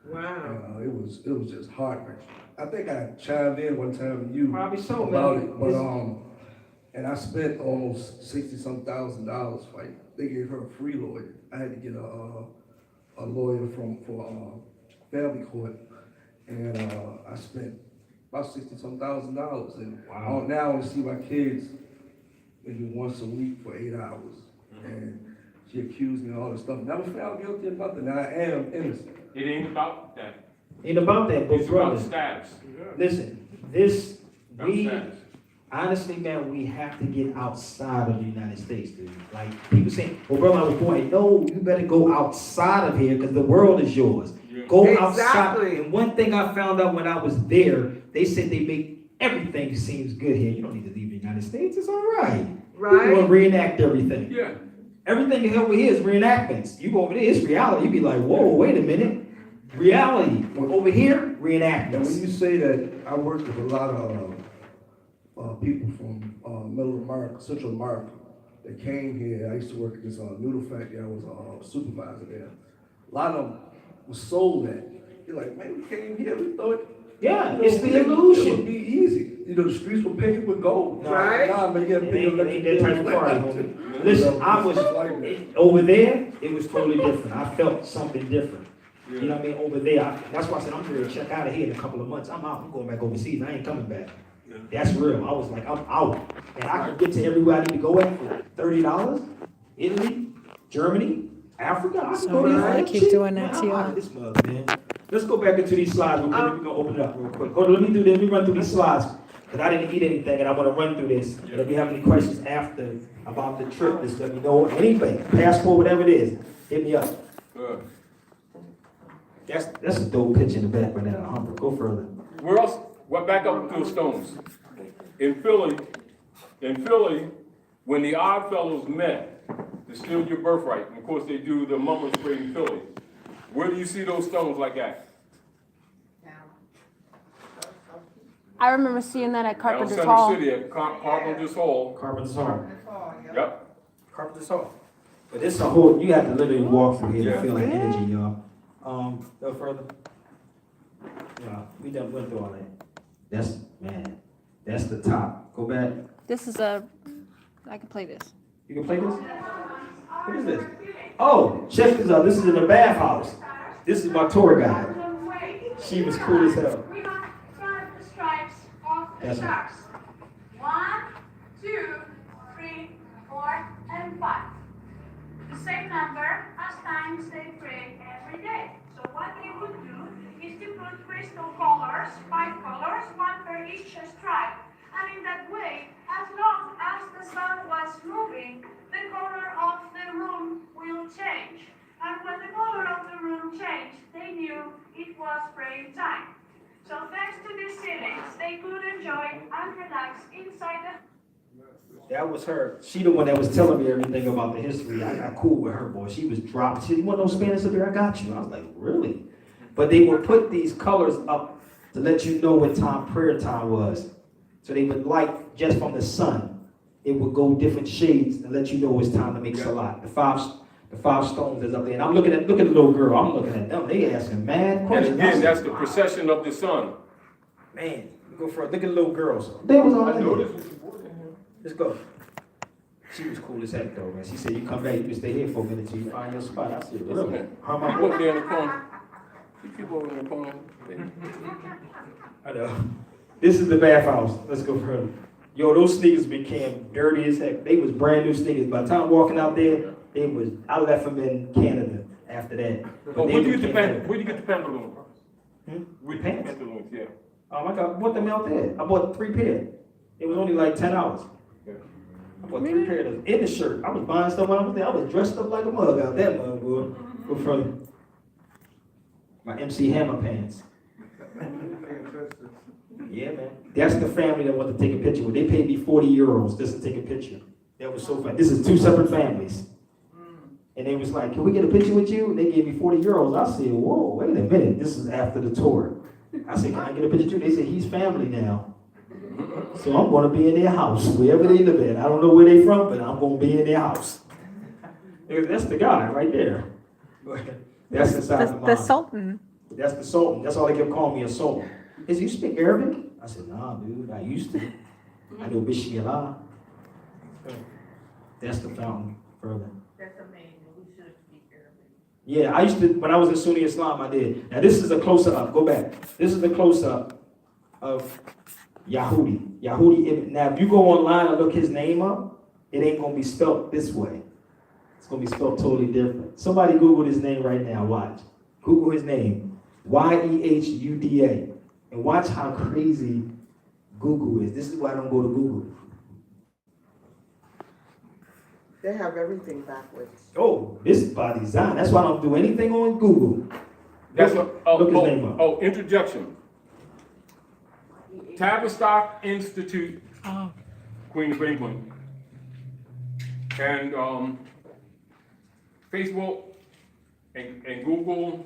Wow. It was just heart-wrenching. I think I chimed in one time with you Probably so, about man. it, but and I spent almost $60-some thousand fighting. They gave her a free lawyer. I had to get a lawyer for family court, and I spent about $60-some thousand, and Wow. now I only see my kids maybe once a week for 8 hours, and she accused me of all this stuff. Never found guilty of nothing. I am innocent. It ain't about that. Ain't about that, but It's about brother, status. listen, this, About we, status. Honestly, man, we have to get outside of the United States, dude. Like, people say, well, brother, I was born. No, you better go outside of here because the world is yours. Yeah. Go Exactly. outside. And one thing I found out when I was there, they said they make everything seems good here. You don't need to leave the United States. It's all right. Right. You want to reenact everything. Yeah. Everything over here is reenactments. You go over there, it's reality. You be like, whoa, wait a minute. Reality. Over here, Now, when reenactments. you say that, I worked with a lot of people from Middle America, Central America, that came here. I used to work at this noodle factory. I was a supervisor there. A lot of them was sold that. You're like, man, we came here, we thought, Yeah, you know, it's the it would illusion. be easy. You know, the streets were paved with gold. Right. Nah, man, you gotta It pay ain't, your it ain't that type of party, homie. Listen, I was over there. It was totally different. I felt something different. You know what I mean? Over there, that's why I said I'm ready to check out of here in a couple of months. I'm out. I'm going back overseas. I ain't coming back. That's real. I was like, I'm out, and I can get to everywhere I need to go at for $30. Italy, Germany, Africa. I can go there. I for keep cheap. doing Man, that I'm to you. out of this mug, man. Let's go back into these slides. We're gonna open it up real quick. Hold on, let me do this. Let me run through these slides. Because I didn't eat anything and I want to run through this. And if you have any questions after about the trip, just let me know. Anything, passport, whatever it is, hit me up. That's a dope picture in the back right now, Alhambra. Go further. Where else? What back up to the Stones? In Philly, when the Odd Fellows met to steal your birthright, and of course they do the mummers parade in Philly. Where do you see those stones like that? I remember seeing that at Down Carpenter's Center Hall. City at Carpenter's Hall. Carpenter's Hall. Yep. Carpenter's Hall. But this a whole, you have to literally walk through here to Yeah. feel that energy, y'all. Go further. Yeah, we done went through all that. That's the top. Go back. This is I can play this. You can play this? What is this? Oh, check this out. This is in the bathhouse. This is my tour guide. She was cool as hell. We have the stripes of the That's right. sharks. 1, 2, 3, 4, and 5. The same number as times they pray every day. So what they would do is to put crystal colors, 5 colors, 1 per each stripe. And in that way, as long as the sun was moving, the color of the room will change. And when the color of the room changed, they knew it was praying time. So thanks to these ceilings, they could enjoy and relax inside the That was her. She the one that was telling me everything about the history. I got cool with her, boy. She was dropped. She didn't want no Spanish up here. I got you. I was like, really? But they would put these colors up to let you know what time prayer time was. So they would light just from the sun. It would go different shades and let you know it's time to make salat. The five stones is up there. And I'm looking at the little girl. I'm looking at them. They asking mad And questions. again, that's the procession of the sun. Man, go for it. Look at the little girls. They was all I in know there. this was important. Let's go. She was cool as heck though, man. She said, you come back, you can stay here for a minute till you find your spot. I said, really? How am I You up there in the corner. You keep over in the corner. I know. This is the bathhouse. Let's go further. Yo, those sneakers became dirty as heck. They was brand new sneakers. By the time walking out there, I left them in Canada after that. Oh, they where do you became get the dirty. where do you get the pantaloons? With The pants? pantaloons, yeah. I bought them out there. I bought 3 pair. It was only like $10. Yeah. I bought 3 pairs of in the shirt. I was buying stuff when I was there. I was dressed up like a mug out there, mug, boy. Go further. My MC Hammer pants. Yeah, man. That's the family that wanted to take a picture with. They paid me 40 euros just to take a picture. That was so fun. This is 2 separate families. And they was like, can we get a picture with you? And they gave me 40 euros. I said, whoa, wait a minute. This is after the tour. I said, can I get a picture too? They said, he's family now. So I'm going to be in their house, wherever they live at. I don't know where they from, but I'm going to be in their house. That's the guy right there. That's inside the The mosque. Sultan. That's the Sultan. That's all they kept calling me, a Sultan. He said, you speak Arabic? I said, nah, dude, I used to. I know Bismillah. That's the fountain further. That's amazing. We should speak Arabic. Yeah, I used to, when I was in Sunni Islam, I did. Now this is a closer-up. Go back. This is a close-up of Yahudi. Now if you go online and look his name up, it ain't going to be spelled this way. It's going to be spelled totally different. Somebody Google his name right now. Watch. Google his name. Yehuda. And watch how crazy Google is. This is why I don't go to Google. They have everything backwards. Oh, this is by design. That's why I don't do anything on Google. That's Look what, his name up. oh, interjection. Tavistock Institute, Queen of England. And, Facebook and Google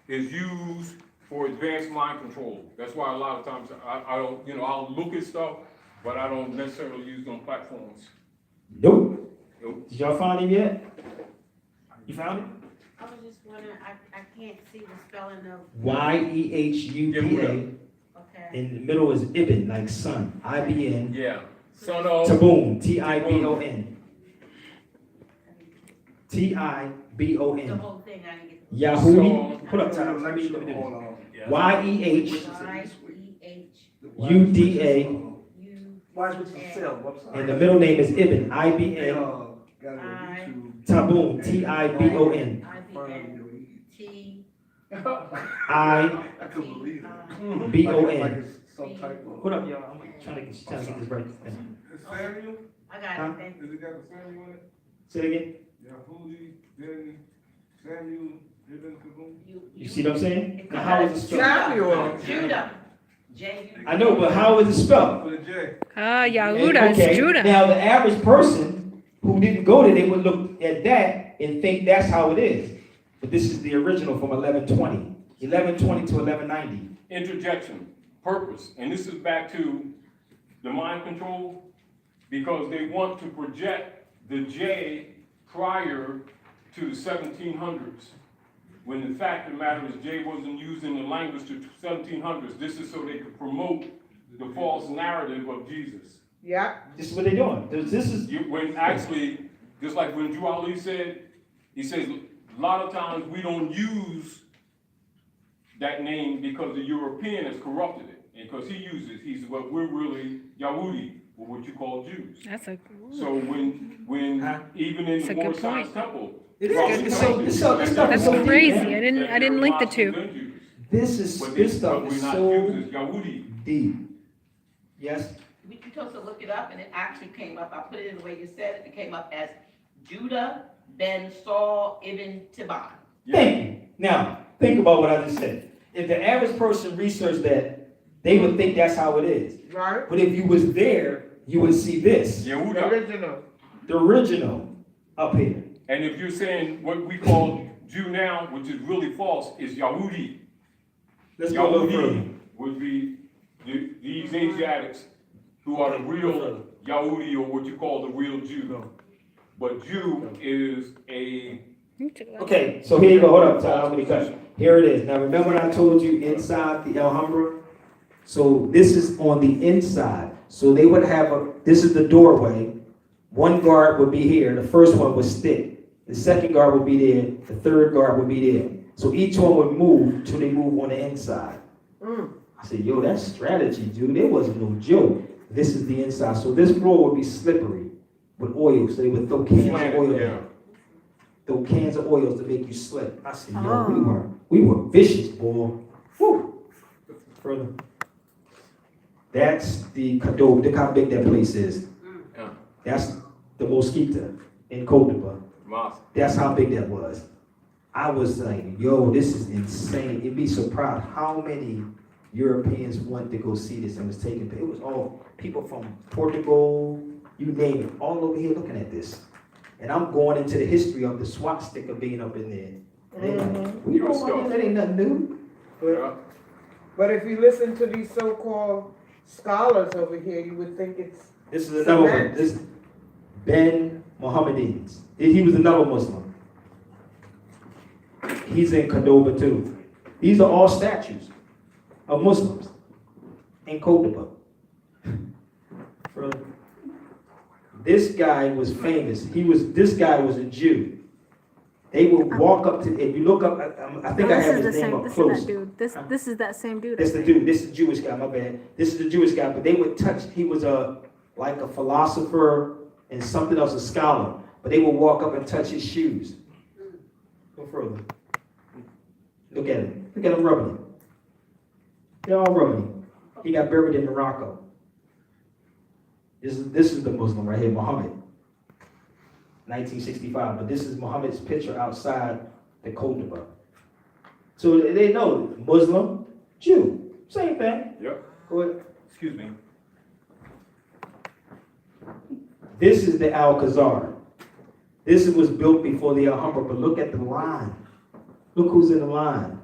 is used for advanced mind control. That's why a lot of times I don't, I'll look at stuff, but I don't necessarily use them platforms. Nope. Nope. Did y'all find him yet? You found him? I was just wondering, I can't see the spelling of, Yehuda. okay. In the middle is Ibn, like son. I-B-N. Yeah. Son of. Tabon. T-I-B-O-N. The T-I-B-O-N. whole thing, I didn't get. Yahudi. So- Hold up, Tyler. Let me do this. Hold on. Y-E-H. Y-E-H-U-D-A. Why is it sell website? And the middle name is Ibn. They, I-B-N. got it on Tabon. T-I-B-O-N. T. I-B-O-N. YouTube. I couldn't believe it. Like it's some type of. Hold up, y'all. I'm trying to get this right. Samuel? I got Huh? it, thank Does it got the Samuel in it? Say it again. Yahudi, then Samuel, Ibn Kabum? You see what I'm saying? Now, how is it spelled? Samuel. Judah. J-U. I know, but how is it spelled? With a J. Ah, And, Yahuda okay, is Judah. Now, the average person who didn't go there, they would look at that and think that's how it is. But this is the original from 1120. 1120 to 1190. Interjection, purpose, and this is back to the mind control, because they want to project the J prior to the 1700s. When the fact of the matter is J wasn't used in the language to 1700s. This is so they could promote the false narrative of Jesus. Yeah. This is what they're doing. This is When actually, just like when Drew Ali said, he says, a lot of times we don't use that name because the European has corrupted it. And because he said, well, we're really Yahudi, or what you call Jews. That's a. So when even in That's the a good Moorish point. temple. It is. It's so this stuff is That's so deep, crazy. man. I didn't link the two. This stuff We're is not so Jews, it's Yahudi. deep. Yes. You told us to look it up, and it actually came up, I put it in the way you said it, it came up as Judah ben Saul ibn Tiban. Thank you. Now, think about what I just said. If the average person researched that, they would think that's how it is. Right. But if you was there, you would see this. Yehuda. Original. The original up here. And if you're saying what we call Jew now, which is really false, is Yahudi. Let's go a little further. Yahudi would be these Asiatics who are the real Yahudi, or what you call the real Jew. But Jew is a. Okay, so here you go. Hold up, Tyler. I'm gonna cut. Here it is. Now remember when I told you inside the Alhambra? So this is on the inside. So they would have this is the doorway. One guard would be here. The first one would stick. The second guard would be there. The third guard would be there. So each one would move till they move on the inside. I said, yo, that's strategy, dude. It wasn't no joke. This is the inside. So this floor would be slippery with oil. So they would throw cans of oil in. Throw cans of oils to make you slip. I said, yo, we were vicious, boy. Whew. Further. That's the Cadeau. Look how big that place is. Yeah. That's the Mosquita in Côte d'Ivoire. That's how big that was. I was like, yo, this is insane. You'd be surprised how many Europeans went to go see this and was taking. It was all people from Portugal, you name it, all over here looking at this. And I'm going into the history of the swastika being up in there. And like, we know about that ain't nothing new. But if you listen to these so-called scholars over here, you would think it's This is another one. This Ben Mohammedans. He was another Muslim. He's in Cordoba too. These are all statues of Muslims in Côte d'Ivoire. This guy was famous. This guy was a Jew. They would walk up to, if you look up, I think I have his name up close. This is that same dude. That's the dude. This is the Jewish guy, my bad. This is the Jewish guy, but they would touch, he was like a philosopher and something else, a scholar. But they would walk up and touch his shoes. Go further. Look at him. Look at him rubbing him. They're all rubbing him. He got buried in Morocco. This is the Muslim right here, Muhammad. 1965, but this is Muhammad's picture outside the Qudba. So they know Muslim, Jew, same thing. Yep. Go ahead. Excuse me. This is the Alcazar. This was built before the Alhambra, but look at the line. Look who's in the line.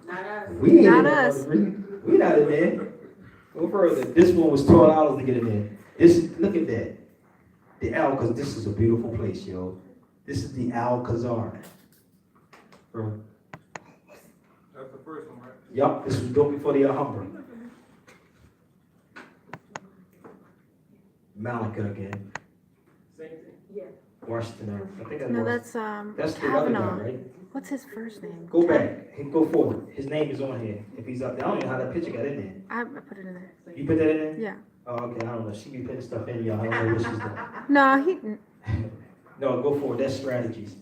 Not us. We ain't Not in the us. We not in there. Go further. This one was $12 to get in there. Look at that. The Alcazar. This is a beautiful place, yo. This is the Alcazar. Bro. That's the first one, right? Yup, this was built before the Alhambra. Malacca again. Same thing. Yeah. Washington. I think No, that's that's the other guy, Kavanaugh. right? What's his first name? Go back. Go forward. His name is on here. If he's up there, I don't know how that picture got in there. I put it in there. You put that in there? Yeah. Oh, okay. I don't know. She be putting stuff in, y'all. I don't know what she's doing. No, he. No, go forward. That's strategies.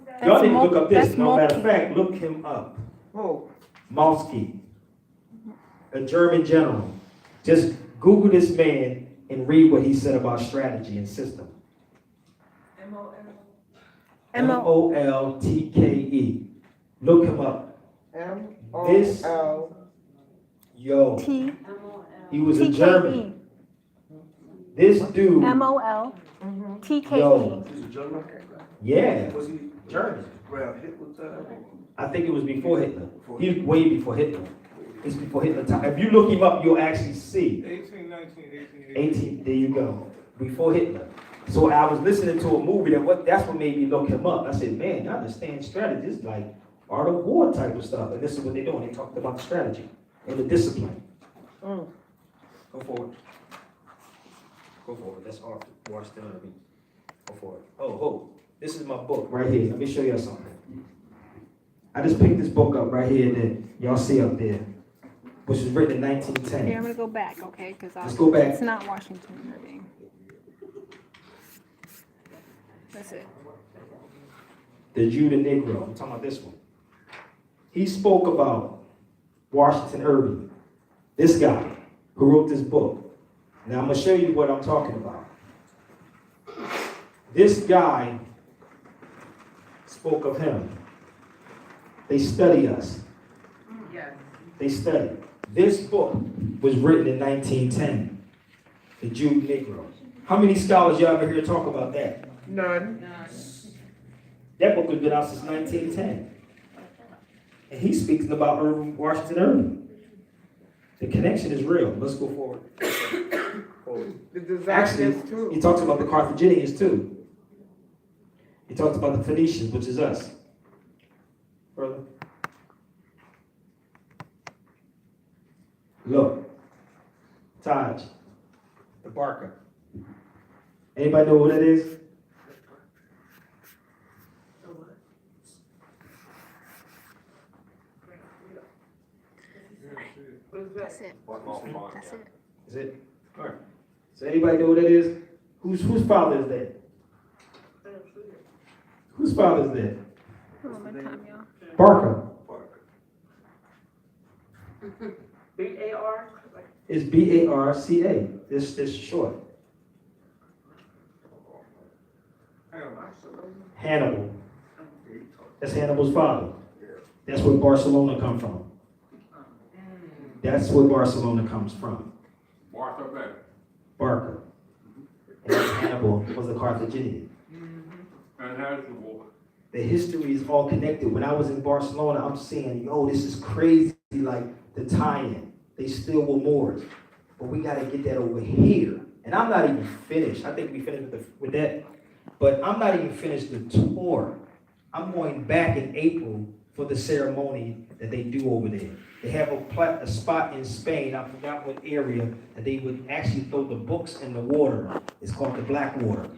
That's Y'all need to Mo- look up this. that's No matter of Moltke. fact, look him up. Oh, Moltke, a German general. Just Google this man and read what he said about strategy and system. Moltke. Look him up. This- M-O-L. Yo, T he was a T German. K This E dude, MOL T K Yo. E. He's a German? yeah, Was he German. around Hitler time? I think it was before Hitler. He's way before Hitler. It's before Hitler time. If you look him up, you'll actually see. 18, 19, 18, 18, there you go. Before Hitler. So I was listening to a movie that's what made me look him up. I said, man, I understand strategy. It's like art of war type of stuff. And this is what they're doing. They talked about the strategy and the discipline. Go forward. Go forward. That's art. Washington Irving. Go forward. Oh, this is my book right here. Let me show you something. I just picked this book up right here that y'all see up there, which was written in Here, I'm 1910. gonna go back, okay? Because Let's go back. It's not Washington Irving. That's it. The Jew, the Negro. I'm talking about this one. He spoke about Washington Irving, this guy who wrote this book. Now I'm gonna show you what I'm talking about. This guy spoke of him. They study us. Yes. They study. This book was written in 1910. The Jew, Negro. How many scholars y'all ever hear talk about that? None. That book has been out since 1910. And he's speaking about Washington Irving. The connection is real. Let's go forward. The designers Actually, too. he talks about the Carthaginians too. He talks about the Phoenicians, which is us. Brother. Look. Taj. The Barker. Anybody know who that is? That's it. That's it. Is it? All right. So anybody know who that is? Whose father is that? Whose father is that? Hold on, my time, y'all. Barker. B-A-R? It's Barca. This short. Hannibal. That's Hannibal's father. That's where Barcelona come from. That's where Barcelona comes from. Martha Beck. Barker. And Hannibal was a Carthaginian. And has the war. The history is all connected. When I was in Barcelona, I'm saying, yo, this is crazy, like the tie-in. They still were Moors. But we got to get that over here. And I'm not even finished. I think we finished with that. But I'm not even finished the tour. I'm going back in April for the ceremony that they do over there. They have a spot in Spain, I forgot what area, that they would actually throw the books in the water. It's called the Black Water.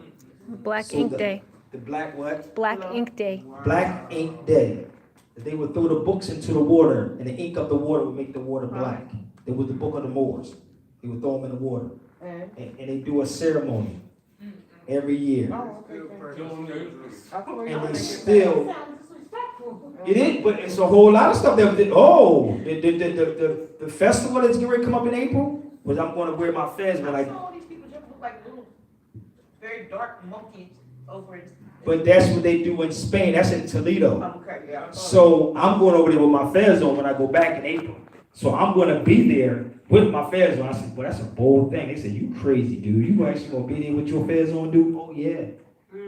Black So Ink the- Day. The Black what? Black Ink Day. Black Ink Day. They would throw the books into the water, and the ink of the water would make the water black. It was the book of the Moors. They would throw them in the water. And they do a ceremony every year. And they still, it is, but it's a whole lot of stuff that, the festival that's going to come up in April, Because I'm going to wear my fez when I I. saw all these people just look like little, very dark monkeys over in. But that's what they do in Spain. That's in Toledo. Okay, yeah. I saw So I'm going over there with my fez on when I go back in April. So I'm going to be there with my fez on. I said, well, that's a bold thing. They said, you crazy, dude. You actually going to be there with your fez on, dude? Oh, yeah.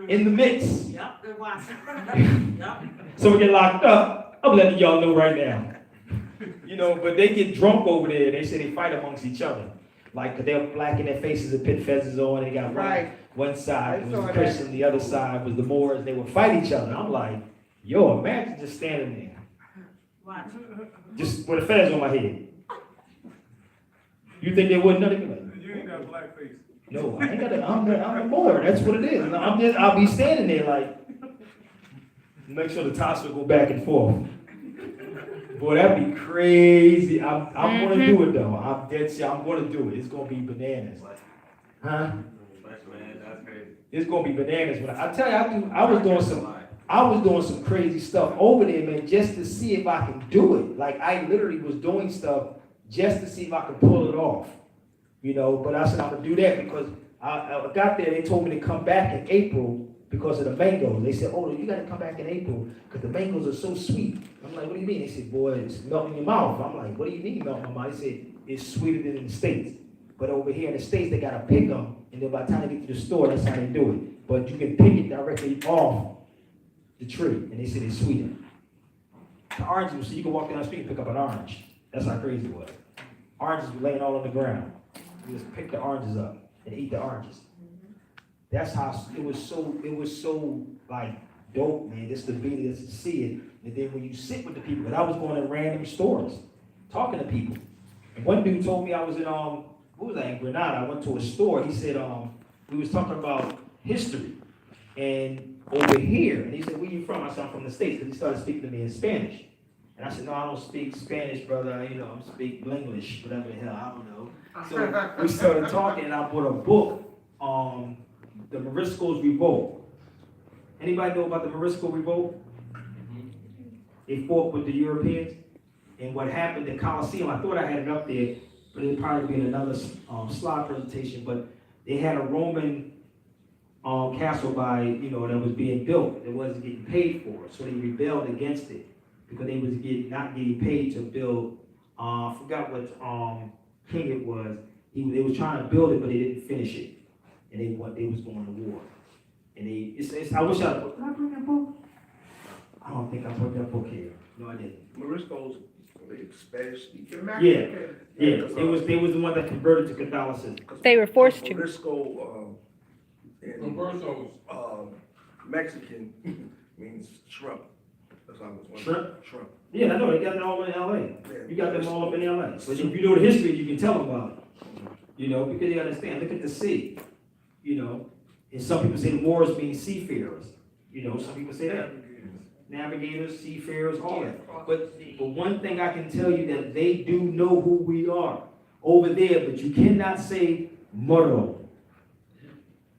In the mix. Yep, good watch. Yep. So we get locked up. I'm letting y'all know right now. You know, but they get drunk over there. They say they fight amongst each other. Like, 'cause they're black in their faces and put fezzes on. They got Right. one side I was saw the that. Christian, the other side was the Moors. They would fight each other. I'm like, yo, imagine just standing there. Watch. Just with a fez on my head. You think they wouldn't know? They be like, You ain't got blackface. no, I ain't got it. I'm a Moor. That's what it is. I'll be standing there like, make sure the toss will go back and forth. Boy, that'd be crazy. I'm gonna do it though. I'm dead serious. I'm gonna do it. It's gonna be bananas. Huh? That's crazy. It's gonna be bananas. When I tell you, I was doing some crazy stuff over there, man, just to see if I can do it. Like I literally was doing stuff just to see if I could pull it off. You know, but I said I'm gonna do that because I got there. They told me to come back in April because of the mangoes. They said, oh, you gotta come back in April because the mangoes are so sweet. I'm like, what do you mean? They said, boy, it's melting your mouth. I'm like, what do you mean melting my mouth? They said, it's sweeter than in the States. But over here in the States, they gotta pick them, and then by the time they get to the store, that's how they do it. But you can pick it directly off the tree, and they said it's sweeter. The oranges, so you can walk down the street and pick up an orange. That's how crazy it was. Oranges were laying all on the ground. You just pick the oranges up and eat the oranges. That's how it was so like dope, man. Just to be there to see it. And then when you sit with the people, and I was going to random stores, talking to people. And one dude told me I was in what was I in Grenada? I went to a store. He said we was talking about history. And over here, and he said, where you from? I said, I'm from the States, because he started speaking to me in Spanish. And I said, no, I don't speak Spanish, brother. You know, I speak English, whatever the hell, I don't know. So we started talking, and I bought a book, The Morisco's Revolt. Anybody know about the Morisco Revolt? They fought with the Europeans. And what happened at Colosseum, I thought I had it up there, but it'd probably be in another slide presentation, but they had a Roman castle that was being built that wasn't getting paid for, so they rebelled against it because they was not getting paid to build. I forgot what king it was. They was trying to build it, but they didn't finish it, and they was going to war. And I wish did I bring that book? I don't think I brought that book here. No, I didn't. Morisco's Spanish speaking. Yeah. They was the one that converted to Catholicism. They were forced to. Morisco, in Roberto's. Mexican means shrimp. That's how I was wondering. Shrimp? Shrimp. Yeah, I know, they got them all in LA. Yeah. You got them all up in LA. But if you know the history, you can tell them about it. You know, because you understand, look at the sea. You know, and some people say the Moors mean seafarers. You know, some people say that. Navigators, seafarers, all that. But one thing I can tell you that they do know who we are over there, but you cannot say Moro.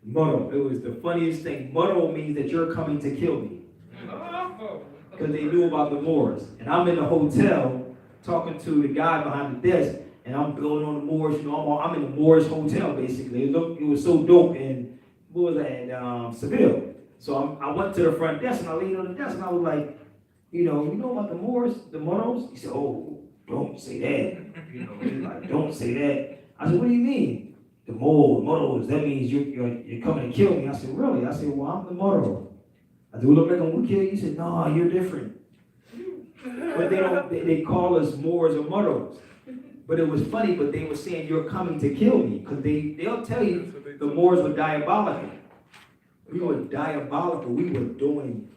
Moro, it was the funniest thing. Moro means that you're coming to kill me. Because they knew about the Moors. And I'm in the hotel talking to the guy behind the desk, and I'm building on the Moors. You know, I'm in the Moors hotel basically. It was so dope. And what was that? Seville. So I went to the front desk and I leaned on the desk and I was like, you know about the Moors, the Moros? He said, oh, don't say that. You know, he's like, don't say that. I said, what do you mean? The Moros, that means you're coming to kill me. I said, really? I said, well, I'm the Moro. I said, look like I'm gonna kill you? He said, no, you're different. But they call us Moors or Moros. But it was funny, but they were saying you're coming to kill me. Because they'll tell you the Moors were diabolical. We were diabolical. We were doing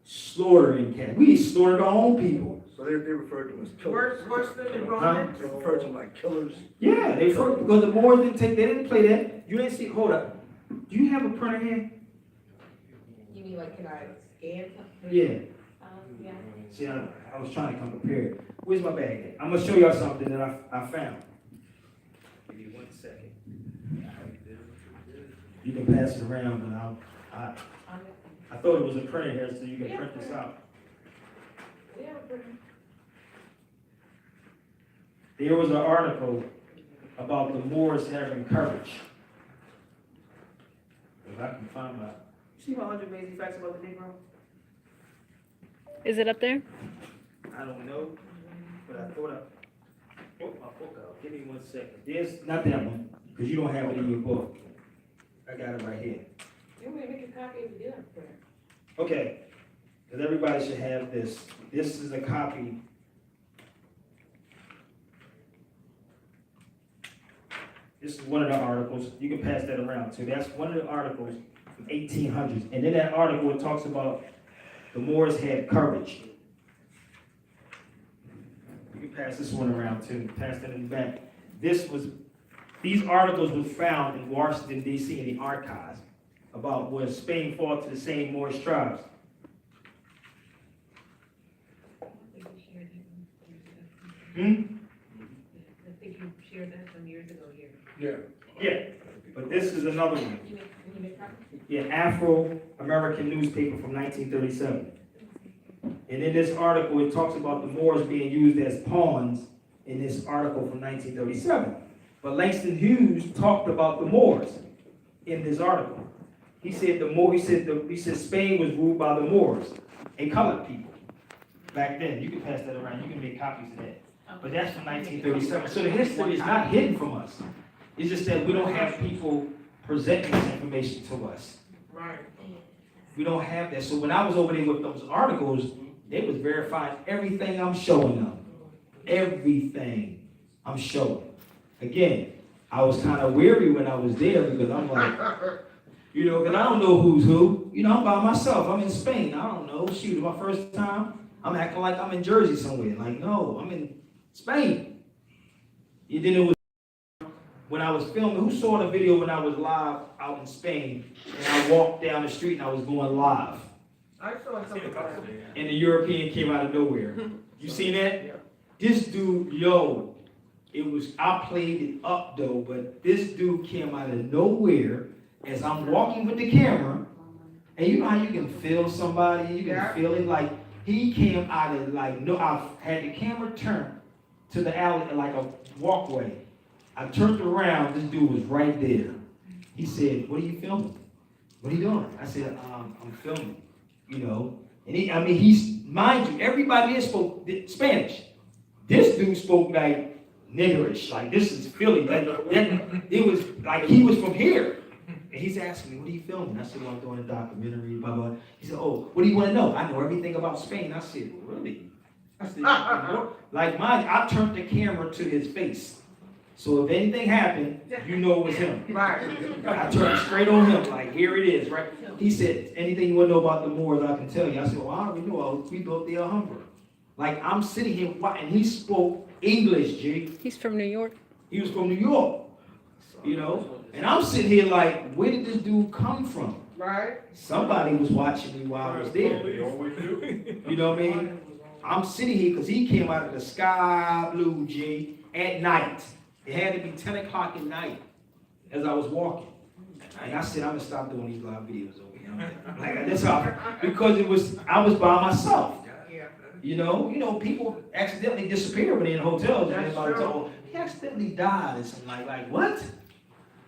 slaughtering cats. We slaughtered our own people. So they refer to them as killers. Worse than the Romans. They refer to them like killers. Yeah, because the Moors they didn't play that. You didn't see, hold up. Do you have a printer here? You mean like, can I scan something? Yeah. Yeah. See, I was trying to come prepared. Where's my bag at? I'm going to show y'all something that I found. Give you 1 second. You can pass it around, but I thought it was a printer here so you can print this out. There was an article about the Moors having courage. If I can find my, See my 100 amazing facts about the Negro? Is it up there? I don't know, but I thought I, oh, my book out. Give me 1 second. There's, not that one, because you don't have it in your book. I got it right here. You want me to make a copy of the dinner prayer? Okay, because everybody should have this. This is a copy. This is one of the articles. You can pass that around too. That's one of the articles from 1800s. And in that article, it talks about the Moors had courage. You can pass this one around too. Pass that in the back. These articles were found in Washington, D.C. in the archives about when Spain fought to the same Moorish tribes. I think you shared that Hmm? I think you shared that some years ago here. Yeah, but this is another one. You make copies? Yeah, Afro-American newspaper from 1937. And in this article, it talks about the Moors being used as pawns in this article from 1937. But Langston Hughes talked about the Moors in this article. He said he said Spain was ruled by the Moors, a colored people. Back then, you can pass that around. You can make copies of that. But that's from 1937. So the history is not hidden from us. It's just that we don't have people presenting this information to us. Right. We don't have that. So when I was over there with those articles, they was verifying everything I'm showing them. Everything I'm showing. Again, I was kind of weary when I was there because I'm like, because I don't know who's who. I'm by myself. I'm in Spain. I don't know. Shoot, my first time, I'm acting like I'm in Jersey somewhere. Like, no, I'm in Spain. And then it was when I was filming. Who saw the video when I was live out in Spain and I walked down the street and I was going live? I saw something about it. And the European came out of nowhere. You seen that? Yeah. This dude, I played it up though, but this dude came out of nowhere as I'm walking with the camera. And you know how you can feel somebody, you can feel it like he came out of like, no, I had the camera turned to the alley, like a walkway. I turned around, this dude was right there. He said, "What are you filming? What are you doing?" I said, "I'm filming." And he's, mind you, everybody there spoke Spanish. This dude spoke like niggerish, like this is Philly. It was like he was from here. And he's asking me, "What are you filming?" I said, "Well, I'm doing a documentary, blah, blah." He said, "Oh, what do you want to know?" "I know everything about Spain." I said, "Really?" I said, like mine, I turned the camera to his face. So if anything happened, you know it was him. Right. I turned straight on him, like, here it is, right? He said, "Anything you want to know about the Moors, I can tell you." I said, "Well, I already know. We built the Alhambra." Like, I'm sitting here, and he spoke English, G. He's from New York. He was from New York, And I'm sitting here like, where did this dude come from? Right. Somebody was watching me while I was there. You know what I mean? I'm sitting here because he came out of the sky blue, G, at night. It had to be 10 o'clock at night as I was walking. And I said, "I'm going to stop doing these live videos over here." Like, that's how, because I was by myself. People accidentally disappear when they're in hotels. And everybody told, "He accidentally died," and something like, what?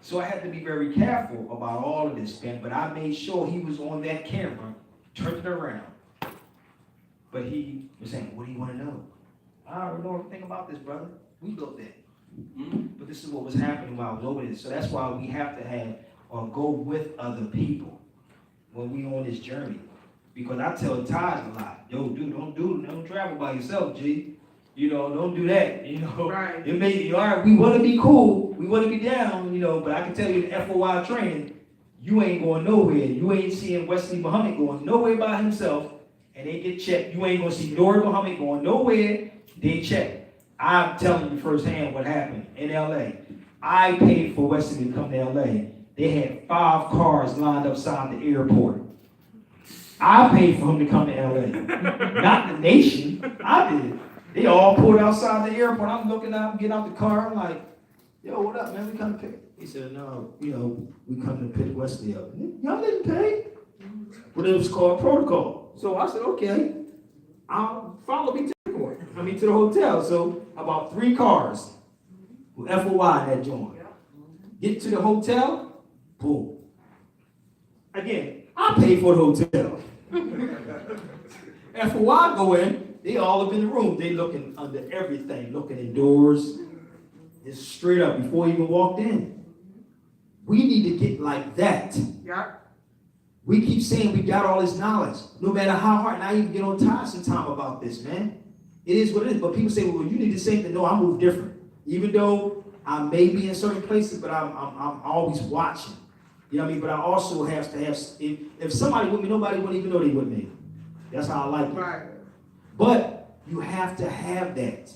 So I had to be very careful about all of this, man. But I made sure he was on that camera, turned it around. But he was saying, "What do you want to know?" "I already know everything about this, brother. We built that." But this is what was happening while I was over there. So that's why we have to have or go with other people when we on this journey. Because I tell Taj a lot, "Yo, dude, don't travel by yourself, G. Don't do that. Right. It may be, all right, we want to be cool, we want to be down, but I can tell you in FOI training, you ain't going nowhere. You ain't seeing Wesley Muhammad going nowhere by himself, and they get checked. You ain't going to see Nuri Muhammad going nowhere, they check. I'm telling you firsthand what happened in LA. I paid for Wesley to come to LA. They had 5 cars lined outside the airport. I paid for him to come to LA. Not the nation. I did. They all pulled outside the airport. I'm looking out, getting out the car. I'm like, "Yo, what up, man? We come to pick." He said, "No, we come to pick Wesley up." "Y'all didn't pay?" Well, it was called protocol. So I said, "Okay, I'll follow me to the hotel." So about 3 cars with FOI in that joint. Get to the hotel, boom. Again, I pay for the hotel. FOI go in, they all up in the room. They looking under everything, looking indoors. It's straight up before he even walked in. We need to get like that. Yeah. We keep saying we got all this knowledge, no matter how hard. And I even get on time sometime about this, man. It is what it is. But people say, well, you need to say that. No, I move different. Even though I may be in certain places, but I'm always watching. You know what I mean? But I also have to have, if somebody with me, nobody wouldn't even know they with me. That's how I like it. Right. But you have to have that.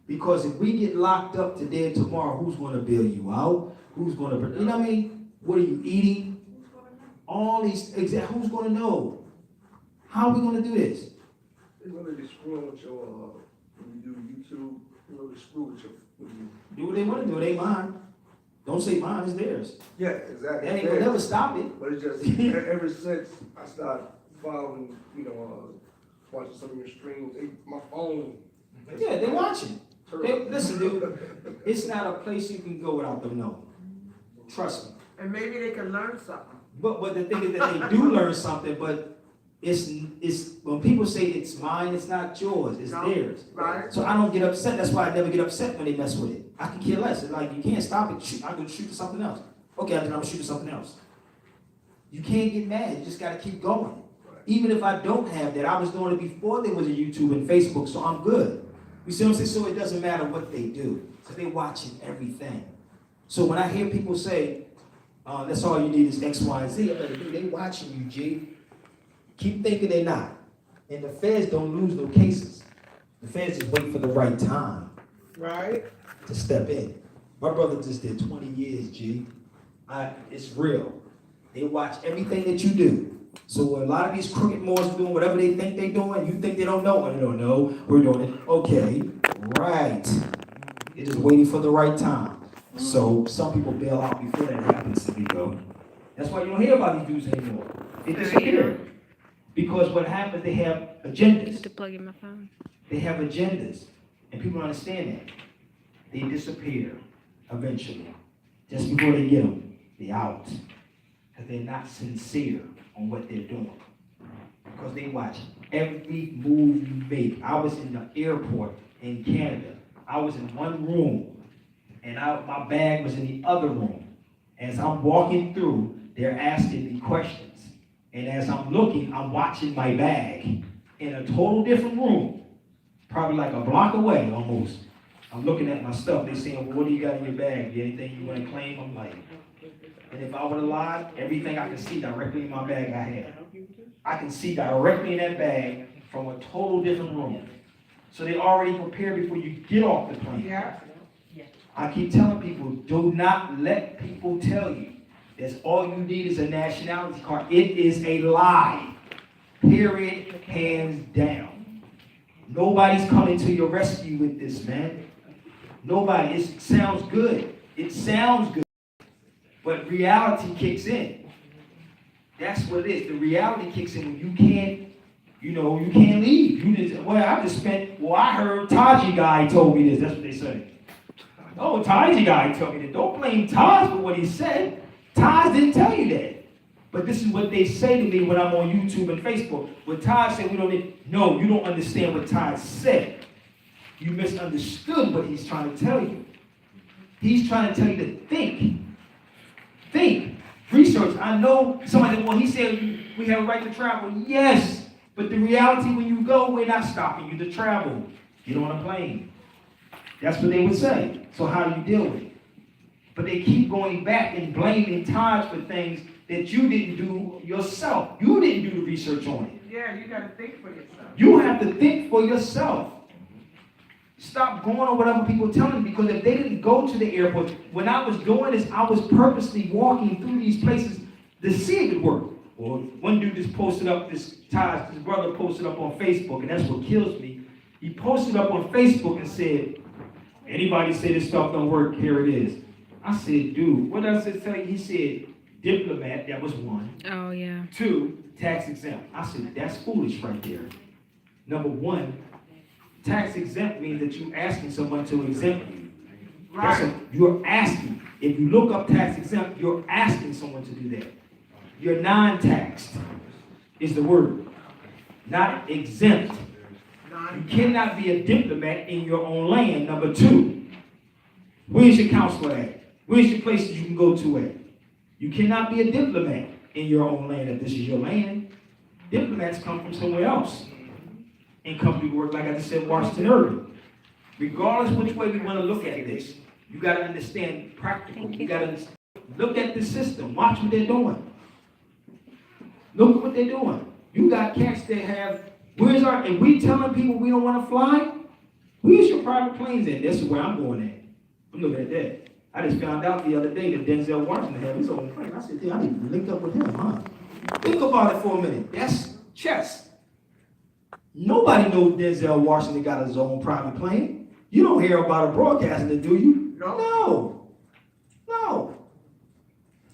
Because if we get locked up today and tomorrow, who's going to bail you out? Who's going to, you know what I mean? What are you eating? All these, who's going to know? How are we going to do this? They really screw with your, when you do YouTube, they really screw with your, Do what they want to do. It ain't mine. Don't say mine, it's theirs. yeah, exactly. That ain't gonna never stop it. But it's just, ever since I started following, watching some of your streams, my phone. Yeah, they're watching. Listen, dude, it's not a place you can go without them knowing. Trust me. And maybe they can learn something. But the thing is that they do learn something, but it's when people say it's mine, it's not yours, it's theirs. Right. So I don't get upset. That's why I never get upset when they mess with it. I can care less. It's like you can't stop it. I'm gonna shoot to something else. Okay, I'm gonna shoot to something else. You can't get mad. You just gotta keep going. Even if I don't have that, I was doing it before there was a YouTube and Facebook, so I'm good. You see what I'm saying? So it doesn't matter what they do. So they're watching everything. So when I hear people say, that's all you need is X, Y, and Z, I'm like, dude, they watching you, G. Keep thinking they're not. And the feds don't lose no cases. The feds just wait for the right time. Right. To step in. My brother just did 20 years, G. It's real. They watch everything that you do. So a lot of these crooked Moors are doing whatever they think they're doing. You think they don't know? They don't know. We're doing it. Okay, right. They're just waiting for the right time. So some people bail out before that happens, and we go. That's why you don't hear about these dudes anymore. They disappear. Because what happens, they have agendas. To plug in my phone. They have agendas. And people don't understand that. They disappear eventually. Just before they get them, they're out. Because they're not sincere on what they're doing. Because they watch every move you make. I was in the airport in Canada. I was in one room, and my bag was in the other room. As I'm walking through, they're asking me questions. And as I'm looking, I'm watching my bag in a total different room, probably like a block away almost. I'm looking at my stuff. They're saying, well, what do you got in your bag? Anything you want to claim? I'm like, and if I would have lied, everything I can see directly in my bag I had. I can see directly in that bag from a total different room. So they already prepared before you get off the plane. Yeah. I keep telling people, do not let people tell you that all you need is a nationality card. It is a lie. Period. Hands down. Nobody's coming to your rescue with this, man. Nobody. It sounds good. It sounds good. But reality kicks in. That's what it is. The reality kicks in when you can't, you can't leave. I heard Taji guy told me this. That's what they say. Oh, Taji guy told me that. Don't blame Taj for what he said. Taj didn't tell you that. But this is what they say to me when I'm on YouTube and Facebook. When Taj said no, you don't understand what Taj said. You misunderstood what he's trying to tell you. He's trying to tell you to think. Think. Research. I know somebody, he said we have a right to travel. Yes. But the reality when you go, we're not stopping you to travel. Get on a plane. That's what they would say. So how do you deal with it? But they keep going back and blaming Taj for things that you didn't do yourself. You didn't do the research on it. Yeah, you got to think for yourself. You have to think for yourself. Stop going on whatever people telling you, because if they didn't go to the airport, when I was doing this, I was purposely walking through these places to see if it worked. Well, one dude just posted up his brother posted up on Facebook, and that's what kills me. He posted up on Facebook and said, anybody say this stuff don't work, here it is. I said, dude, what else did it say? He said, diplomat, that was one. Oh, yeah. 2, tax exempt. I said, that's foolish right there. Number 1, tax exempt means that you're asking someone to exempt you. You're asking. If you look up tax exempt, you're asking someone to do that. You're non-taxed is the word, not exempt. You cannot be a diplomat in your own land. Number two, where's your counselor at? Where's your places you can go to at? You cannot be a diplomat in your own land if this is your land. Diplomats come from somewhere else and come to work, like I just said, Washington earlier. Regardless which way we want to look at this, you got to understand practical. You got to look at the system. Watch what they're doing. Look at what they're doing. You got cats that have, and we telling people we don't want to fly? Where's your private planes at? That's where I'm going at. I'm looking at that. I just found out the other day that Denzel Washington had his own plane. I said, I need to link up with him, huh? Think about it for a minute. That's chess. Nobody knows Denzel Washington got his own private plane. You don't hear about a broadcaster, do you? No.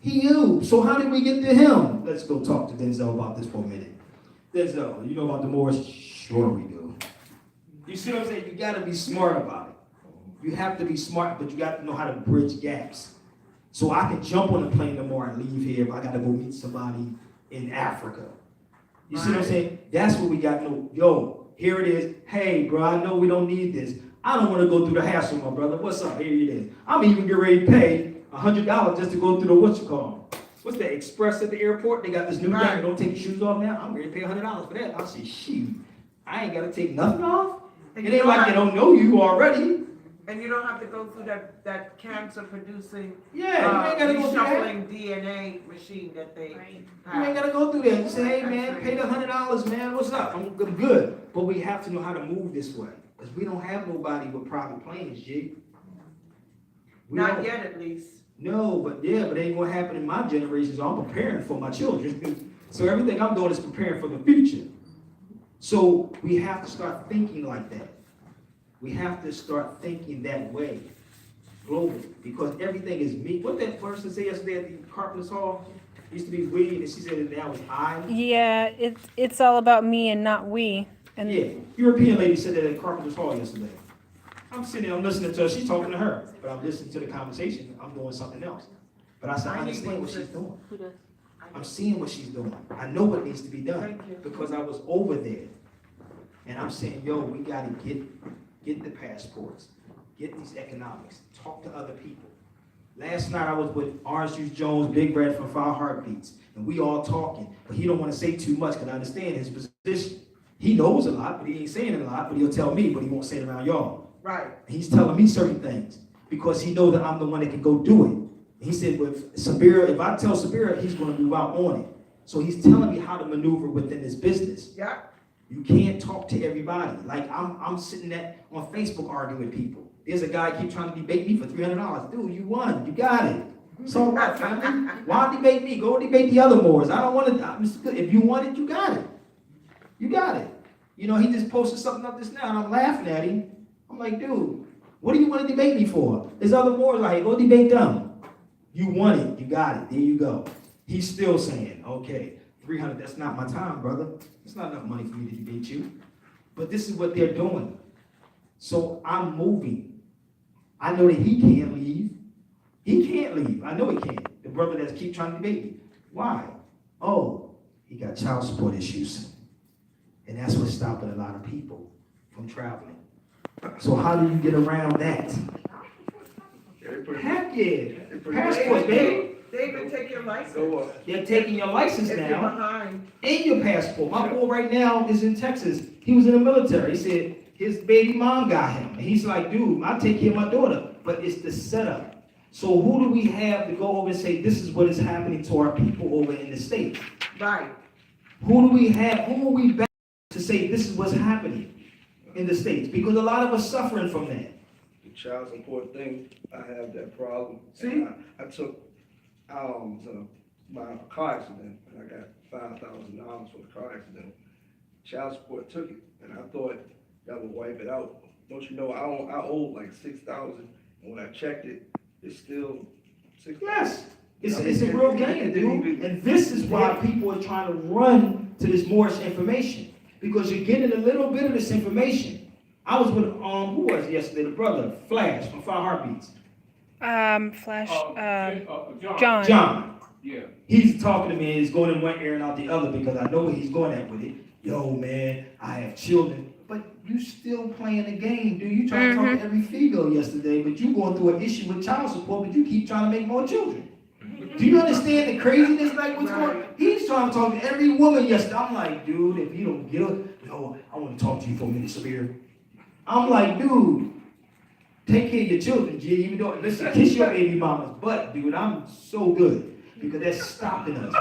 He knew. So how did we get to him? Let's go talk to Denzel about this for a minute. Denzel, you know about the Moorish? Sure we do. You see what I'm saying? You got to be smart about it. You have to be smart, but you got to know how to bridge gaps. So I can jump on a plane tomorrow and leave here if I got to go meet somebody in Africa. You see what I'm saying? That's what we got to know. Yo, here it is. Hey, bro, I know we don't need this. I don't want to go through the hassle, my brother. What's up? Here it is. I'm even getting ready to pay $100 just to go through the what's that, Express at the airport? They got this new thing. Don't take your shoes off now. I'm ready to pay $100 for that. I say, shoot, I ain't got to take nothing off. It ain't like they don't know you already. And you don't have to go through that cancer-producing, Yeah, you ain't got to go through that. reshuffling DNA machine that they have. You ain't got to go through that. You say, hey, man, pay the $100, man. What's up? I'm good. But we have to know how to move this way. Because we don't have nobody with private planes, G. Not yet, at least. No, but it ain't gonna happen in my generation, so I'm preparing for my children. So everything I'm doing is preparing for the future. So we have to start thinking like that. We have to start thinking that way, globally, because everything is me. What that person said yesterday at the Carpenter's Hall? It used to be we, and she said that now it's I. Yeah, it's all about me and not we. And Yeah, European lady said that at Carpenter's Hall yesterday. I'm sitting there, I'm listening to her, she's talking to her, but I'm listening to the conversation, I'm doing something else. But I said, I understand what she's doing. I'm seeing what she's doing. I know what needs to be done, because I was over there. And I'm saying, yo, we gotta get the passports, get these economics, talk to other people. Last night I was with Orange Juice Jones, Big Red from 5 Heartbeats, and we all talking, but he don't wanna say too much, because I understand his position. He knows a lot, but he ain't saying a lot, but he'll tell me, but he won't say it around y'all. Right. He's telling me certain things because he knows that I'm the one that can go do it. He said, with Sabir, if I tell Sabir, he's going to move out on it. So he's telling me how to maneuver within this business. Yeah. You can't talk to everybody. Like I'm sitting on Facebook arguing with people. There's a guy keep trying to debate me for $300. Dude, you won. You got it. So what, family? Why debate me? Go debate the other Moors. I don't want to. If you want it, you got it. You got it. You know, he just posted something up just now, and I'm laughing at him. I'm like, dude, what do you want to debate me for? There's other Moors like, go debate them. You won it. You got it. There you go. He's still saying, okay, 300, that's not my time, brother. It's not enough money for me to debate you. But this is what they're doing. So I'm moving. I know that he can't leave. He can't leave. I know he can't. The brother that's keep trying to debate me. Why? Oh, he got child support issues. And that's what's stopping a lot of people from traveling. So how do you get around that? Heck yeah. Passport, baby. They even take your license. They're taking your license If you're now behind. and your passport. My boy right now is in Texas. He was in the military. He said his baby mom got him. And he's like, dude, I take care of my daughter. But it's the setup. So who do we have to go over and say, this is what is happening to our people over in the States? Right. Who do we have? Who are we back to say this is what's happening in the States? Because a lot of us suffering from that. The child support thing, I have that problem. See? And I took to my car accident, and I got $5,000 for the car accident. Child support took it, and I thought that would wipe it out. Don't you know, I owe like $6,000, and when I checked it, it's still $6,000. Yes. It's a real game, dude. And this is why people are trying to run to this Moorish information. Because you're getting a little bit of this information. I was with, who was it yesterday? The brother, Flash, from 5 Heartbeats. Flash. John. John. Yeah. He's talking to me and he's going in one ear and out the other because I know where he's going at with it. Yo, man, I have children. But you still playing the game, dude. You trying to talk to every female yesterday, but you going through an issue with child support, but you keep trying to make more children. Do you understand the craziness? Like what's going on? He's trying to talk to every woman yesterday. I'm like, dude, if you don't get it, yo, I want to talk to you for a minute, Sabir. I'm like, dude, take care of your children, G. Even though, listen, kiss your baby mama's butt, dude. I'm so good. Because that's stopping us.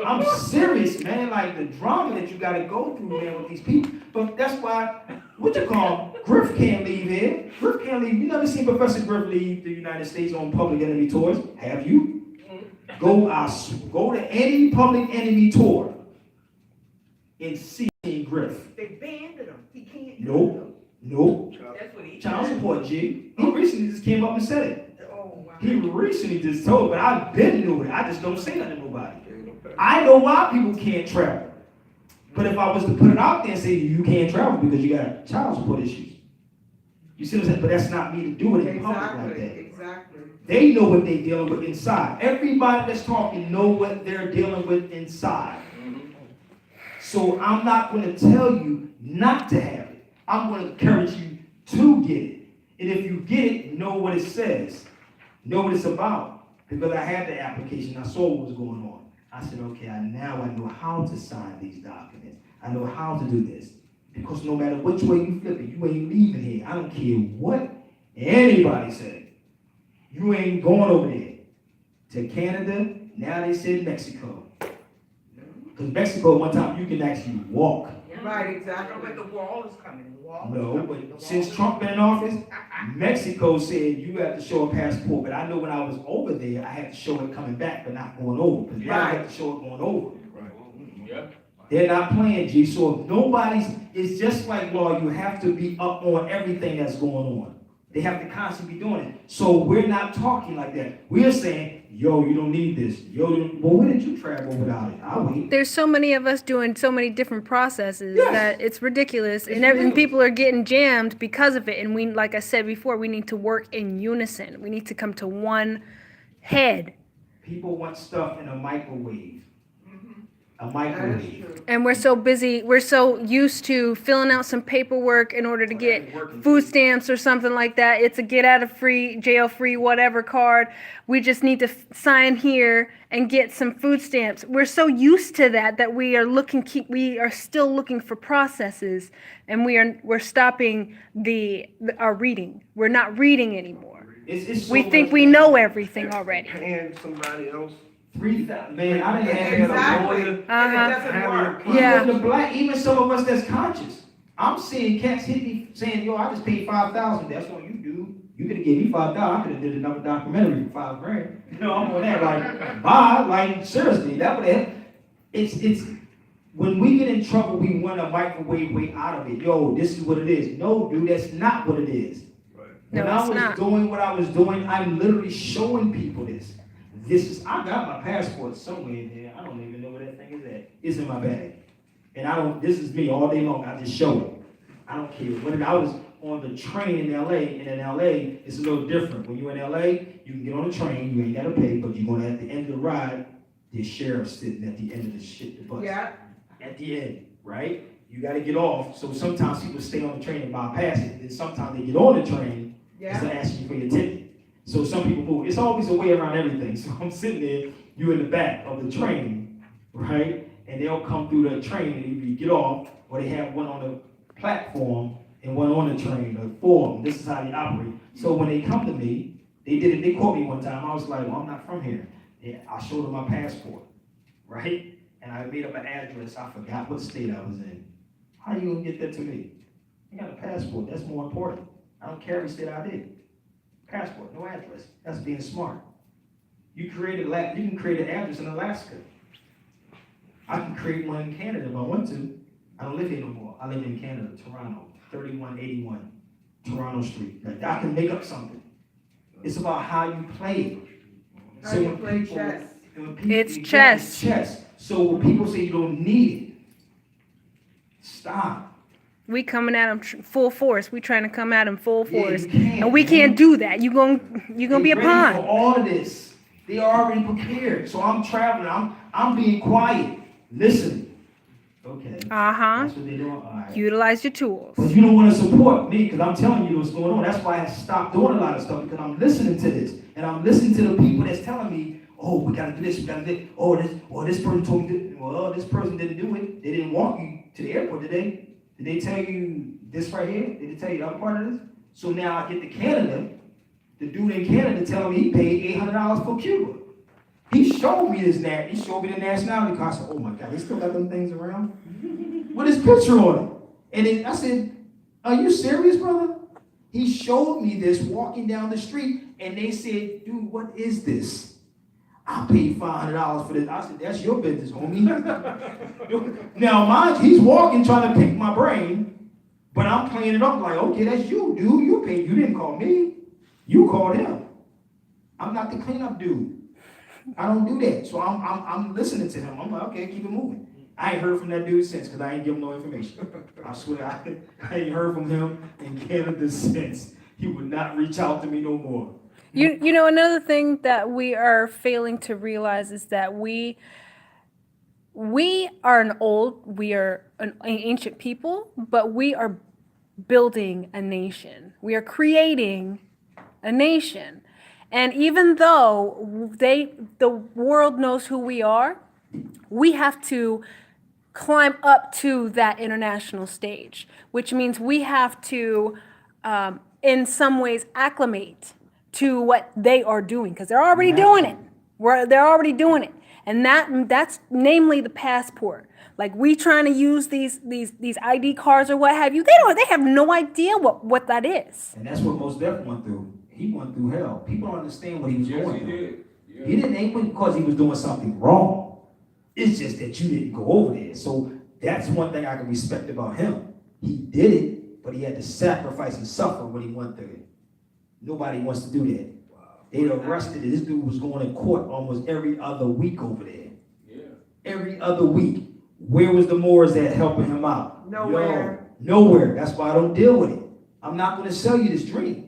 I'm serious, man. Like the drama that you gotta go through, man, with these people. But that's why, what you call, Griff can't leave here. Griff can't leave. You never seen Professor Griff leave the United States on public enemy tours? Have you? Go to any public enemy tour and see Griff. They banned him. He can't. Nope. That's what he. Child support, G. He recently just came up and said it. Oh, wow. He recently just told, but I've been knew it. I just don't say nothing to nobody. I know why people can't travel. But if I was to put it out there and say you can't travel because you got child support issues, you see what I'm saying? But that's not me to do it in public like that. Exactly. They know what they're dealing with inside. Everybody that's talking know what they're dealing with inside. So I'm not going to tell you not to have it. I'm going to encourage you to get it. And if you get it, know what it says. Know what it's about. Because I had the application, I saw what was going on. I said, okay, now I know how to sign these documents. I know how to do this. Because no matter which way you flip it, you ain't leaving here. I don't care what anybody said. You ain't going over there. To Canada, now they said Mexico. Because Mexico, one time, you can actually walk. Right, exactly. But the wall is coming. The wall is No, coming. but since Trump been in office, Mexico said you have to show a passport. But I know when I was over there, I had to show it coming back, but not going over. Because now I have to show it going over. Yeah. They're not playing, G. So if nobody's, it's just like law, you have to be up on everything that's going on. They have to constantly be doing it. So we're not talking like that. We're saying, yo, you don't need this. Yo, well, where did you travel without it? I'll wait. There's so many of us doing so many different processes Yes. that it's ridiculous, It's and ridiculous. people are getting jammed because of it. And we, like I said before, we need to work in unison. We need to come to one head. People want stuff in a microwave. A That is microwave. true. And we're so busy, we're so used to filling out some paperwork in order to get food stamps or something like that. It's a get out of free, jail free, whatever card. We just need to sign here and get some food stamps. We're so used to that we are still looking for processes, and we're stopping our reading. We're not reading anymore. It's so We think much- we know everything already. Paying somebody else. 3,000, man, I didn't have Exactly. lawyer. And it doesn't work. Yeah. Even the black, even some of us that's conscious. I'm seeing cats hit me saying, yo, I just paid 5,000. That's what you do. You could have gave me 5,000. I could have did another documentary for $5,000. You know, I'm on that. Like, bye. Like, seriously, that would have. It's when we get in trouble, we want a microwave way out of it. Yo, this is what it is. No, dude, that's not what it is. No, When I it's was not. doing what I was doing, I'm literally showing people this. I got my passport somewhere in here. I don't even know where that thing is at. It's in my bag. And this is me all day long. I just show it. I don't care. When I was on the train in LA, and in LA, it's a little different. When you're in LA, you can get on the train, you ain't gotta pay, but you're gonna, at the end of the ride, the sheriff sitting at the end of the bus. Yeah. At the end, right? You gotta get off. So sometimes people stay on the train and bypass it. And sometimes they get on the train instead of asking you for your ticket. So some people move. It's always a way around everything. So I'm sitting there, you in the back of the train, right? And they'll come through the train and you get off, or they have one on the platform and one on the train, or four of them. This is how they operate. So when they come to me, they caught me one time. I was like, well, I'm not from here. And I showed them my passport, right? And I made up an address. I forgot what state I was in. How you gonna get that to me? I got a passport. That's more important. I don't care which state I did. Passport, no address. That's being smart. You can create an address in Alaska. I can create one in Canada if I want to. I don't live here no more. I live in Canada, Toronto, 3181 Toronto Street. Like, I can make up something. It's about how you play. How you play chess. It's chess. Chess. So when people say you don't need it, stop. We coming at them full force. We trying to come at them full Yeah, force, you can't, and we man. can't do that. You gonna be a They ready pawn. for all of this. They already prepared. So I'm traveling. I'm being quiet, listening. Okay. Uh-huh. That's what they're doing. All right. Utilize your tools. But you don't want to support me because I'm telling you what's going on. That's why I stopped doing a lot of stuff because I'm listening to this. And I'm listening to the people that's telling me, oh, we got to do this, we got to do this. Oh, this person told me this. Well, this person didn't do it. They didn't walk you to the airport, did they? Did they tell you this right here? Did they tell you the other part of this? So now I get to Canada. The dude in Canada telling me he paid $800 for Cuba. He showed me this. He showed me the nationality card. I said, oh my God, they still got them things around? With his picture on it. And then I said, are you serious, brother? He showed me this walking down the street, and they said, dude, what is this? I paid $500 for this. I said, that's your business, homie. Now, mind you, he's walking trying to pick my brain, but I'm playing it up like, okay, that's you, dude. You paid. You didn't call me. You called him. I'm not the cleanup dude. I don't do that. So I'm listening to him. I'm like, okay, keep it moving. I ain't heard from that dude since because I ain't give him no information. I swear I ain't heard from him in Canada since. He would not reach out to me no more. You know, another thing that we are failing to realize is that we are an ancient people, but we are building a nation. We are creating a nation. And even though the world knows who we are, we have to climb up to that international stage, which means we have to, in some ways, acclimate to what they are doing, because they're already doing it. They're already doing it. And that's namely the passport. Like, we trying to use these ID cards or what have you. They have no idea what that is. And that's what Mos Def went through. He went through hell. People don't understand what he was going through. Did. Yeah. He didn't ain't because he was doing something wrong. It's just that you didn't go over there. So that's one thing I can respect about him. He did it, but he had to sacrifice and suffer when he went through it. Nobody wants to do that. They arrested it. This dude was going in court almost every other week over there. Yeah. Every other week. Where was the Moors at helping him out? Nowhere. Nowhere. That's why I don't deal with it. I'm not going to sell you this dream.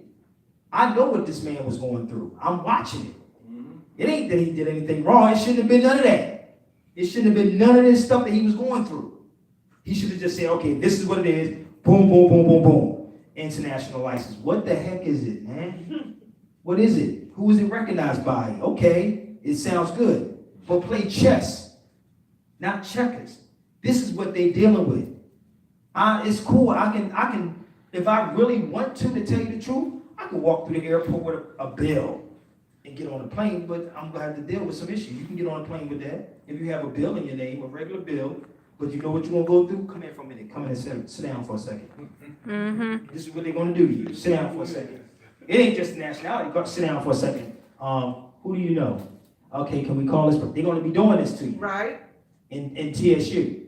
I know what this man was going through. I'm watching it. Mm-hmm. It ain't that he did anything wrong. It shouldn't have been none of that. It shouldn't have been none of this stuff that he was going through. He should have just said, okay, this is what it is. Boom, boom, boom, boom, boom. International license. What the heck is it, man? What is it? Who is it recognized by? Okay, it sounds good. But play chess, not checkers. This is what they're dealing with. It's cool. I can, if I really want to tell you the truth, I can walk through the airport with a bill and get on a plane, but I'm going to have to deal with some issues. You can get on a plane with that. If you have a bill in your name, a regular bill, but you know what you're going to go through? Come here for a minute. Come in and sit down for a second. Mm-hmm. This is what they're going to do to you. Sit down for a second. It ain't just nationality. Go sit down for a second. Who do you know? Okay, can we call this? They're going to be doing this to you. Right. In TSU.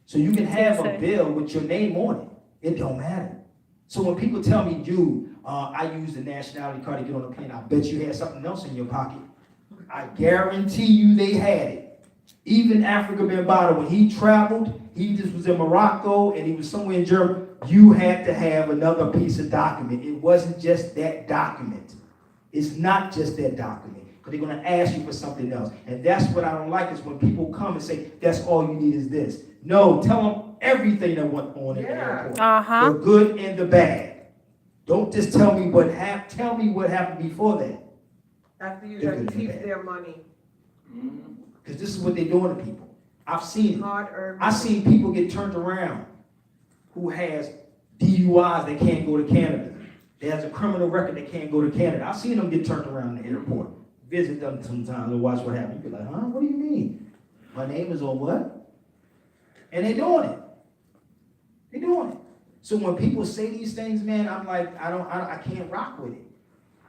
So you can have a bill with your name on it. It don't matter. So when people tell me, dude, I use the nationality card to get on the plane, I bet you had something else in your pocket. I guarantee you they had it. Even Africa Bambaataa, when he traveled, he just was in Morocco and he was somewhere in Germany, you had to have another piece of document. It wasn't just that document. It's not just that document. Because they're going to ask you for something else. And that's what I don't like is when people come and say, that's all you need is this. No, tell them everything that went on in the airport. Uh-huh. The good and the bad. Don't just tell me what happened. Tell me what happened before that. After you got to keep their money. Because this is what they're doing to people. I've seen it. Hard-earned I've seen people get turned around who has DUIs that can't go to Canada. They has a criminal record that can't go to Canada. I've seen them get turned around in the airport. Visit them sometimes and watch what happens. You be like, huh? What do you mean? My name is on what? And they're doing it. They're doing it. So when people say these things, man, I'm like, I can't rock with it.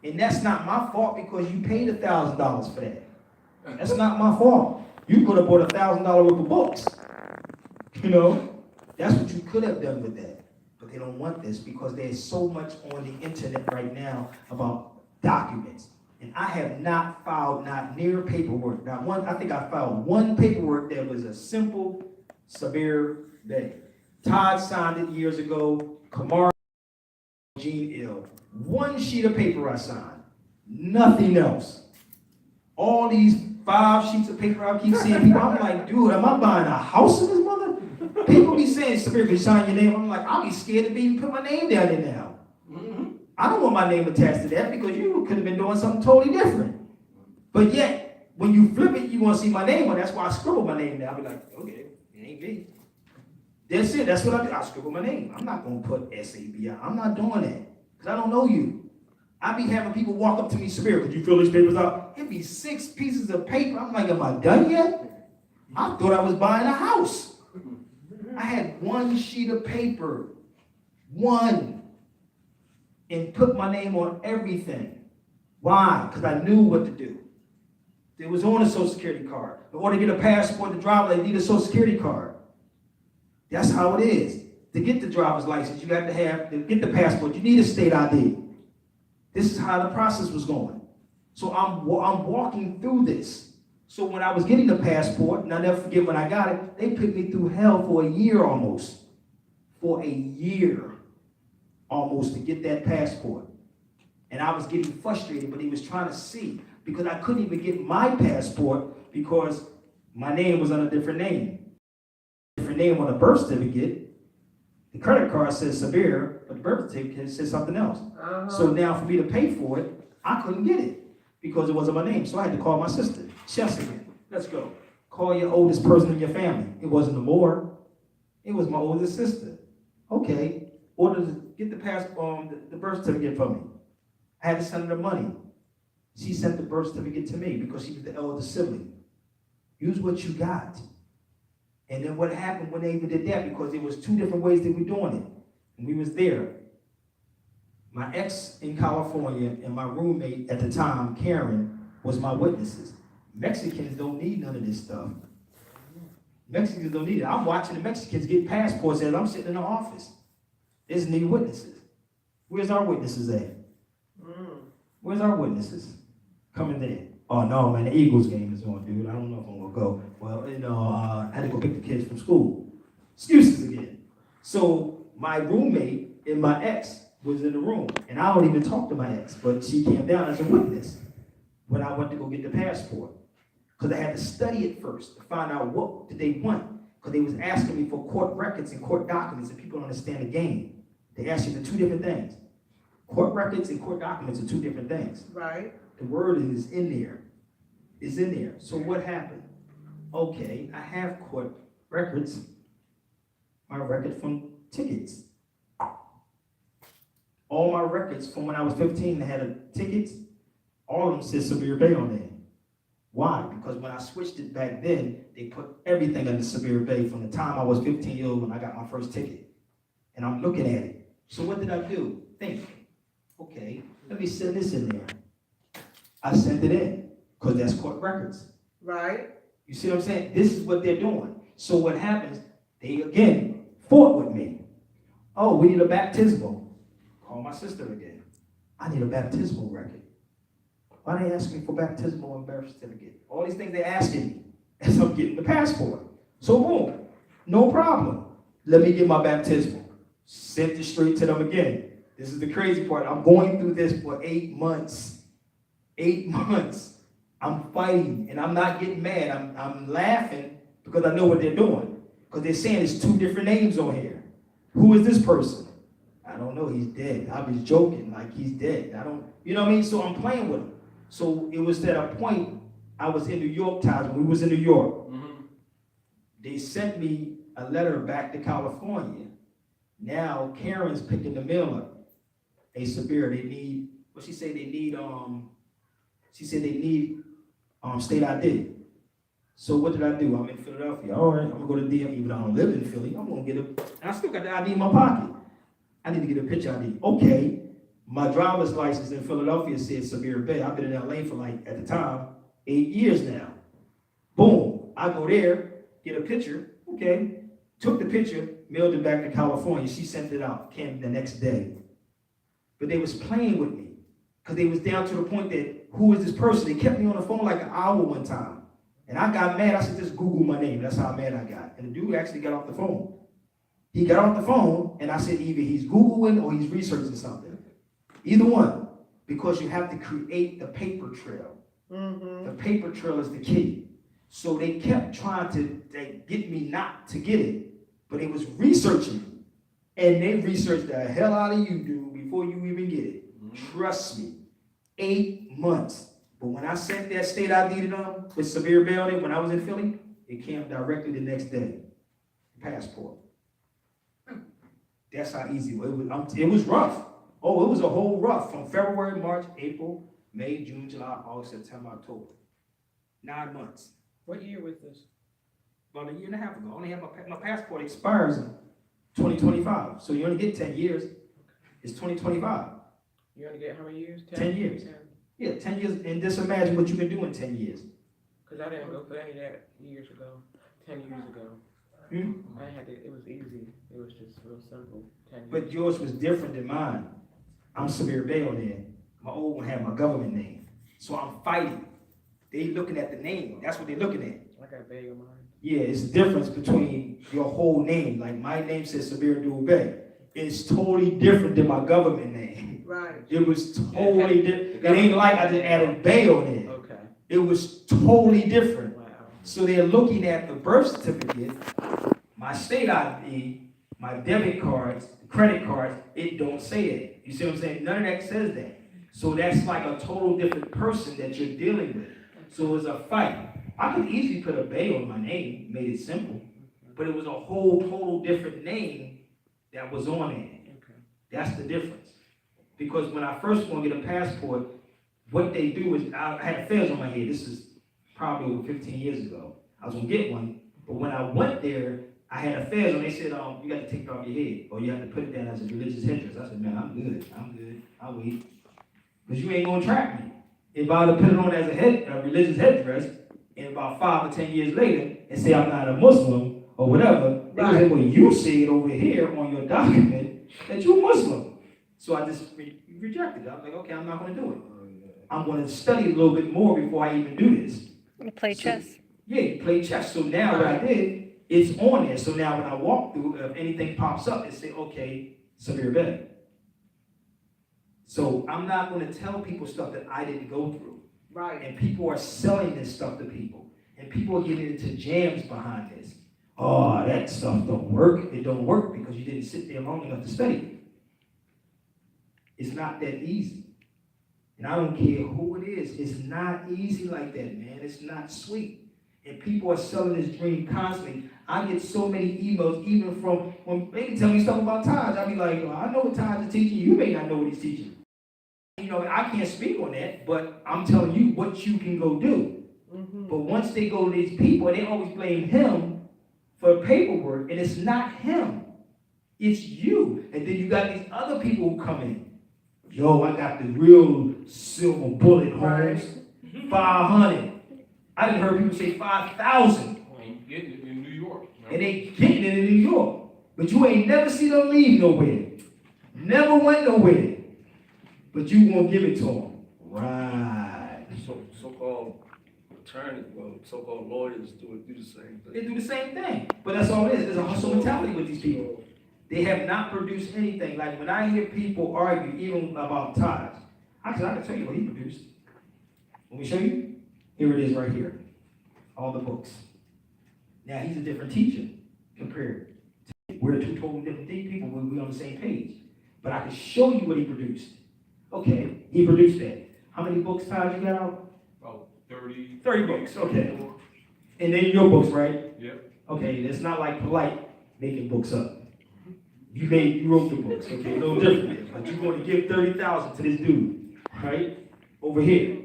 And that's not my fault because you paid $1,000 for that. That's not my fault. You could have bought $1,000 worth of books. You know, that's what you could have done with that. But they don't want this because there's so much on the internet right now about documents. And I have not filed not near paperwork. I think I filed one paperwork that was a simple Sabir Bey. Todd signed it years ago. Kamara, Gene Ill. One sheet of paper I signed. Nothing else. All these 5 sheets of paper I keep seeing people. I'm like, dude, am I buying a house in this mother? People be saying, Sabir, can you sign your name? I'm like, I'll be scared to even put my name down there now. I don't want my name attached to that because you could have been doing something totally different. But yet, when you flip it, you're going to see my name on it. That's why I scribble my name down. I'll be like, okay, it ain't me. That's it. That's what I do. I scribble my name. I'm not going to put SABI. I'm not doing that because I don't know you. I be having people walk up to me, Sabir, could you fill these papers out? It'd be 6 pieces of paper. I'm like, am I done yet? I thought I was buying a house. I had 1 sheet of paper. 1. And put my name on everything. Why? Because I knew what to do. It was on a Social Security card. In order to get a passport to drive, they need a Social Security card. That's how it is. To get the driver's license, you got to get the passport, you need a state ID. This is how the process was going. So I'm walking through this. So when I was getting the passport, and I'll never forget when I got it, they put me through hell for a year almost. For a year almost to get that passport. And I was getting frustrated, but he was trying to see because I couldn't even get my passport because my name was on a different name. Different name on the birth certificate. The credit card says Sabir, but the birth certificate says something else. So now for me to pay for it, I couldn't get it because it wasn't my name. So I had to call my sister, Jessica. Let's go. Call your oldest person in your family. It wasn't Amor. It was my oldest sister. Okay. Order to get the the birth certificate for me. I had to send her the money. She sent the birth certificate to me because she was the eldest sibling. Use what you got. And then what happened when they even did that, because there was 2 different ways they were doing it. And we was there. My ex in California and my roommate at the time, Karen, was my witnesses. Mexicans don't need none of this stuff. Mexicans don't need it. I'm watching the Mexicans get passports as I'm sitting in the office. There's need witnesses. Where's our witnesses at? Where's our witnesses? Coming there. Oh no, man, the Eagles game is on, dude. I don't know if I'm gonna go. Well, I had to go pick the kids from school. Excuses again. So my roommate and my ex was in the room, and I don't even talk to my ex, but she came down as a witness when I went to go get the passport. Because I had to study it first to find out what did they want. Because they was asking me for court records and court documents, and people don't understand the game. They ask you for 2 different things. Court records and court documents are 2 different things. Right. The word is in there. It's in there. So what happened? Okay, I have court records. My record from tickets. All my records from when I was 15 that had tickets, all of them said Sabir Bey on there. Why? Because when I switched it back then, they put everything under Sabir Bey from the time I was 15 years old when I got my first ticket. And I'm looking at it. So what did I do? Think. Okay, let me send this in there. I sent it in, because that's court records. Right. You see what I'm saying? This is what they're doing. So what happens, they again fought with me. Oh, we need a baptismal. Call my sister again. I need a baptismal record. Why they ask me for baptismal and birth certificate? All these things they're asking me as I'm getting the passport. So boom, no problem. Let me get my baptismal. Sent it straight to them again. This is the crazy part. I'm going through this for 8 months. 8 months. I'm fighting, and I'm not getting mad. I'm laughing because I know what they're doing. Because they're saying there's 2 different names on here. Who is this person? I don't know. He's dead. I was joking like he's dead. You know what I mean? So I'm playing with him. So it was at a point, I was in New York, Taj, when we was in New York. They sent me a letter back to California. Now Karen's picking the mail up. Hey, Sabir, they need, what she say? They need, she said they need state ID. So what did I do? I'm in Philadelphia. All right, I'm gonna go to DM, even though I don't live in Philly. I'm gonna get and I still got the ID in my pocket. I need to get a picture ID. Okay, my driver's license in Philadelphia says Sabir Bey. I've been in LA for like, at the time, 8 years now. Boom, I go there, get a picture, okay. Took the picture, mailed it back to California. She sent it out, came the next day. But they was playing with me because they was down to the point that, who is this person? They kept me on the phone like an hour one time. And I got mad. I said, just Google my name. That's how mad I got. And the dude actually got off the phone. He got off the phone, and I said either he's Googling or he's researching something. Either one, because you have to create the paper trail. The paper trail is the key. So they kept trying to get me not to get it, but it was researching. And they researched the hell out of you, dude, before you even get it. Trust me, 8 months. But when I sent that state ID to them with Sabir Bey on it, when I was in Philly, it came directly the next day. Passport. That's how easy it was. It was rough. Oh, it was a whole rough from February, March, April, May, June, July, August, September, October. 9 months. What year was this? About a year and a half ago. I only have my passport expires in 2025. So you only get 10 years. It's 2025. You only get how many years? 10 years. Yeah, 10 years. And just imagine what you can do in 10 years. Because I didn't go for any of that years ago, 10 years ago. I had it was easy. It was just real simple. 10 years. But yours was different than mine. I'm Sabir Bey on there. My old one had my government name. So I'm fighting. They looking at the name. That's what they're looking at. I got Bey on mine. Yeah, it's the difference between your whole name. Like my name says Sabir Bey. It's totally different than my government name. Right. It was totally different. It ain't like I just added Bey on it. Okay. It was totally different. Wow. So they're looking at the birth certificate, my state ID, my debit cards, credit cards, it don't say it. You see what I'm saying? None of that says that. So that's like a total different person that you're dealing with. So it's a fight. I could easily put a Bey on my name, made it simple, but it was a whole total different name that was on it. Okay. That's the difference. Because when I first want to get a passport, what they do is, I had fez on my head. This is probably over 15 years ago. I was going to get one, but when I went there, I had a fez on. They said, you got to take it off your head, or you have to put it down as a religious headdress. I said, man, I'm good. I'll wait. Because you ain't going to track me. If I would put it on as a religious headdress, and about 5 or 10 years later, and say I'm not a Muslim, or whatever, they would say, well, you say it over here on your document that you're Muslim. So I just rejected it. I was like, okay, I'm not going to do it. I'm going to study a little bit more before I even do this. You play chess. Yeah, you play chess. So now what I did, it's on there. So now when I walk through, if anything pops up, it say, okay, Sabir Bey. So I'm not going to tell people stuff that I didn't go through. Right. And people are selling this stuff to people. And people are getting into jams behind this. Oh, that stuff don't work. It don't work because you didn't sit there long enough to study it. It's not that easy. And I don't care who it is. It's not easy like that, man. It's not sweet. And people are selling this dream constantly. I get so many emails, even from when they tell me stuff about Taj. I'll be like, oh, I know what Taj is teaching. You may not know what he's teaching. You know, I can't speak on that, but I'm telling you what you can go do. But once they go to these people, they always blame him for paperwork, and it's not him. It's you. And then you got these other people who come in. Yo, I got the real silver bullet, Holmes. 500. I done heard people say 5,000. Ain't getting it in New York. No? And they getting it in New York. But you ain't never seen them leave nowhere. Never went nowhere. But you won't give it to them. Right. So-called attorneys, so-called lawyers do the same thing. They do the same thing. But that's all it is. There's a hustle mentality with these people. They have not produced anything. Like when I hear people argue, even about Taj, I can tell you what he produced. Let me show you. Here it is right here. All the books. Now he's a different teacher compared to we're two totally different people when we're on the same page. But I can show you what he produced. Okay, he produced that. How many books, Taj, you got out? About 30. 30 books, okay. And then your books, right? Yep. Okay, it's not like Polite making books up. You wrote the books, okay, no different. But you're going to give 30,000 to this dude, right? Over here.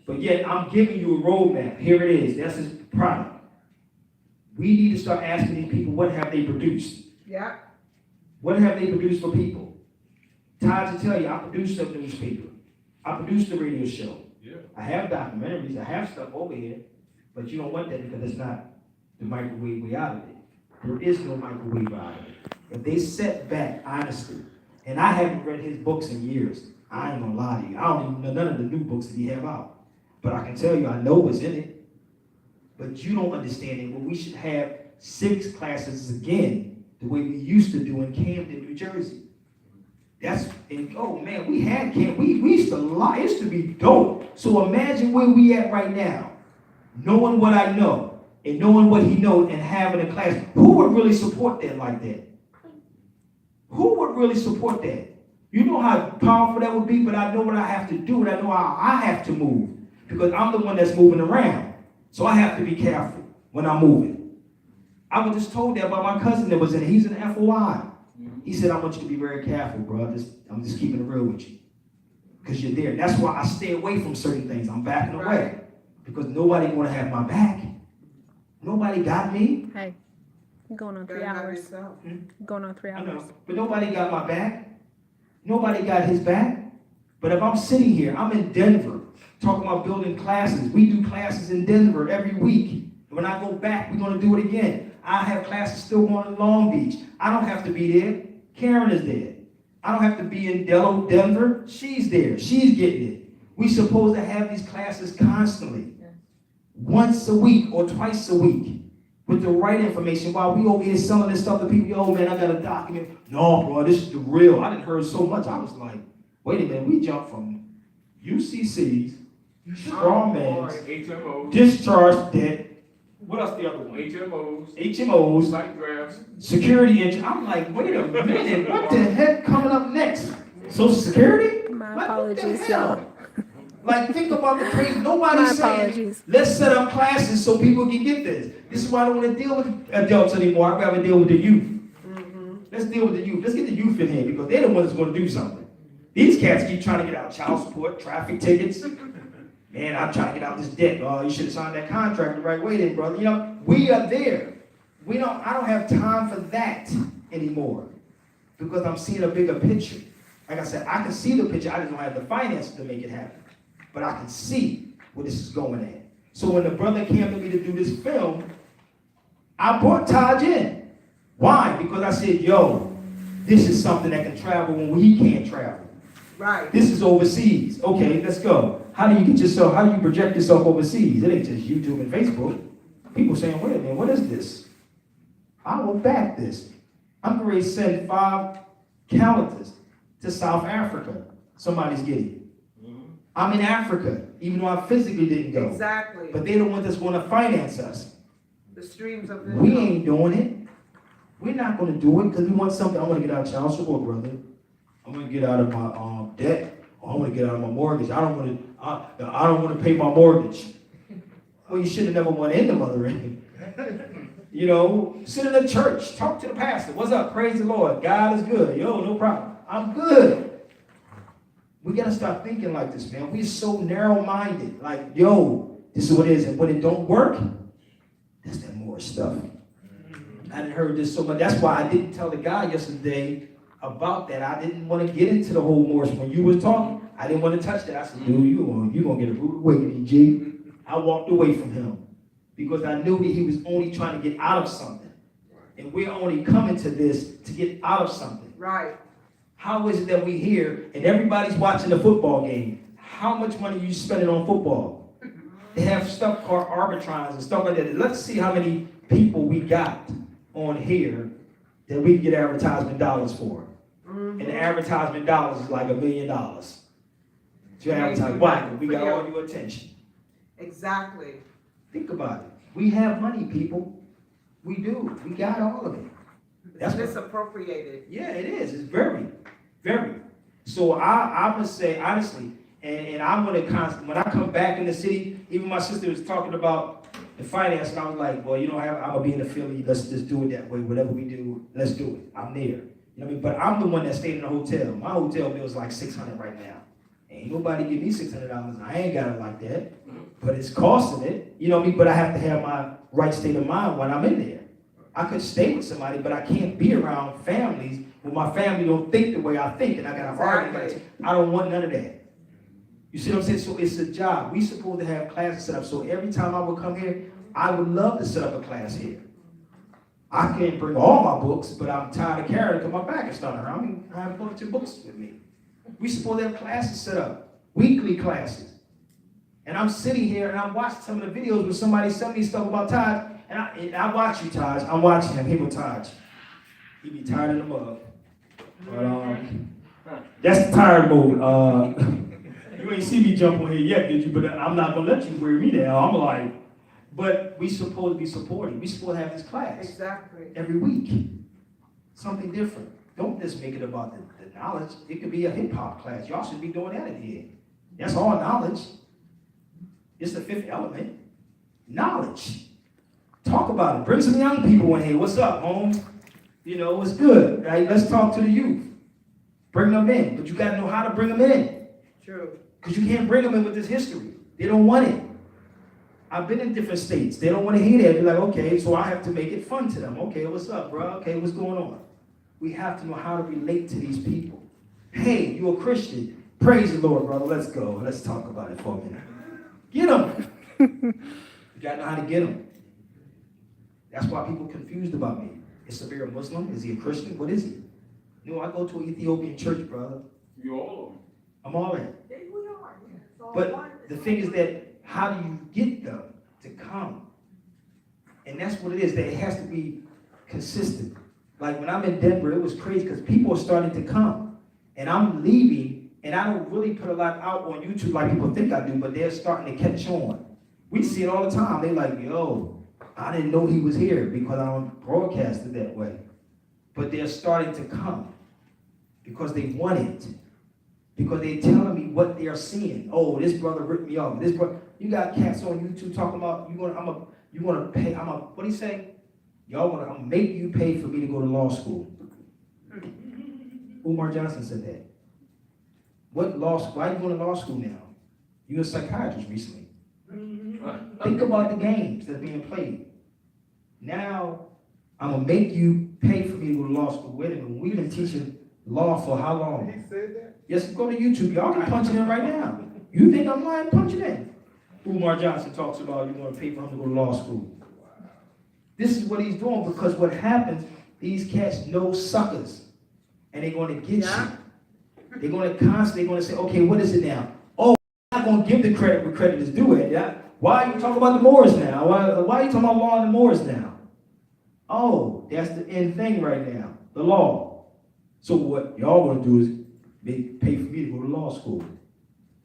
But yet I'm giving you a roadmap. Here it is. That's his product. We need to start asking these people, what have they produced? Yeah. What have they produced for people? Taj will tell you, I produced a newspaper. I produced a radio show. Yeah. I have documentaries. I have stuff over here. But you don't want that because it's not the microwave way out of it. There is no microwave out of it. If they set back honestly, and I haven't read his books in years, I ain't gonna lie to you. I don't even know none of the new books that he have out. But I can tell you, I know what's in it. But you don't understand it. Well, we should have civics classes again the way we used to do in Camden, New Jersey. Oh man, we had camp. We used to lie. It used to be dope. So imagine where we at right now, knowing what I know and knowing what he knows and having a class. Who would really support that like that? Who would really support that? You know how powerful that would be, but I know what I have to do, and I know how I have to move because I'm the one that's moving around. So I have to be careful when I'm moving. I was just told that by my cousin that was in it. He's an FOI. He said, I want you to be very careful, bro. I'm just keeping it real with you. Because you're there. That's why I stay away from certain things. I'm backing away. Because nobody want to have my back. Nobody got me. Hey, I'm going on 3 hours. Going on 3 I hours. know. But nobody got my back. Nobody got his back. But if I'm sitting here, I'm in Denver, talking about building classes. We do classes in Denver every week. When I go back, we're going to do it again. I have classes still going in Long Beach. I don't have to be there. Karen is there. I don't have to be in Denver. She's there. She's getting it. We're supposed to have these classes constantly. Once a week or twice a week with the right information while we over here selling this stuff to people. Yo, man, I got a document. No, bro, this is the real. I didn't heard so much. I was like, wait a minute. We jumped from UCCs, strong men, HMOs, discharge debt. What else the other one? HMOs, site drafts. security entry. I'm like, wait a minute, what the heck coming up next? Social Security? My apologies, y'all. Like, think about the crazy. Nobody's My saying, apologies. let's set up classes so people can get this. This is why I don't want to deal with adults anymore. I'd rather deal with the youth. Let's deal with the youth. Let's get the youth in here because they're the ones that's going to do something. These cats keep trying to get out child support, traffic tickets. Man, I'm trying to get out this debt. Oh, you should have signed that contract the right way then, brother. You know, we are there. I don't have time for that anymore because I'm seeing a bigger picture. Like I said, I can see the picture. I just don't have the finances to make it happen. But I can see where this is going at. So when the brother came to me to do this film, I brought Taj in. Why? Because I said, yo, this is something that can travel when we can't travel. Right. This is overseas. Okay, let's go. How do you project yourself overseas? It ain't just YouTube and Facebook. People saying, wait a minute, what is this? I will back this. I'm ready to send 5 calendars to South Africa. Somebody's getting it. I'm in Africa, even though I physically didn't go. Exactly. But they're the ones that's going to finance us. The streams of We ain't doing it. We're not going to do it because we want something. I want to get out of child support, brother. I want to get out of my debt. I want to get out of my mortgage. I don't want to pay my mortgage. Well, you should have never went in the mother end. You know, sit in the church, talk to the pastor. What's up? Praise the Lord. God is good. Yo, no problem. I'm good. We got to start thinking like this, man. We're so narrow-minded. Like, yo, this is what it is. And when it don't work, that's that Moorish stuff. I didn't heard this so much. That's why I didn't tell the guy yesterday about that. I didn't want to get into the whole Moorish. When you was talking, I didn't want to touch that. I said, dude, you're going to get a rude awakening, G. I walked away from him because I knew that he was only trying to get out of something. And we're only coming to this to get out of something. Right. How is it that we here and everybody's watching the football game? How much money are you spending on football? They have stuff called arbitrage and stuff like that. Let's see how many people we got on here that we can get advertisement dollars for. And the advertisement dollars is like $1 million. To advertise, why? We got all your attention. Exactly. Think about it. We have money, people. We do. We got all of it. That's misappropriated. Yeah, it is. It's very, very. So I must say, honestly, and I'm going to when I come back in the city, even my sister was talking about the finance, and I was like, well, I'm going to be in the Philly. Let's just do it that way. Whatever we do, let's do it. I'm there. You know what I mean? But I'm the one that stayed in the hotel. My hotel bill is like $600 right now. Ain't nobody give me $600. I ain't got it like that. But it's costing it. You know what I mean? But I have to have my right state of mind when I'm in there. I could stay with somebody, but I can't be around families when my family don't think the way I think, and I got to argue. I don't want none of that. You see what I'm saying? So it's a job. We supposed to have classes set up. So every time I would come here, I would love to set up a class here. I can't bring all my books, but I'm tired of carrying it because my back is starting to hurt. I mean, I have 42 books with me. We supposed to have classes set up, weekly classes. And I'm sitting here and I'm watching some of the videos where somebody sent me stuff about Taj. And I watch you, Taj. I'm watching him. Him with Taj. He be tired in the mug. But that's the tired mode. You ain't see me jump on here yet, did you? But I'm not gonna let you wear me down. I'm like, but we supposed to be supporting. We supposed to have this class Exactly. every week. Something different. Don't just make it about the knowledge. It could be a hip hop class. Y'all should be doing that in here. That's all knowledge. It's the fifth element. Knowledge. Talk about it. Bring some young people in here. What's up, home? You know, what's good, right? Let's talk to the youth. Bring them in, but you got to know how to bring them in. True. Because you can't bring them in with this history. They don't want it. I've been in different states. They don't want to hear that. They're like, okay, so I have to make it fun to them. Okay, what's up, bro? Okay, what's going on? We have to know how to relate to these people. Hey, you're a Christian. Praise the Lord, brother. Let's go. Let's talk about it for a minute. Get them. You got to know how to get them. That's why people are confused about me. Is Sabir a Muslim? Is he a Christian? What is he? No, I go to an Ethiopian church, brother. You all I'm all in. But the thing is that how do you get them to come? And that's what it is, that it has to be consistent. Like when I'm in Denver, it was crazy because people are starting to come. And I'm leaving, and I don't really put a lot out on YouTube like people think I do, but they're starting to catch on. We see it all the time. They're like, yo, I didn't know he was here because I don't broadcast it that way. But they're starting to come because they want it. Because they're telling me what they're seeing. Oh, this brother ripped me off. This brother, you got cats on YouTube talking about you gonna pay. What do you say? I'm gonna make you pay for me to go to law school. Umar Johnson said that. What law school? Why are you going to law school now? You're a psychiatrist recently. Think about the games that are being played. Now, I'm gonna make you pay for me to go to law school. Wait a minute, we've been teaching law for how long? He said that? Yes, go to YouTube. Y'all can punch it in right now. You think I'm lying? Punch it in. Umar Johnson talks about you want to pay for him to go to law school. This is what he's doing because what happens, these cats know suckers. And they're going to get you. They're going to say, okay, what is it now? Oh, I'm not going to give the credit where credit is due at. Yeah? Why are you talking about the Moors now? Why are you talking about law and the Moors now? Oh, that's the end thing right now, the law. So what y'all going to do is pay for me to go to law school.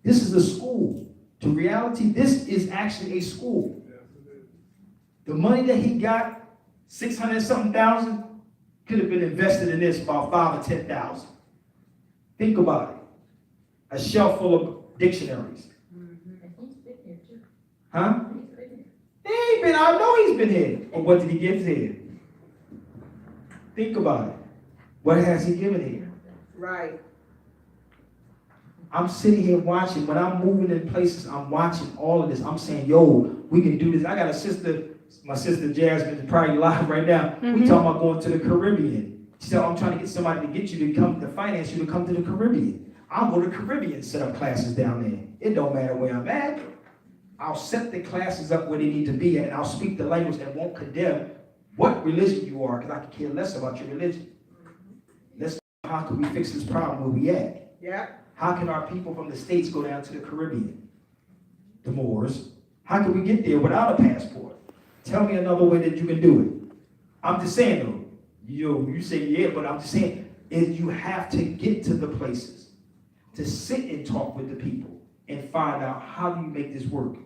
This is a school. To reality, this is actually a school. The money that he got, 600-something thousand, could have been invested in this, about 5 or 10,000. Think about it. A shelf full of dictionaries. Huh? He ain't been, I know he's been here. But what did he give here? Think about it. What has he given here? Right. I'm sitting here watching. When I'm moving in places, I'm watching all of this. I'm saying, yo, we can do this. I got a sister, my sister Jasmine is probably live right now. We talking about going to the Caribbean. She said, I'm trying to get somebody to get you to come, to finance you to come to the Caribbean. I'll go to the Caribbean, set up classes down there. It don't matter where I'm at. I'll set the classes up where they need to be at, and I'll speak the language that won't condemn what religion you are, because I can care less about your religion. Let's how can we fix this problem where we at? Yeah. How can our people from the States go down to the Caribbean? The Moors. How can we get there without a passport? Tell me another way that you can do it. I'm just saying though, you say yeah, but I'm just saying, is you have to get to the places, to sit and talk with the people and find out how do you make this work.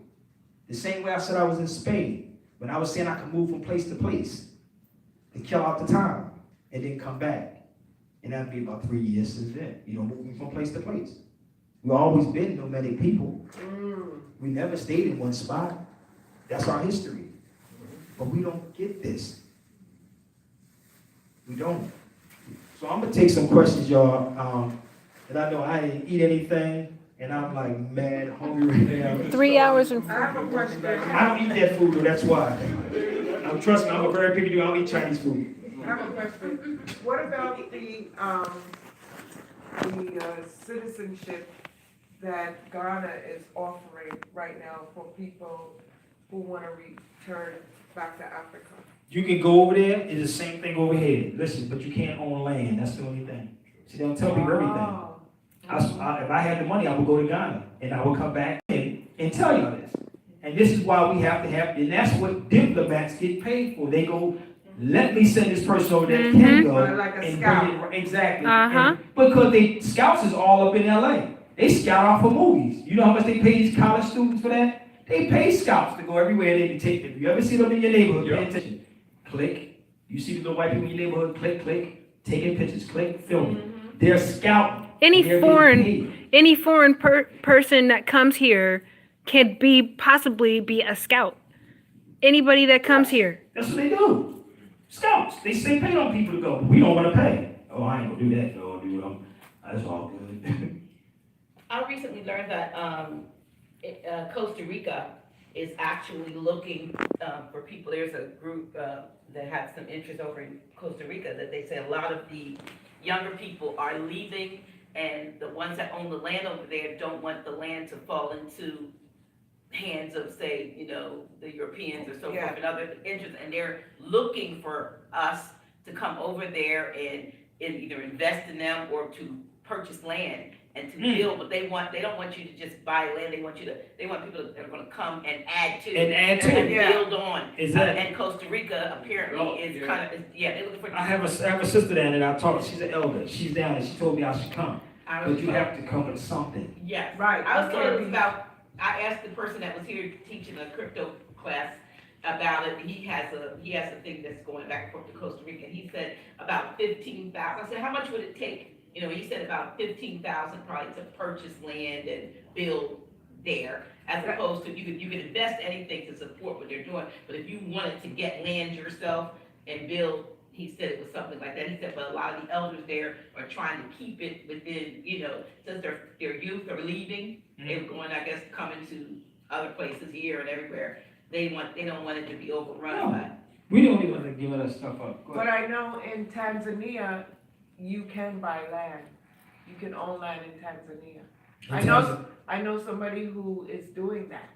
The same way I said I was in Spain, when I was saying I could move from place to place to kill out the time and then come back. And that'd be about 3 years since then. Moving from place to place. We've always been nomadic people. We never stayed in one spot. That's our history. But we don't get this. We don't. So I'm gonna take some questions, y'all. And I know I didn't eat anything, and I'm like mad hungry right now. 3 hours and. I have a question. I don't eat that food, though. That's why. Trust me, I'm a very picky dude. I don't eat Chinese food. I have a question. What about the citizenship that Ghana is offering right now for people who want to return back to Africa? You can go over there. It's the same thing over here. Listen, but you can't own land. That's the only thing. See, they don't tell people everything. If I had the money, I would go to Ghana, and I would come back and tell y'all this. And this is why we have to have, and that's what diplomats get paid for. They go let me send this person over that Mm-hmm. can go Or like a and scout. bring it, exactly. Uh-huh. And because scouts is all up in LA. They scout out for movies. You know how much they pay these college students for that? They pay scouts to go everywhere they can take them. You ever see them in your neighborhood? Pay attention. Click. You see the little white people in your neighborhood? Click, click. Taking pictures. Click, filming. They're scouting. Any They're being paid. foreign person that comes here can possibly be a scout. Anybody that comes here. That's what they do. Scouts. They stay paid on people to go. We don't want to pay. Oh, I ain't gonna do that. No, dude. That's all good. I recently learned that Costa Rica is actually looking for people. There's a group that has some interest over in Costa Rica that they say a lot of the younger people are leaving, and the ones that own the land over there don't want the land to fall into hands of, say, the Europeans or so forth and other interests, and they're looking for us to come over there and either invest in them or to purchase land and to build, but they don't want you to just buy land. They want people that are going to come and add to and build on. And Costa Rica apparently is kind of they're looking for. I have a sister down there. I talked. She's an elder. She's down there. She told me I should come, but you have to come with something. Yes, Right. I was told it was about. I asked the person that was here teaching a crypto class about it. He has a thing that's going back and forth to Costa Rica. He said about 15,000. I said, how much would it take? He said about 15,000 probably to purchase land and build there, as opposed to you can invest anything to support what they're doing. But if you wanted to get land yourself and build, he said it was something like that. He said, but a lot of the elders there are trying to keep it within, since their youth are leaving, they're going, I guess, coming to other places here and everywhere. They don't want it to be overrun by. We don't even want to give that stuff up. Go But ahead. I know in Tanzania, you can buy land. You can own land in Tanzania. I know somebody who is doing that.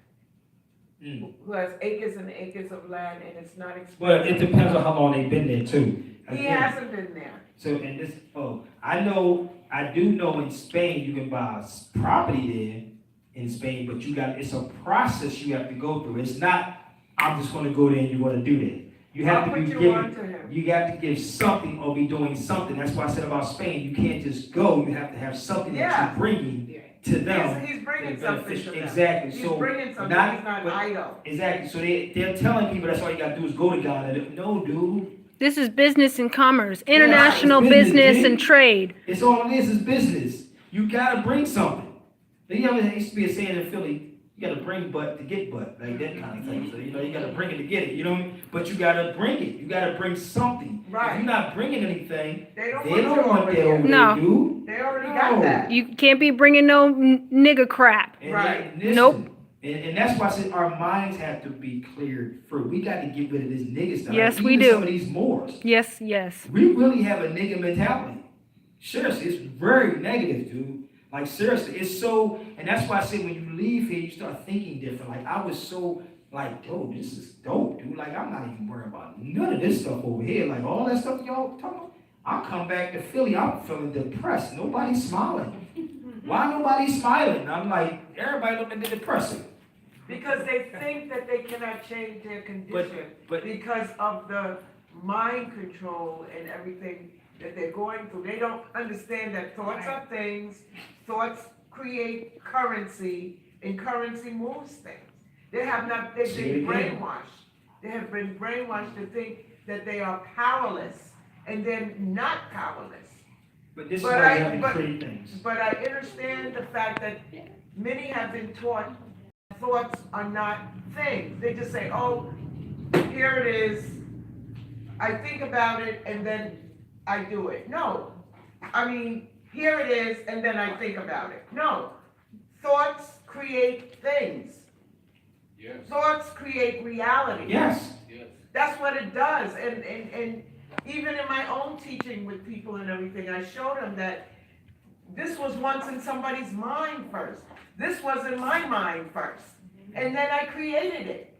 Who has acres and acres of land, and it's not expensive. Well, it depends on how long they've been there too. He hasn't been there. So I do know in Spain you can buy property there in Spain, but it's a process you have to go through. It's not, I'm just gonna go there and you're gonna do that. You have you got to give something or be doing something. That's why I said about Spain, you can't just go, you have to have something that you're bringing to them. He's bringing something to them. Exactly. He's So bringing something, he's not idle. Exactly. So they're telling people that's all you gotta do is go to Ghana. No, dude. This is business and commerce, international it's business and trade. It's all it is business. You gotta bring something. There used to be a saying in Philly, you gotta bring butt to get butt, like that kind of thing. So, you gotta bring it to get it, But you gotta bring it. You gotta bring something. Right. If you're not bringing anything, They don't want that over No. there, dude. They already got that. You can't be bringing no nigga crap. And Right. listen, Nope. And that's why I said our minds have to be cleared first. We got to get rid of this nigga stuff. Yes, Even we do. Some of these Moors. Yes. We really have a nigga mentality. Seriously, it's very negative, dude. Like, seriously, it's so, and that's why I say when you leave here, you start thinking different. Like, I was so, like, dude, this is dope, dude. Like, I'm not even worried about none of this stuff over here. Like, all that stuff y'all talking about. I come back to Philly, I'm feeling depressed. Nobody's smiling. Why nobody smiling? I'm like, everybody looking depressing. Because they think that they cannot change their condition but because of the mind control and everything that they're going through. They don't understand that thoughts are things, thoughts create currency, and currency moves things. They've been brainwashed. They have been brainwashed to think that they are powerless, and they're not powerless. But this is why you have to create things. But I understand the fact that many have been taught thoughts are not things. They just say, oh, here it is. I think about it and then I do it. No. I mean, here it is and then I think about it. No. Thoughts create things. Yes. Thoughts create reality. Yes. That's what it does. And even in my own teaching with people and everything, I showed them that this was once in somebody's mind first. This was in my mind first. And then I created it.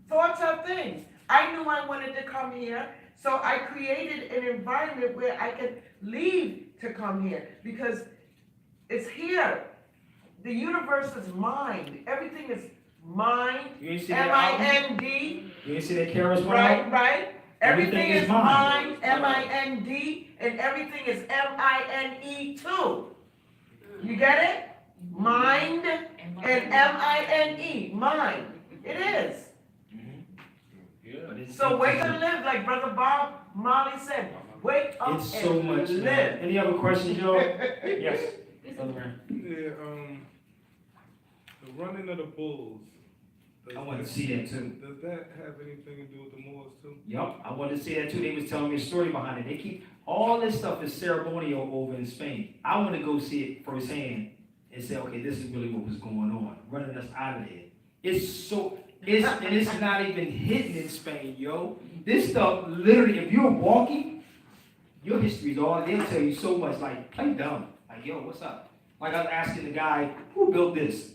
Thoughts are things. I knew I wanted to come here, so I created an environment where I could leave to come here because it's here. The universe is mind. Everything is mind. You ain't see that M-I-N-D. You ain't see that Karis went Right, out? right. Everything is mind, M-I-N-D, and everything is M-I-N-E too. You get it? Mind and M-I-N-E, mind. It is. So wake up and live, like Brother Bob Marley said. Wake up It's and so much, live. man. Any other questions, y'all? Yes. Brother Aaron. Yeah, the running of the bulls. I want to see that too. Does that have anything to do with the Moors too? Yup, I wanted to see that too. They was telling me a story behind it. They keep all this stuff is ceremonial over in Spain. I want to go see it firsthand and say, okay, this is really what was going on, running us out of there. It's not even hidden in Spain, yo. This stuff, literally, if you're walking, your history is all, they'll tell you so much, like, play dumb. Like, yo, what's up? Like, I was asking the guy, who built this?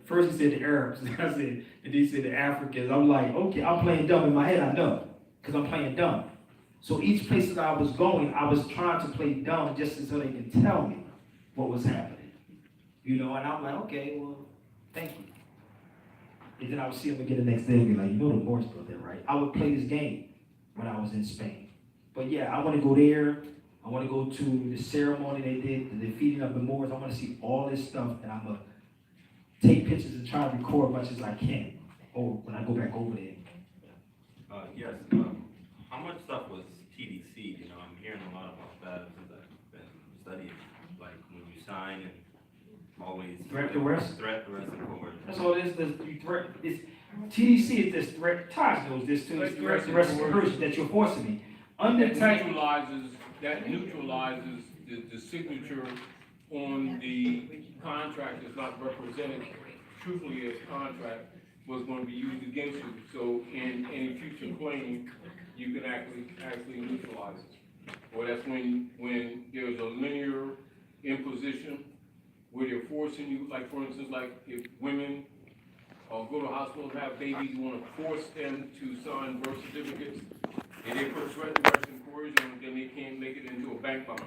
First he said the Arabs, and then he said the Africans. I'm like, okay, I'm playing dumb in my head, I know, because I'm playing dumb. So each place that I was going, I was trying to play dumb just so they can tell me what was happening. You know, and I'm like, okay, well, thank you. And then I would see them again the next day and be like, you know the Moors built that, right? I would play this game when I was in Spain. But yeah, I want to go there. I want to go to the ceremony they did, the defeating of the Moors. I want to see all this stuff, and I'm going to take pictures and try to record as much as I can when I go back over there. Yes, how much stuff was TDC? You know, I'm hearing a lot about that since I've been studying, like when you sign and always Threat to arrest? Threat to arrest and coercion. That's all it is. TDC is this threat. Taj knows this too. It's threat to arrest and coercion that you're forcing me. That neutralizes the signature on the contract that's not represented truthfully as contract was going to be used against you. So in any future claim, you can actually neutralize it. Or that's when there's a linear imposition where they're forcing you, like for instance, like if women go to hospitals and have babies, you want to force them to sign birth certificates, and they put threat, arrest, and coercion, then they can't make it into a bank bond.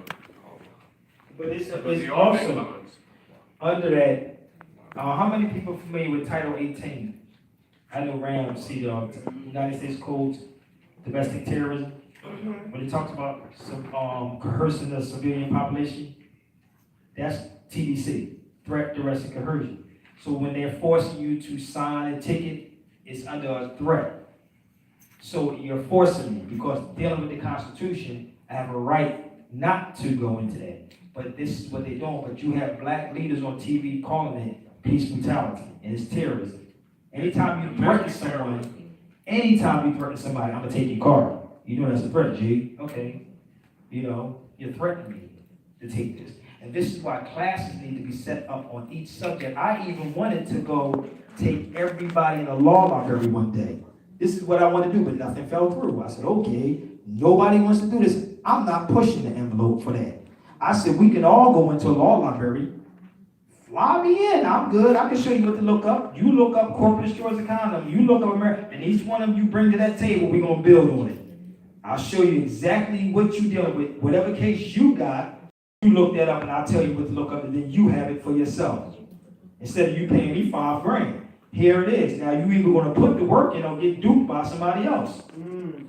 But it's also under that. How many people are familiar with Title 18? I know Ram see the United States Codes, domestic terrorism. When it talks about some coercing the civilian population, that's TDC, threat, duress, and coercion. So when they're forcing you to sign a ticket, it's under a threat. So you're forcing me because dealing with the Constitution, I have a right not to go into that. But this is what they're doing. But you have black leaders on TV calling it peace brutality, and it's terrorism. Anytime you threaten somebody, I'm gonna take your car. You know that's a threat, G. Okay. You know, you're threatening me to take this. And this is why classes need to be set up on each subject. I even wanted to go take everybody in a law library one day. This is what I want to do, but nothing fell through. I said, okay, nobody wants to do this. I'm not pushing the envelope for that. I said, we can all go into a law library. Fly me in, I'm good. I can show you what to look up. You look up corporate destroys the condom. You look up America, and each one of you bring to that table, we're going to build on it. I'll show you exactly what you're dealing with. Whatever case you got, you look that up, and I'll tell you what to look up, and then you have it for yourself. Instead of you paying me $5,000. Here it is. Now you either going to put the work in or get duped by somebody else.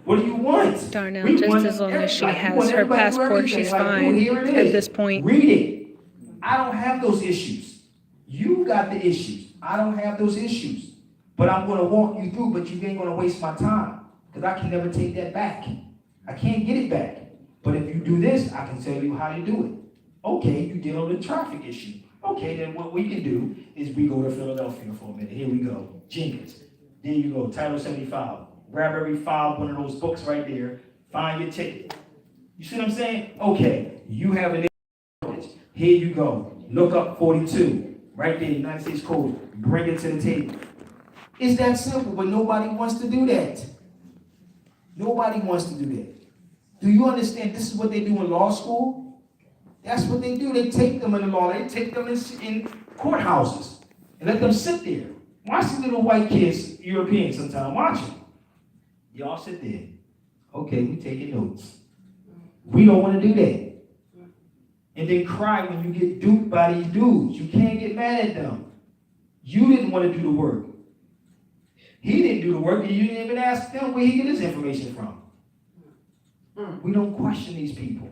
What do you want? Darnell, just as long as she has her passport, she's fine at this point. Read it. I don't have those issues. You got the issues. I don't have those issues. But I'm going to walk you through, but you ain't going to waste my time because I can never take that back. I can't get it back. But if you do this, I can tell you how to do it. Okay, you deal with a traffic issue. Okay, then what we can do is we go to Philadelphia for a minute. Here we go. Jenkins. There you go. Title 75. Grab every file, one of those books right there. Find your ticket. You see what I'm saying? Okay, you have an age. Here you go. Look up 42. Right there, United States Code. Bring it to the table. It's that simple, but nobody wants to do that. Nobody wants to do that. Do you understand this is what they do in law school? That's what they do. They take them in the law. They take them in courthouses and let them sit there. Watch the little white kids, Europeans sometimes. Watch them. Y'all sit there. Okay, we taking notes. We don't want to do that. And then cry when you get duped by these dudes. You can't get mad at them. You didn't want to do the work. He didn't do the work, and you didn't even ask him where he get his information from. We don't question these people.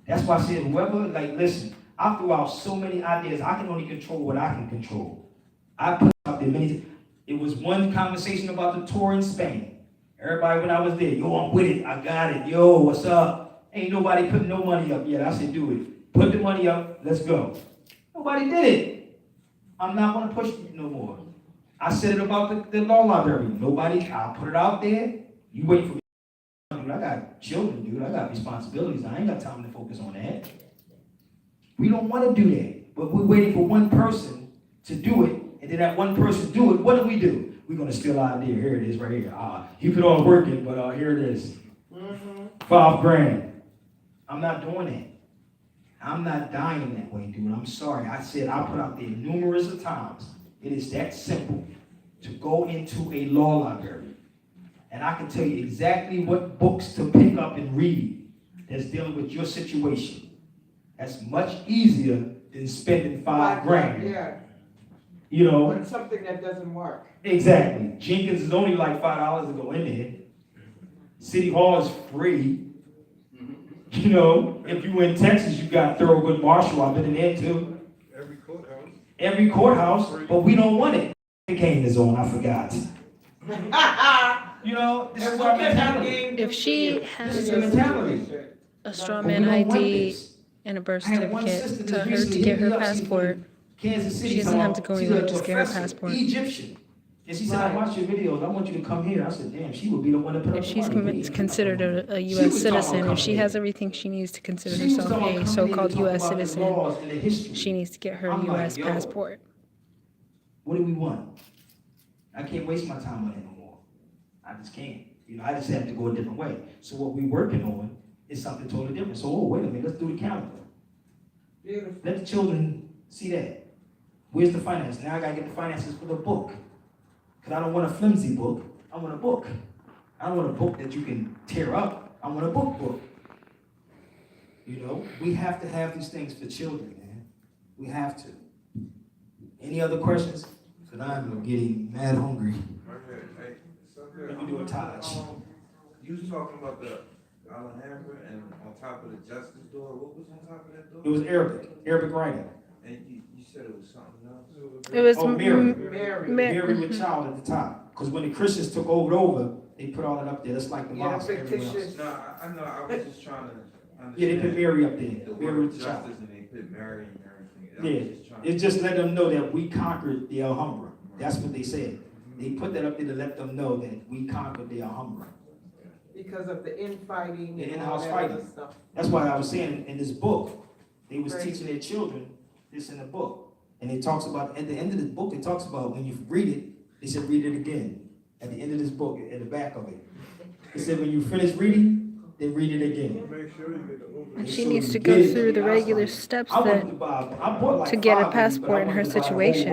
That's why I said, whoever, like, listen, I threw out so many ideas. I can only control what I can control. I put out there many. It was one conversation about the tour in Spain. Everybody, when I was there, yo, I'm with it. I got it. Yo, what's up? Ain't nobody putting no money up yet. I said, do it. Put the money up. Let's go. Nobody did it. I'm not going to push it no more. I said it about the law library. Nobody, I'll put it out there. You wait for me. Dude, I got children, dude. I got responsibilities. I ain't got time to focus on that. We don't want to do that. But we're waiting for one person to do it. And then that one person do it. What do? We're going to steal our idea. Here it is right here. You put all working, but here it is. $5,000. I'm not doing that. I'm not dying that way, dude. I'm sorry. I said I put out there numerous of times. It is that simple to go into a law library. And I can tell you exactly what books to pick up and read that's dealing with your situation. That's much easier than spending $5,000. Yeah. You know. But something that doesn't work. Exactly. Jenkins is only like $5 to go in there. City Hall is free. You know, if you in Texas, you got Thurgood Marshall. I've been in there too. Every courthouse, but we don't want it. It came his own, I forgot. You know, this is our mentality. If she This is has your mentality. a strawman ID and a birth certificate to her to get her passport, Kansas City, she doesn't have to go she's anywhere, a just get her professor, passport. Egyptian. And she said, I watch your videos. I want you to come here. I said, damn, she would be the one to put up If the she's money. considered a She U.S. was talking about citizen, if coming she here. has everything she needs to consider She was herself talking a about coming so-called here to U.S. talk about the citizen, laws and the history. she needs to get her I'm like, U.S. yo. passport. What do we want? I can't waste my time on it no more. I just can't. You know, I just have to go a different way. So what we're working on is something totally different. So, wait a minute, let's do the calendar. Beautiful. Let the children see that. Where's the finance? Now I gotta get the finances for the book. Because I don't want a flimsy book. I want a book. I don't want a book that you can tear up. I want a book. You know, we have to have these things for children, man. We have to. Any other questions? Because I'm getting mad hungry. Let me do a Taj. You was talking about the Alhambra and on top of the Justice door. What was on top of that door? It was Arabic writing. And you said it was something else? It was Mary with child at the top. Because when the Christians took over, they put all that up there. That's like the mosque everywhere else. No, I know. I was just trying to understand. Yeah, they put Mary up there. The Mary word with the child. justice and they put Mary and everything. Yeah, it just let them know that we conquered the Alhambra. That's what they said. They put that up there to let them know that we conquered the Alhambra. Because of the infighting The and all in-house that fighting. other stuff. That's why I was saying in this book, they was Right. teaching their children this in the book. And it talks about, at the end of the book, it talks about when you read it, they said read it again. At the end of this book, at the back of it. It said when you finish reading, then read it again. And she needs to go through the regular steps to get a passport in her situation.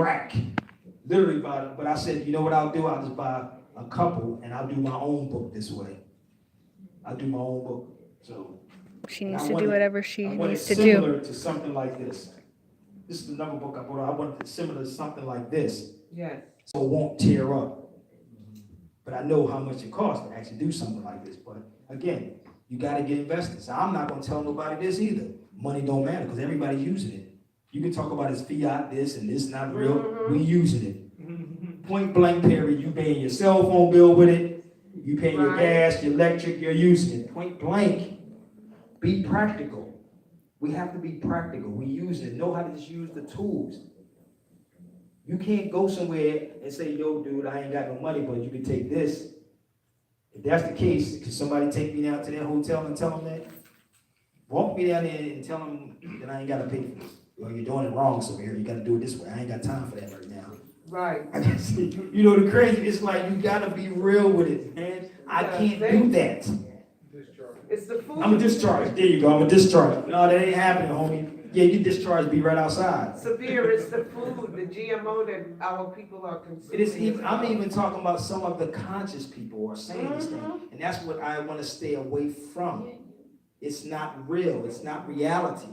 Literally buy it, but I said, you know what I'll do? I'll just buy a couple and I'll do my own book this way. I'll do my own book. So She needs to do whatever she I want needs it to do. similar to something like this. This is another book I bought. I want it similar to something like this. Yes. So it won't tear up. But I know how much it costs to actually do something like this. But again, you got to get investors. I'm not going to tell nobody this either. Money don't matter because everybody's using it. You can talk about it's fiat, this and this not real. We using it. Point blank period. You paying your cell phone bill with it. You paying your gas, your electric, you're using it. Point blank. Be practical. We have to be practical. We use it. Know how to just use the tools. You can't go somewhere and say, yo, dude, I ain't got no money, but you can take this. If that's the case, can somebody take me down to their hotel and tell them that? Walk me down there and tell them that I ain't got to pay for this. Well, you're doing it wrong, Sabir. You got to do it this way. I ain't got time for that right now. Right. You know, the crazy, it's like you got to be real with it, man. I can't do that. It's the food. I'm a discharge. There you go. I'm a discharge. No, that ain't happening, homie. Yeah, you discharge, be right outside. Sabir, it's the food, the GMO that our people are consuming. It is even, I'm even talking about some of the conscious people are saying this thing. And that's what I want to stay away from. It's not real. It's not reality.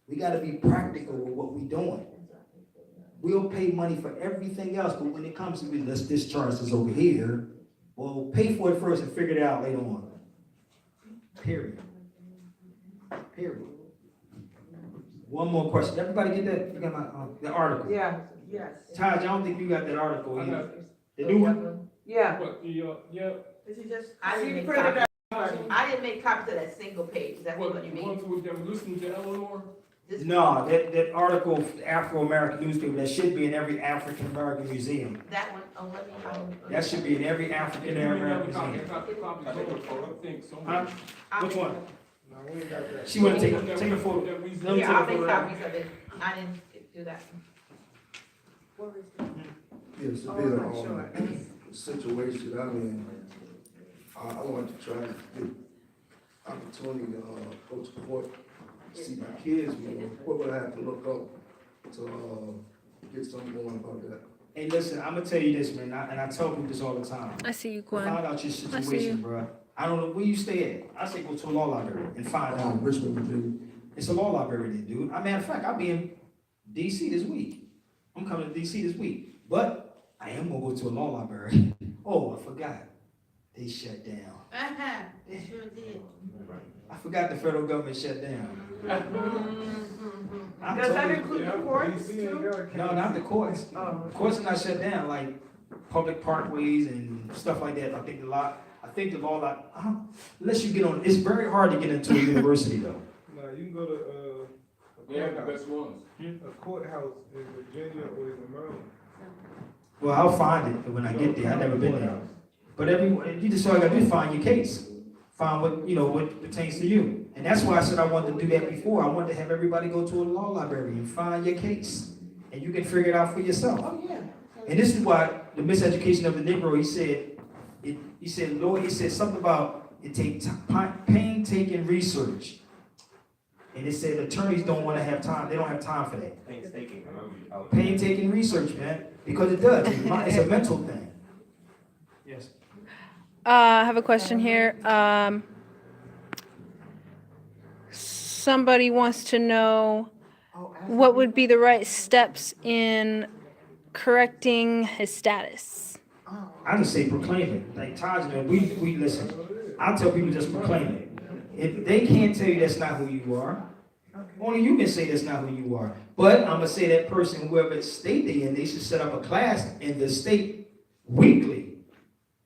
We got to be practical with what we're doing. We'll pay money for everything else, but when it comes to let's discharge this over here, well, pay for it first and figure it out later on. Period. Period. One more question. Everybody get that? You got my the article? Yeah, yes. Taj, I don't think you got that article I either. got- The new one? Yeah. What, yeah, This is just, I didn't make copies. I didn't make copies of that single page, is that what, what you the mean? ones with them listening to Eleanor? This- No, that article, the Afro-American newspaper, that should be in every African-American museum. That one, oh, let me, That should be in every And you African-American have a copy, museum. I got the copies of it, I think, Huh? somewhere. Which one? No, we ain't got that. She wanna take a photo. That we- Let me yeah, I'll take a make photo. copies of it. I didn't do that. Yeah, severe, situation I'm in, I want to try to get opportunity to, go to court, see my kids more, what would I have to look up to, get something going about that? Hey, listen, I'm gonna tell you this, man, and I tell people this all the time. I see you, Find Gwen. out your I see you. situation, bro. I don't know where you stay at. I say go to a law library and find out. Richmond, Virginia. It's a law library there, dude. Matter of fact, I'll be in DC this week. I'm coming to DC this week, but I am gonna go to a law library. Oh, I forgot. They shut down. they sure did. I forgot the federal government shut down. I'm Does that totally- include the courts too? No, not the courts. Oh. Courts are not shut down, like public parkways and stuff like that. I think the law, unless you get on, it's very hard to get into a university though. Now, you can go to, They have the best ones. a courthouse in Virginia or in Maryland. Well, I'll find it when I get there. I've never been there. But you just all you gotta do is find your case. Find what pertains to you. And that's why I said I wanted to do that before. I wanted to have everybody go to a law library and find your case. And you can figure it out for yourself. Oh, yeah. And this is why the miseducation of the Negro, he said something about it takes painstaking research. And it said attorneys don't want to have time, they don't have time for that. Painstaking, Painstaking research, man, because it does. It's a mental thing. Yes. I have a question here. Somebody wants to know what would be the right steps in correcting his status. I just say proclaim it. Like Taj, man, we listen. I tell people just proclaim it. If they can't tell you that's not who you are, only you can say that's not who you are. But I'm gonna say that person, whoever state they in, they should set up a class in the state weekly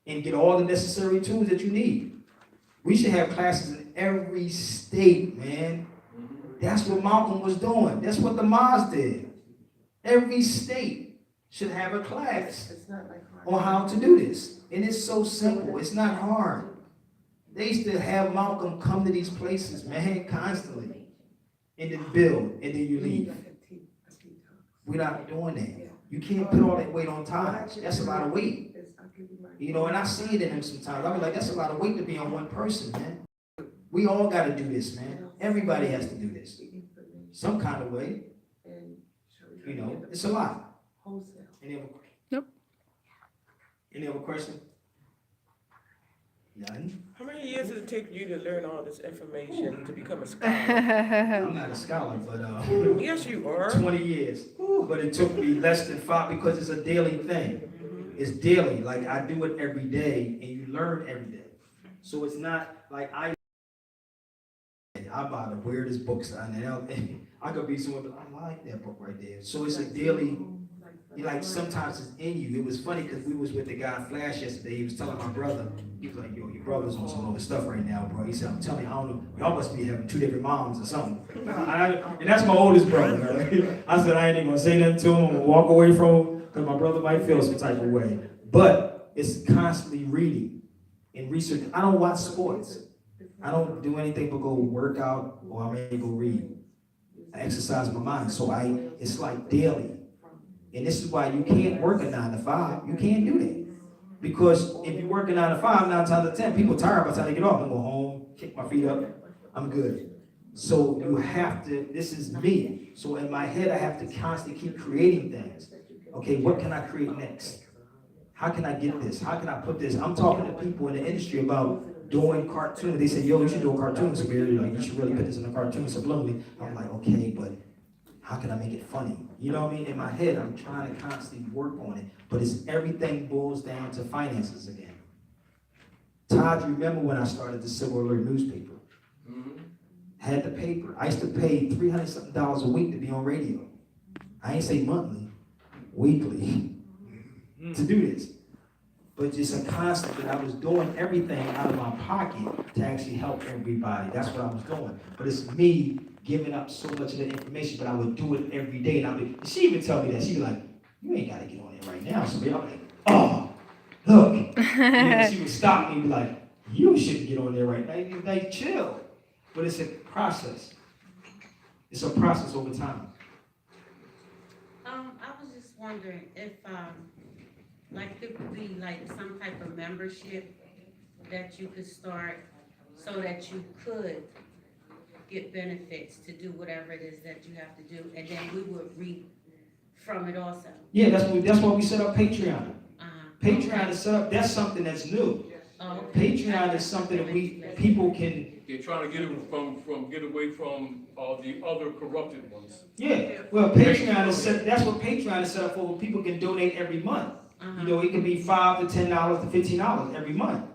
and get all the necessary tools that you need. We should have classes in every state, man. That's what Malcolm was doing. That's what the Maz did. Every state should have a class on how to do this. And it's so simple. It's not hard. They used to have Malcolm come to these places, man, constantly. And then build, and then you leave. We're not doing that. You can't put all that weight on Taj. That's a lot of weight. And I see it in him sometimes. I be like, that's a lot of weight to be on one person, man. We all got to do this, man. Everybody has to do this. Some kind of way. It's a lot. Any other question? Nope. Any other question? None? How many years did it take you to learn all this information to become a scholar? I'm not a scholar, but Yes, you are. 20 years. But it took me less than 5 because it's a daily thing. It's daily. Like I do it every day, and you learn every day. So it's not like I buy the weirdest books, and I could be someone, but I like that book right there. So it's a daily. Like sometimes it's in you. It was funny because we was with the guy Flash yesterday. He was telling my brother, he was like, "Yo, your brother's on some other stuff right now, bro." He said, "I'm telling you, I don't know. Y'all must be having 2 different moms or something." And that's my oldest brother. Right? I said I ain't even gonna say nothing to him. I'm gonna walk away from him because my brother might feel some type of way. But it's constantly reading and research. I don't watch sports. I don't do anything but go work out or I may go read. I exercise my mind. So it's like daily. And this is why you can't work a 9 to 5. You can't do that. Because if you work a 9 to 5, 9 times out of 10, people tired by the time they get off. I'm going home, kick my feet up. I'm good. So you have to, this is me. So in my head, I have to constantly keep creating things. Okay, what can I create next? How can I get this? How can I put this? I'm talking to people in the industry about doing cartoons. They say, yo, you should do a cartoon, Sabir. Like, you should really put this in a cartoon subliminally. I'm like, okay, but how can I make it funny? You know what I mean? In my head, I'm trying to constantly work on it, but it's everything boils down to finances again. Todd, remember when I started the Civil Alert newspaper? Had the paper. I used to pay $300 something a week to be on radio. I ain't say monthly, weekly, to do this. But just a constant that I was doing everything out of my pocket to actually help everybody. That's what I was doing. But it's me giving up so much of the information, but I would do it every day. And she even tell me that. She'd be like, you ain't got to get on there right now. So I'm like, oh, look. She would stop me and be like, you shouldn't get on there right now. Like, chill. But it's a process. It's a process over time. I was just wondering if, like, there could be like some type of membership that you could start so that you could get benefits to do whatever it is that you have to do, and then we would reap from it also. Yeah, that's why we set up Patreon. Patreon is set up, that's something that's new. Patreon is something that people can. They're trying to get away from the other corrupted ones. Yeah, well, Patreon is set, that's what Patreon is set up for, where people can donate every month. You know, it can be $5 to $10 to $15 every month.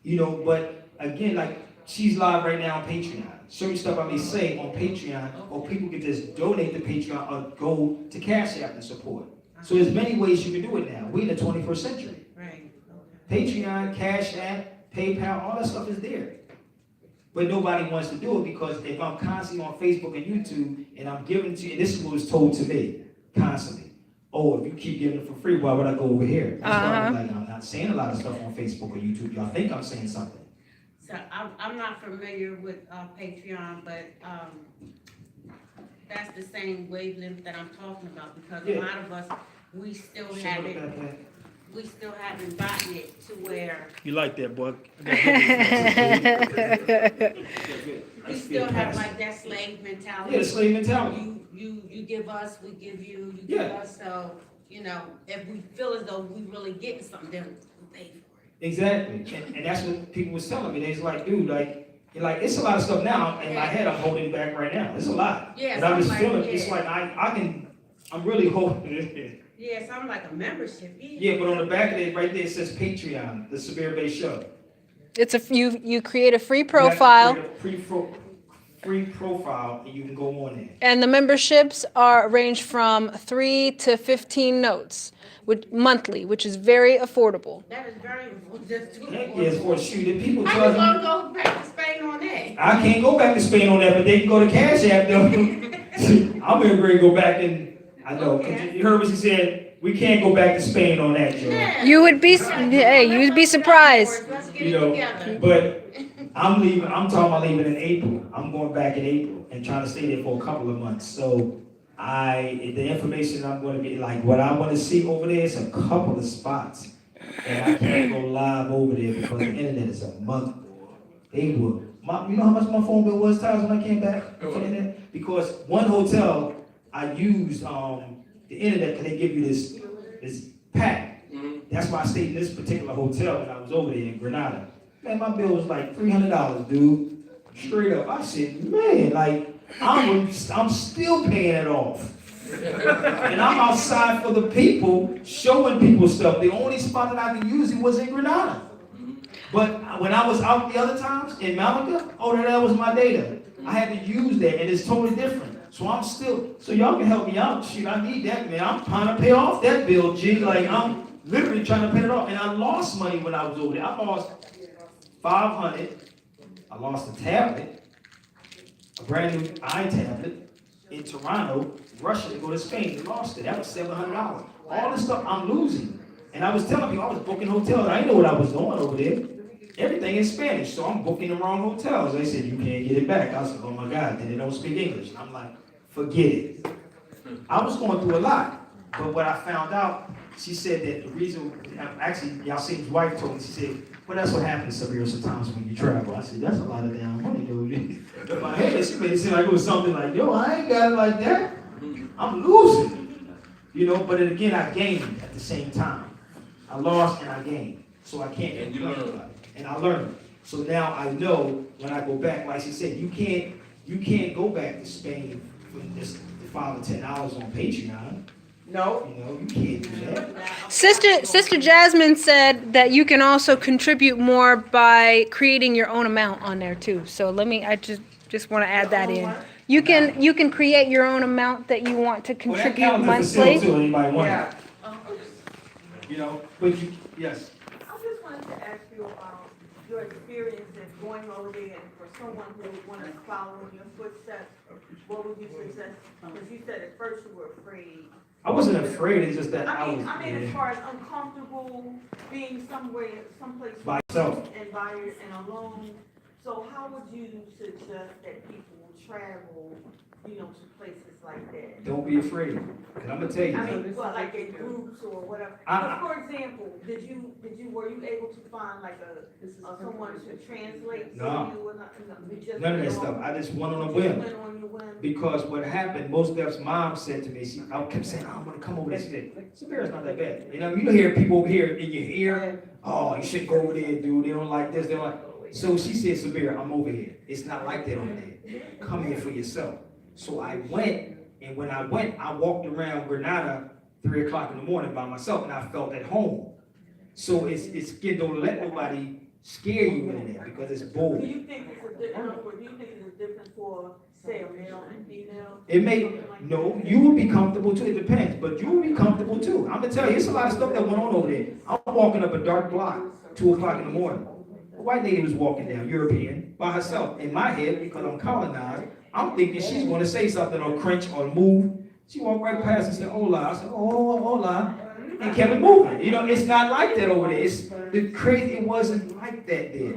You know, but again, like, she's live right now on Patreon. Certain stuff I may say on Patreon, or people can just donate to Patreon or go to Cash App and support. So there's many ways you can do it now. We're in the 21st century. Right. Patreon, Cash App, PayPal, all that stuff is there. But nobody wants to do it because if I'm constantly on Facebook and YouTube and I'm giving to you, and this is what was told to me constantly. Oh, if you keep giving it for free, why would I go over here? That's why I'm like, I'm not saying a lot of stuff on Facebook or YouTube. Y'all think I'm saying something. So I'm not familiar with Patreon, but that's the same wavelength that I'm talking about, because a lot of us, we still haven't gotten it to where You like that, boy? we still have like that slave mentality. Yeah, slave mentality. You give us, we give you, you give us. So, you know, if we feel as though we really getting something, then we pay for it. Exactly, and that's what people was telling me. They was like, dude, like it's a lot of stuff now. In my head, I'm holding it back right now. It's a lot. Yeah, but I'm just like, feeling. It's like I'm really holding it in. Yeah, something like a membership. Yeah, but on the back of it, right there, it says Patreon, the Sabir Bey Show. It's you create a free profile. Free profile, and you can go on there. And the memberships range from 3 to 15 notes, monthly, which is very affordable. That is very important. Heck yeah, it's for the shoot. If people I charge just want to me, go back to Spain on that. I can't go back to Spain on that, but they can go to Cash App though. I'm ready to go back and I know. Okay. You heard what she said. We can't go back to Spain on that, Joe. Yeah. You would be surprised. Let's get You it know, together. but I'm leaving. I'm talking about leaving in April. I'm going back in April and trying to stay there for a couple of months. So the information I'm going to get, like what I want to see over there is a couple of spots, and I can't go live over there because the internet is a month. They will. You know how much my phone bill was, Tyler, when I came back for the internet? Because one hotel I used the internet because they give you this pack. That's why I stayed in this particular hotel when I was over there in Grenada. Man, my bill was like $300, dude. Straight up. I said, man, like, I'm still paying it off. And I'm outside for the people, showing people stuff. The only spot that I could use it was in Grenada. But when I was out the other times in Malaga, that was my data. I had to use that, and it's totally different. So so y'all can help me out. Shoot, I need that, man. I'm trying to pay off that bill, G. Like, I'm literally trying to pay it off. And I lost money when I was over there. I lost $500. I lost a tablet, a brand new iTablet in Toronto, Russia to go to Spain. They lost it. That was $700. All this stuff I'm losing. And I was telling people I was booking hotels. I didn't know what I was doing over there. Everything in Spanish, so I'm booking the wrong hotels. They said, you can't get it back. I said, oh my God, they don't speak English. I'm like, forget it. I was going through a lot. But what I found out, she said that the reason, actually, Yasin's wife told me, she said, well, that's what happens, Sabir, sometimes when you travel. I said, that's a lot of damn money, dude. In my head, she made it seem like it was something like, yo, I ain't got it like that. I'm losing. You know, but then again, I gained at the same time. I lost and I gained. So I can't complain about it. And I learned. So now I know when I go back, like she said, you can't go back to Spain for just $5 or $10 on Patreon. No. You know, you can't do that. Sister Jasmine said that you can also contribute more by creating your own amount on there too. So I just want to add that in. You can create your own amount that you want to contribute Well, that monthly. too, anybody want Yeah. You know, but yes. I just wanted to ask you about your experience in going over there, and for someone who would want to follow in your footsteps, what would you suggest? Because you said at first you were afraid. I wasn't afraid, it's just that I mean, was as far as uncomfortable being someplace by yourself. and alone. So how would you suggest that people travel, to places like that? Don't be afraid. And I'm gonna tell you. I mean, well, like in groups or whatever. For example, were you able to find like someone to translate? No. For you? None of that stuff. I just went on a whim. Went on your whim? Because what happened, most Steph's mom said to me, I kept saying, I want to come over there. She said, Sabir's not that bad. You hear people over here in your ear, oh, you shouldn't go over there, dude. They don't like this, they don't like. So she said, Sabir, I'm over here. It's not like that over there. Come here for yourself. So I went, and when I went, I walked around Grenada 3 o'clock in the morning by myself, and I felt at home. So it's good, don't let nobody scare you in there because it's bold. Do you think it's a difference for, say, a male and female? It may, no, you will be comfortable too, it depends, but you will be comfortable too. I'm gonna tell you, it's a lot of stuff that went on over there. I'm walking up a dark block, 2 o'clock in the morning. A white lady was walking down, European, by herself. In my head, because I'm colonized, I'm thinking she's gonna say something or cringe or move. She walked right past and said, hola. I said, oh, hola. And kept it moving. It's not like that over there. It's the crazy, it wasn't like that there.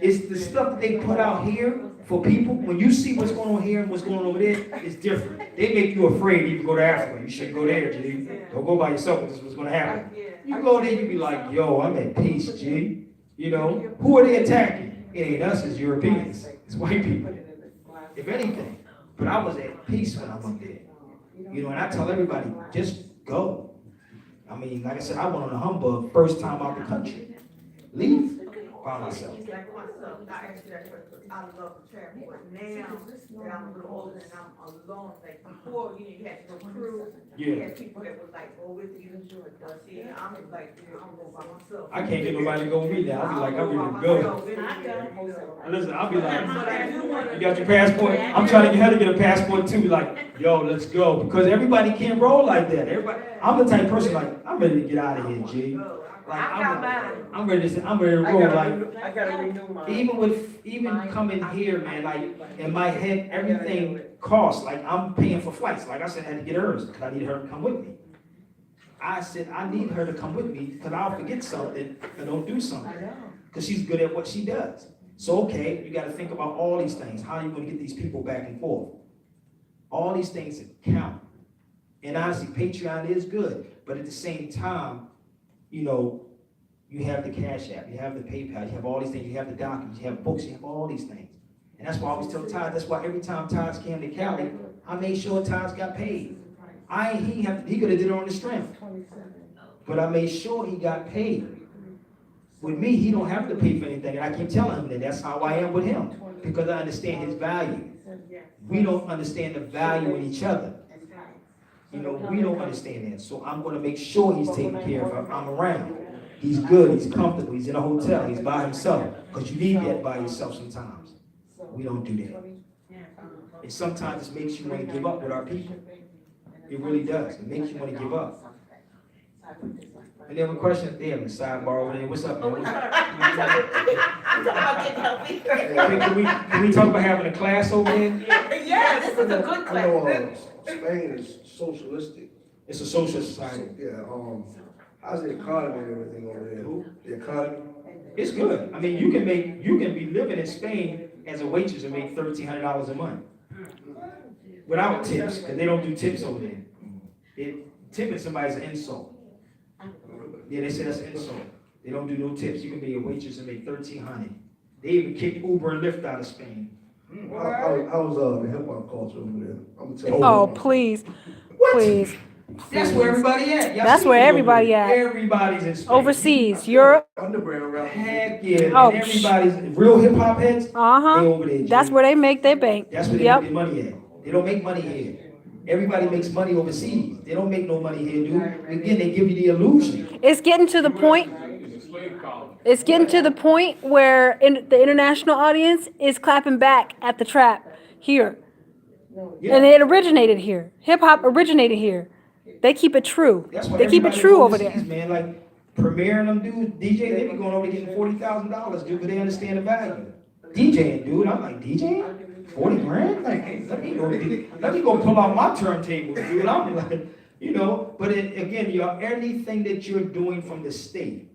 It's the stuff that they put out here for people. When you see what's going on here and what's going on over there, it's different. They make you afraid to even go to Africa. You shouldn't go there, G. Don't go by yourself, this is what's gonna happen. You go there, you be like, yo, I'm at peace, G. Who are they attacking? It ain't us, it's Europeans. It's white people. If anything. But I was at peace when I went there. And I tell everybody, just go. I mean, like I said, I went on a humbug first time out the country. Leave by myself. Like myself, I actually I love to travel, but now that I'm a little older and I'm alone, like before, you had to go through. You had people that would like go with you. See, I'm like, I'm going by myself. I can't get nobody to go with me now. I'll be like, I'm ready to go. Listen, I'll be like, you got your passport? I'm trying to get her to get a passport too. Like, yo, let's go. Because everybody can't roll like that. I'm the type of person like, I'm ready to get out of here, G. Like, I'm ready to roll. Like, I gotta renew mine. Even coming here, man, like in my head, everything costs. Like I'm paying for flights. Like I said, I had to get hers because I need her to come with me. I said, I need her to come with me because I'll forget something and don't do something. Because she's good at what she does. So, okay, you got to think about all these things. How are you going to get these people back and forth? All these things that count. And honestly, Patreon is good. But at the same time, you have the Cash App, you have the PayPal, you have all these things, you have the documents, you have books, you have all these things. And that's why I always tell Taj, that's why every time Taj came to Cali, I made sure Taj got paid. He could have did it on the strength. But I made sure he got paid. With me, he don't have to pay for anything. And I keep telling him that that's how I am with him. Because I understand his value. We don't understand the value in each other. We don't understand that. So I'm going to make sure he's taken care of. I'm around. He's good. He's comfortable. He's in a hotel. He's by himself. Because you need that by yourself sometimes. We don't do that. And sometimes it makes you want to give up with our people. It really does. It makes you want to give up. And then a question there, the sidebar over there. What's up, man? Can we talk about having a class over there? Yeah, this is a good class. Spain is socialistic. It's a social society. Yeah, how's the economy and everything over there? The economy? It's good. I mean, you can be living in Spain as a waitress and make $1,300 a month. Without tips, because they don't do tips over there. Tipping somebody's an insult. Yeah, they say that's an insult. They don't do no tips. You can be a waitress and make $1,300. They even kick Uber and Lyft out of Spain. How's the hip hop culture over there? I'm gonna tell you. Oh, please. What? Please. That's where everybody at. That's where everybody at. Everybody's in Spain. Overseas, Europe. Underground rap. Heck yeah. Oh, everybody's real hip hop heads. They over there. That's where they make their bank. That's where they make their money at. They don't make money here. Everybody makes money overseas. They don't make no money here, dude. Again, they give you the illusion. It's getting to the point. It's a slave colony. It's getting to the point where the international audience is clapping back at the trap here. Yeah. And it originated here. Hip hop originated here. They keep it true. That's why They keep it everybody true over there. overseas, man, like premiering them dudes, DJ, they be going over getting $40,000, dude, but they understand the value. DJing, dude, I'm like, DJing? 40 grand? Like, hey, let me go pull out my turntable, dude. I'm like, you know, but again, y'all, anything that you're doing from the state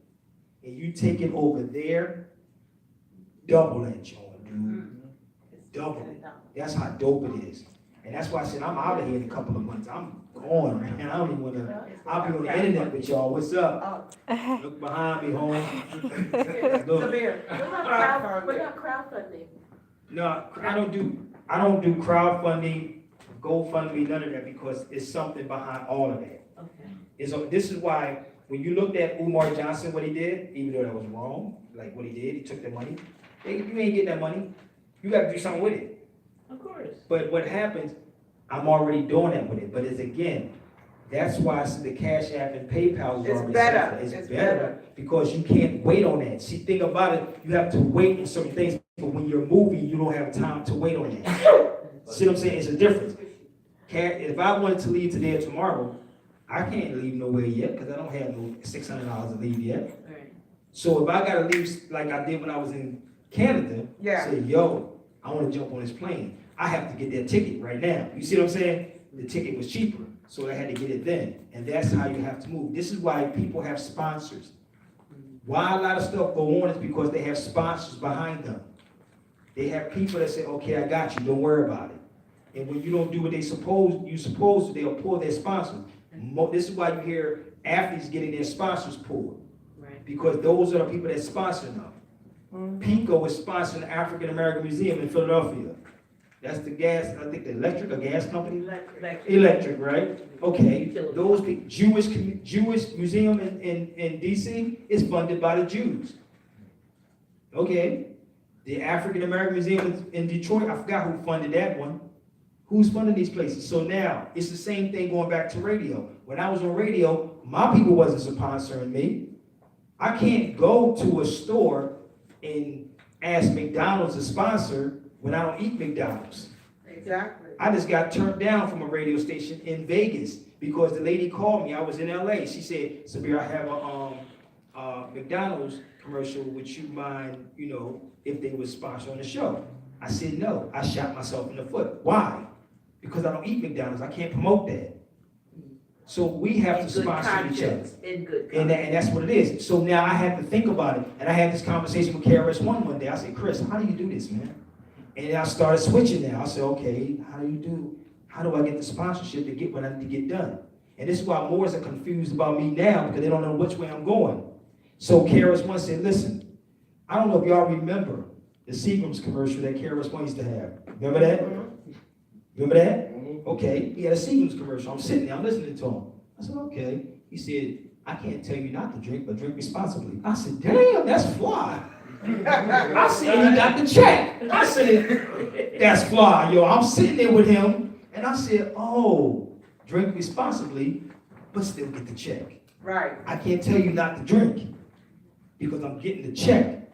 and you take it over there, double that joint, dude. Double it. That's how dope it is. And that's why I said I'm out of here in a couple of months. I'm going, man. I don't even want to. I'll be on the internet with y'all. What's up? Look behind me, home. Look. Sabir, what about crowdfunding? No, I don't do crowdfunding, GoFundMe, none of that, because it's something behind all of that. Okay. This is why when you looked at Umar Johnson, what he did, even though that was wrong, like what he did, he took the money. Hey, you ain't getting that money. You got to do something with it. Of course. But what happens, I'm already doing that with it. But it's again, that's why I said the Cash App and PayPal is It's already better. safer. It's better because you can't wait on that. See, think about it, you have to wait on certain things, but when you're moving, you don't have time to wait on that. See what I'm saying? It's a difference. If I wanted to leave today or tomorrow, I can't leave nowhere yet because I don't have no $600 to leave yet. Right. So if I gotta leave like I did when I was in Canada, say, yo, I want to jump on this plane. I have to get that ticket right now. You see what I'm saying? The ticket was cheaper, so I had to get it then. And that's how you have to move. This is why people have sponsors. Why a lot of stuff go on is because they have sponsors behind them. They have people that say, okay, I got you, don't worry about it. And when you don't do what you're supposed to, they'll pull their sponsors. This is why you hear athletes getting their sponsors pulled. Right. Because those are the people that sponsor them. PICO is sponsoring the African American Museum in Philadelphia. That's the gas, I think the gas company? Electric, right? Okay, those Jewish museum in DC is funded by the Jews. Okay, the African American Museum in Detroit, I forgot who funded that one. Who's funding these places? So now, it's the same thing going back to radio. When I was on radio, my people wasn't sponsoring me. I can't go to a store and ask McDonald's to sponsor when I don't eat McDonald's. Exactly. I just got turned down from a radio station in Vegas because the lady called me. I was in LA. She said, Sabir, I have a McDonald's commercial. Would you mind, if they would sponsor on the show? I said no. I shot myself in the foot. Why? Because I don't eat McDonald's. I can't promote that. So we have to sponsor each other. And that's what it is. So now I have to think about it. And I had this conversation with KRS-One one day. I said, Chris, how do you do this, man? And I started switching now. I said, okay, how do I get the sponsorship to get what I need to get done? And this is why Moors are confused about me now because they don't know which way I'm going. So KRS-One said, listen, I don't know if y'all remember the Seagram's commercial that KRS-One used to have. Remember that? Remember that? Okay, he had a Seagram's commercial. I'm sitting there, I'm listening to him. I said, okay. He said, I can't tell you not to drink, but drink responsibly. I said, damn, that's fly. I said, he got the check. I said, that's fly, yo. I'm sitting there with him, and I said, oh, drink responsibly, but still get the check. Right. I can't tell you not to drink because I'm getting the check.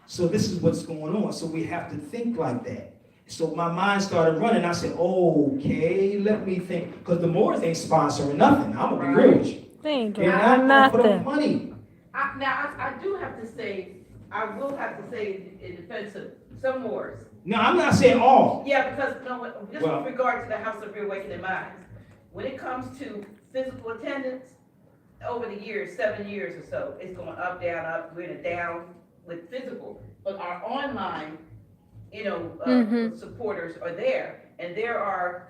So this is what's going on. So we have to think like that. So my mind started running. I said, okay, let me think. Because the Moors ain't sponsoring nothing. I'm going to be real with you. They ain't They're doing not going to put up nothing. money. I do have to say, I will have to say in defense of some Moors. No, I'm not saying all. Yeah, because, just with regard to the House of Reawakening Minds, when it comes to physical attendance, over the years, 7 years or so, it's going up, down, up, we're in a down with physical. But our online, supporters are there, and there are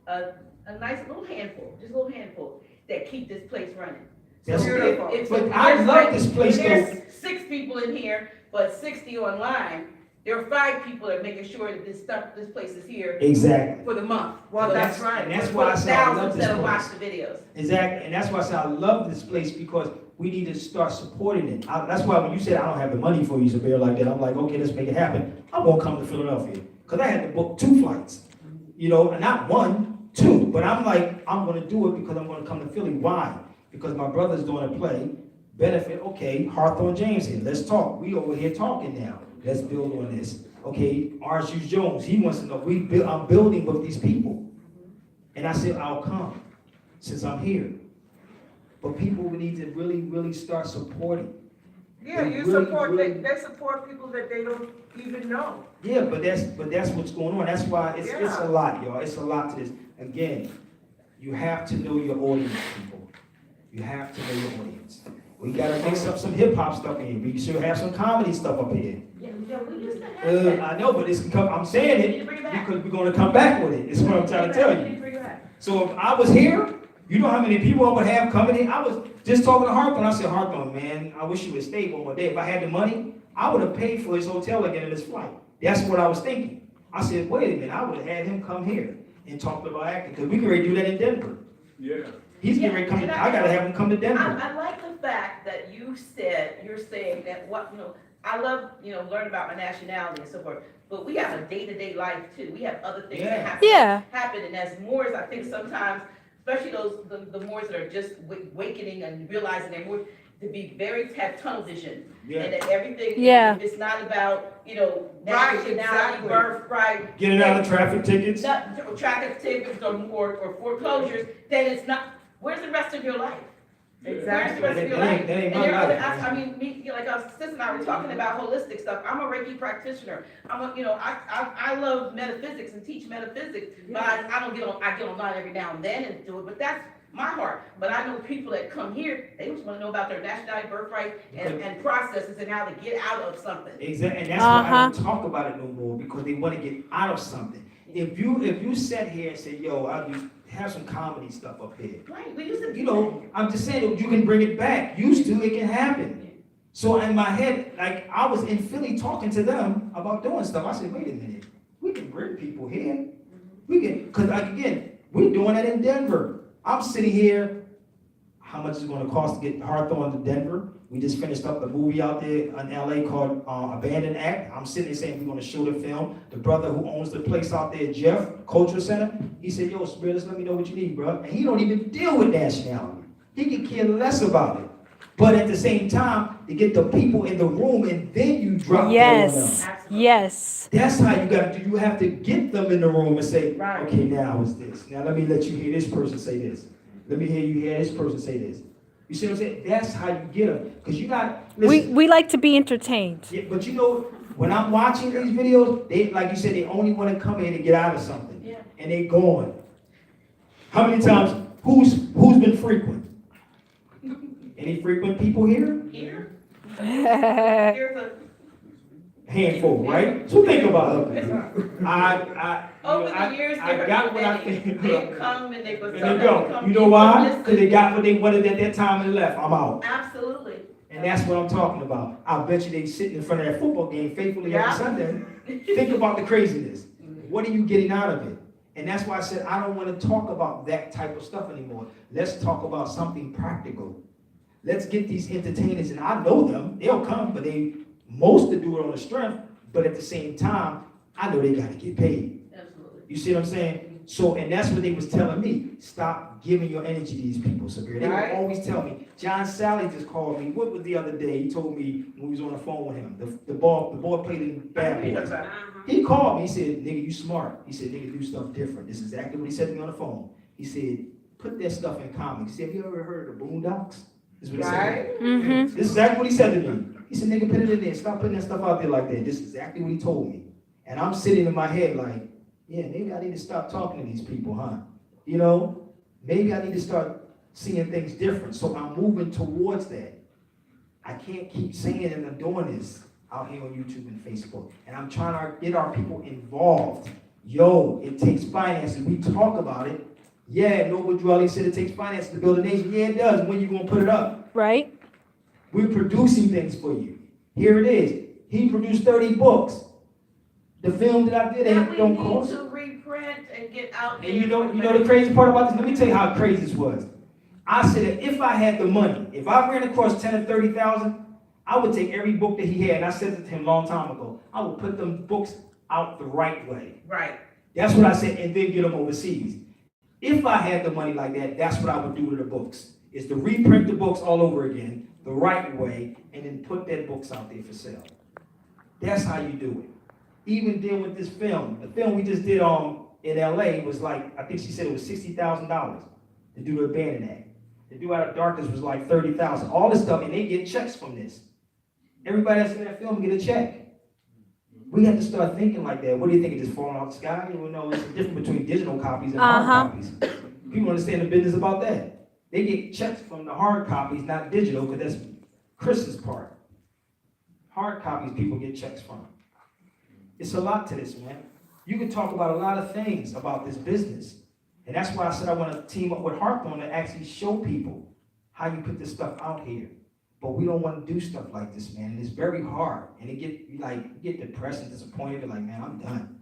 a nice little handful, just a little handful, that keep this place running. That's beautiful. But I love this place though. There's 6 people in here, but 60 online. There are 5 people that are making sure that this place is here. Exactly. For the month. Well, that's right. And that's why I said I love this that place. watch the videos. Exactly. And that's why I said I love this place because we need to start supporting it. That's why when you said I don't have the money for you, Sabir, like that, I'm like, okay, let's make it happen. I'm going to come to Philadelphia because I had to book 2 flights. You know, not 1, 2, but I'm like, I'm gonna do it because I'm gonna come to Philly. Why? Because my brother's doing a play, benefit, okay, Hawthorne James here, let's talk. We over here talking now. Let's build on this. Okay, R.S. Jones, he wants to know, I'm building with these people. And I said, I'll come, since I'm here. But people need to really, really start supporting. Yeah, They you really, support, really- they support people that they don't even know. Yeah, but that's what's going on. That's why it's Yeah. a lot, y'all. It's a lot to this. Again, you have to know your audience, people. You have to know your audience. We gotta mix up some hip hop stuff in here. We should have some comedy stuff up here. Yeah, we used to have that. I know, but I'm saying We need to it bring it back. because we're gonna come back with it. It's what I'm trying to tell We need you. to bring it back. So if I was here, you know how many people I would have coming in? I was just talking to Hawthorne. I said, Hawthorne, man, I wish you would stay one more day. If I had the money, I would have paid for his hotel again and his flight. That's what I was thinking. I said, wait a minute, I would have had him come here and talk about acting, because we can already do that in Denver. Yeah. He's getting ready to come to, I gotta have him come to Denver. I like the fact that you're saying that I love, learn about my nationality and so forth, but we have a day-to-day life too. We have other things that happen, and as Moors, I think sometimes, especially the Moors that are just awakening and realizing they're Moors, to be have tunnel vision. Yeah. And that everything, Yeah. it's not about, Right, nationality, exactly. birthright. Getting out of traffic tickets. Not traffic tickets or foreclosures, then it's not, where's the rest of your life? Where's the rest of your life? That ain't And my you're life. I mean, me, like our sister and I were talking about holistic stuff. I'm a Reiki practitioner. I love metaphysics and teach metaphysics, but I don't get online every now and then and do it, but that's my heart. But I know people that come here, they just want to know about their nationality, birthright, and processes and how to get out of something. Exactly, and that's why I don't talk about it no more, because they want to get out of something. If you sat here and say, yo, I'll have some comedy stuff up here. Right, we used to You know, I'm just saying that you can bring it back. Used to, it can happen. So in my head, like I was in Philly talking to them about doing stuff. I said, wait a minute, we can bring people here. We can, because like again, we're doing that in Denver. I'm sitting here, how much is it going to cost to get Hawthorne to Denver? We just finished up a movie out there in LA called Abandoned Act. I'm sitting there saying we're going to show the film. The brother who owns the place out there, Jeff, Cultural Center, he said, yo, Spirit, just let me know what you need, bro. And he don't even deal with nationality. He can care less about it. But at the same time, to get the people in the room and then you drop that on them. Yes. That's how you got to do. You have to get them in the room and say, okay, now it's this. Now let me let you hear this person say this. Let me hear you hear this person say this. You see what I'm saying? That's how you get them. Because you got, listen, We like to be entertained. yeah, but you know, when I'm watching these videos, they, like you said, they only want to come in and get out of something. Yeah. And they gone. How many times, who's been frequent? Any frequent people here? Here? Here's a Handful, right? So think about it. Over the years, I got what I think. they come and they go. And they go. You know why? Because they got what they wanted at that time and left. I'm out. Absolutely. And that's what I'm talking about. I bet you they sitting in front of that football game faithfully every Sunday. Think about the craziness. What are you getting out of it? And that's why I said I don't want to talk about that type of stuff anymore. Let's talk about something practical. Let's get these entertainers, and I know them. They'll come, but most to do it on the strength. But at the same time, I know they got to get paid. Absolutely. You see what I'm saying? So, and that's what they was telling me. Stop giving your energy to these people, Sabir. They would always tell me. John Sally just called me. What was the other day? He told me when we was on the phone with him. The boy played in Bad Boys. He called me. He said, nigga, you smart. He said, nigga, do stuff different. This is exactly what he said to me on the phone. He said, put that stuff in comics. He said, have you ever heard of the Boondocks? This is what he said. Mm-hmm. This is exactly what he said to me. He said, nigga, put it in there. Stop putting that stuff out there like that. This is exactly what he told me. And I'm sitting in my head like, yeah, maybe I need to stop talking to these people, huh? You know, maybe I need to start seeing things different. So I'm moving towards that. I can't keep saying and I'm doing this out here on YouTube and Facebook. And I'm trying to get our people involved. Yo, it takes finances. We talk about it. Yeah, Noble Drew said it takes finances to build a nation. Yeah, it does. When you going to put it up? Right? We're producing things for you. Here it is. He produced 30 books. The film that I did That don't we cost. need to reprint and get out there. And you know the crazy part about this? Let me tell you how crazy this was. I said that if I had the money, if I ran across 10 or 30,000, I would take every book that he had, and I said it to him a long time ago. I would put them books out the right way. Right. That's what I said, and then get them overseas. If I had the money like that, that's what I would do to the books, is to reprint the books all over again, the right way, and then put that books out there for sale. That's how you do it. Even then with this film, the film we just did in LA was like, I think she said it was $60,000 to do the abandoned act. The do Out of Darkness was like $30,000. All this stuff, and they get checks from this. Everybody that's in that film get a check. We have to start thinking like that. What do you think? It just falling out the sky? You know, it's the difference between digital copies and hard copies. People understand the business about that. They get checks from the hard copies, not digital, because that's Chris's part. Hard copies people get checks from. It's a lot to this, man. You can talk about a lot of things about this business. And that's why I said I want to team up with Hawthorne to actually show people how you put this stuff out here. But we don't want to do stuff like this, man. And it's very hard. And it get depressed and disappointed. You're like, man, I'm done.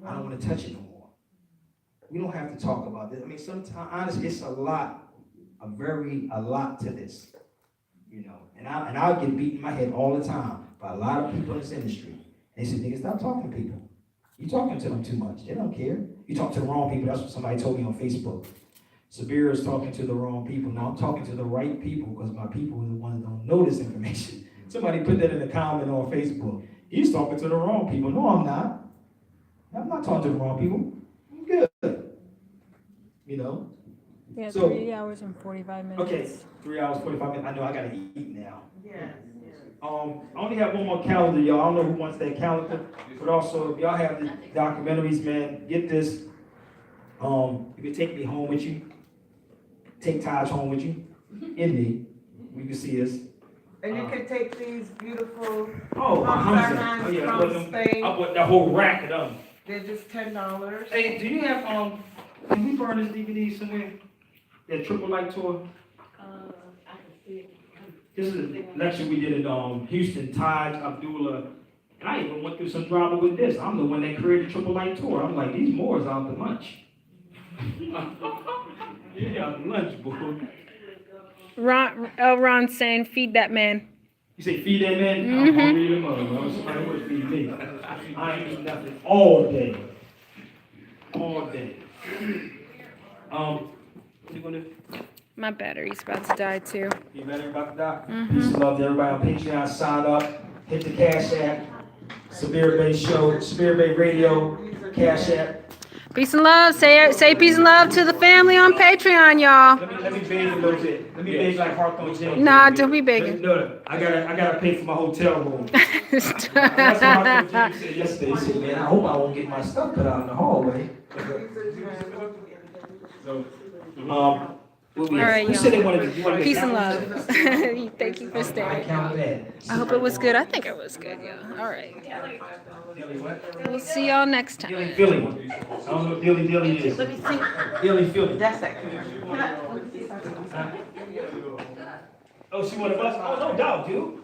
I don't want to touch it no more. We don't have to talk about this. I mean, sometimes, honestly, it's a lot to this. You know, and I'll get beat in my head all the time by a lot of people in this industry. They say, nigga, stop talking to people. You're talking to them too much. They don't care. You talk to the wrong people. That's what somebody told me on Facebook. Sabir is talking to the wrong people. Now I'm talking to the right people because my people are the ones that don't know this information. Somebody put that in the comment on Facebook. He's talking to the wrong people. No, I'm not. I'm not talking to the wrong people. I'm good. You know? Yeah, So, 3 hours and 45 minutes. Okay, 3 hours, 45 minutes. I know I gotta eat now. Yes. I only have one more calendar, y'all. I don't know who wants that calendar, but also if y'all have the documentaries, man, get this. You can take me home with you. Take Taj home with you. In me. We can see us. And you can take these beautiful Hamza. from Spain. I bought that whole rack of them. They're just $10. Hey, do you have can we burn this DVD somewhere? That Triple Light tour? I can see it. This is a lecture we did in Houston, Taj, Abdullah. And I even went through some drama with this. I'm the one that created the Triple Light tour. I'm like, these Moors out to lunch. Yeah, lunch, boy. Ron's saying, feed that man. You say feed that man? I'm hungry to mother. Somebody would feed me. I ain't eating nothing all day. All day. What you gonna do? My battery's about to die too. You better about to die? Peace and love to everybody on Patreon. Sign up. Hit the Cash App. Sabir Bey Show. Sabir Bey Radio. Cash App. Peace and love. Say peace and love to the family on Patreon, y'all. Let me beg a little bit. Let me beg like Hawthorne James. Nah, don't be begging. No, I gotta pay for my hotel room. That's what Hawthorne James said yesterday. He said, man, I hope I won't get my stuff put out in the hallway. So, All right, who said they y'all. wanted to Peace and love. Thank you for staying. I hope it was good. I think it was good, yeah. All right. We'll see y'all next time. Philly. I don't know what Dilly is. Dilly Philly. That's it. Oh, she wanted us? Oh, no doubt, dude.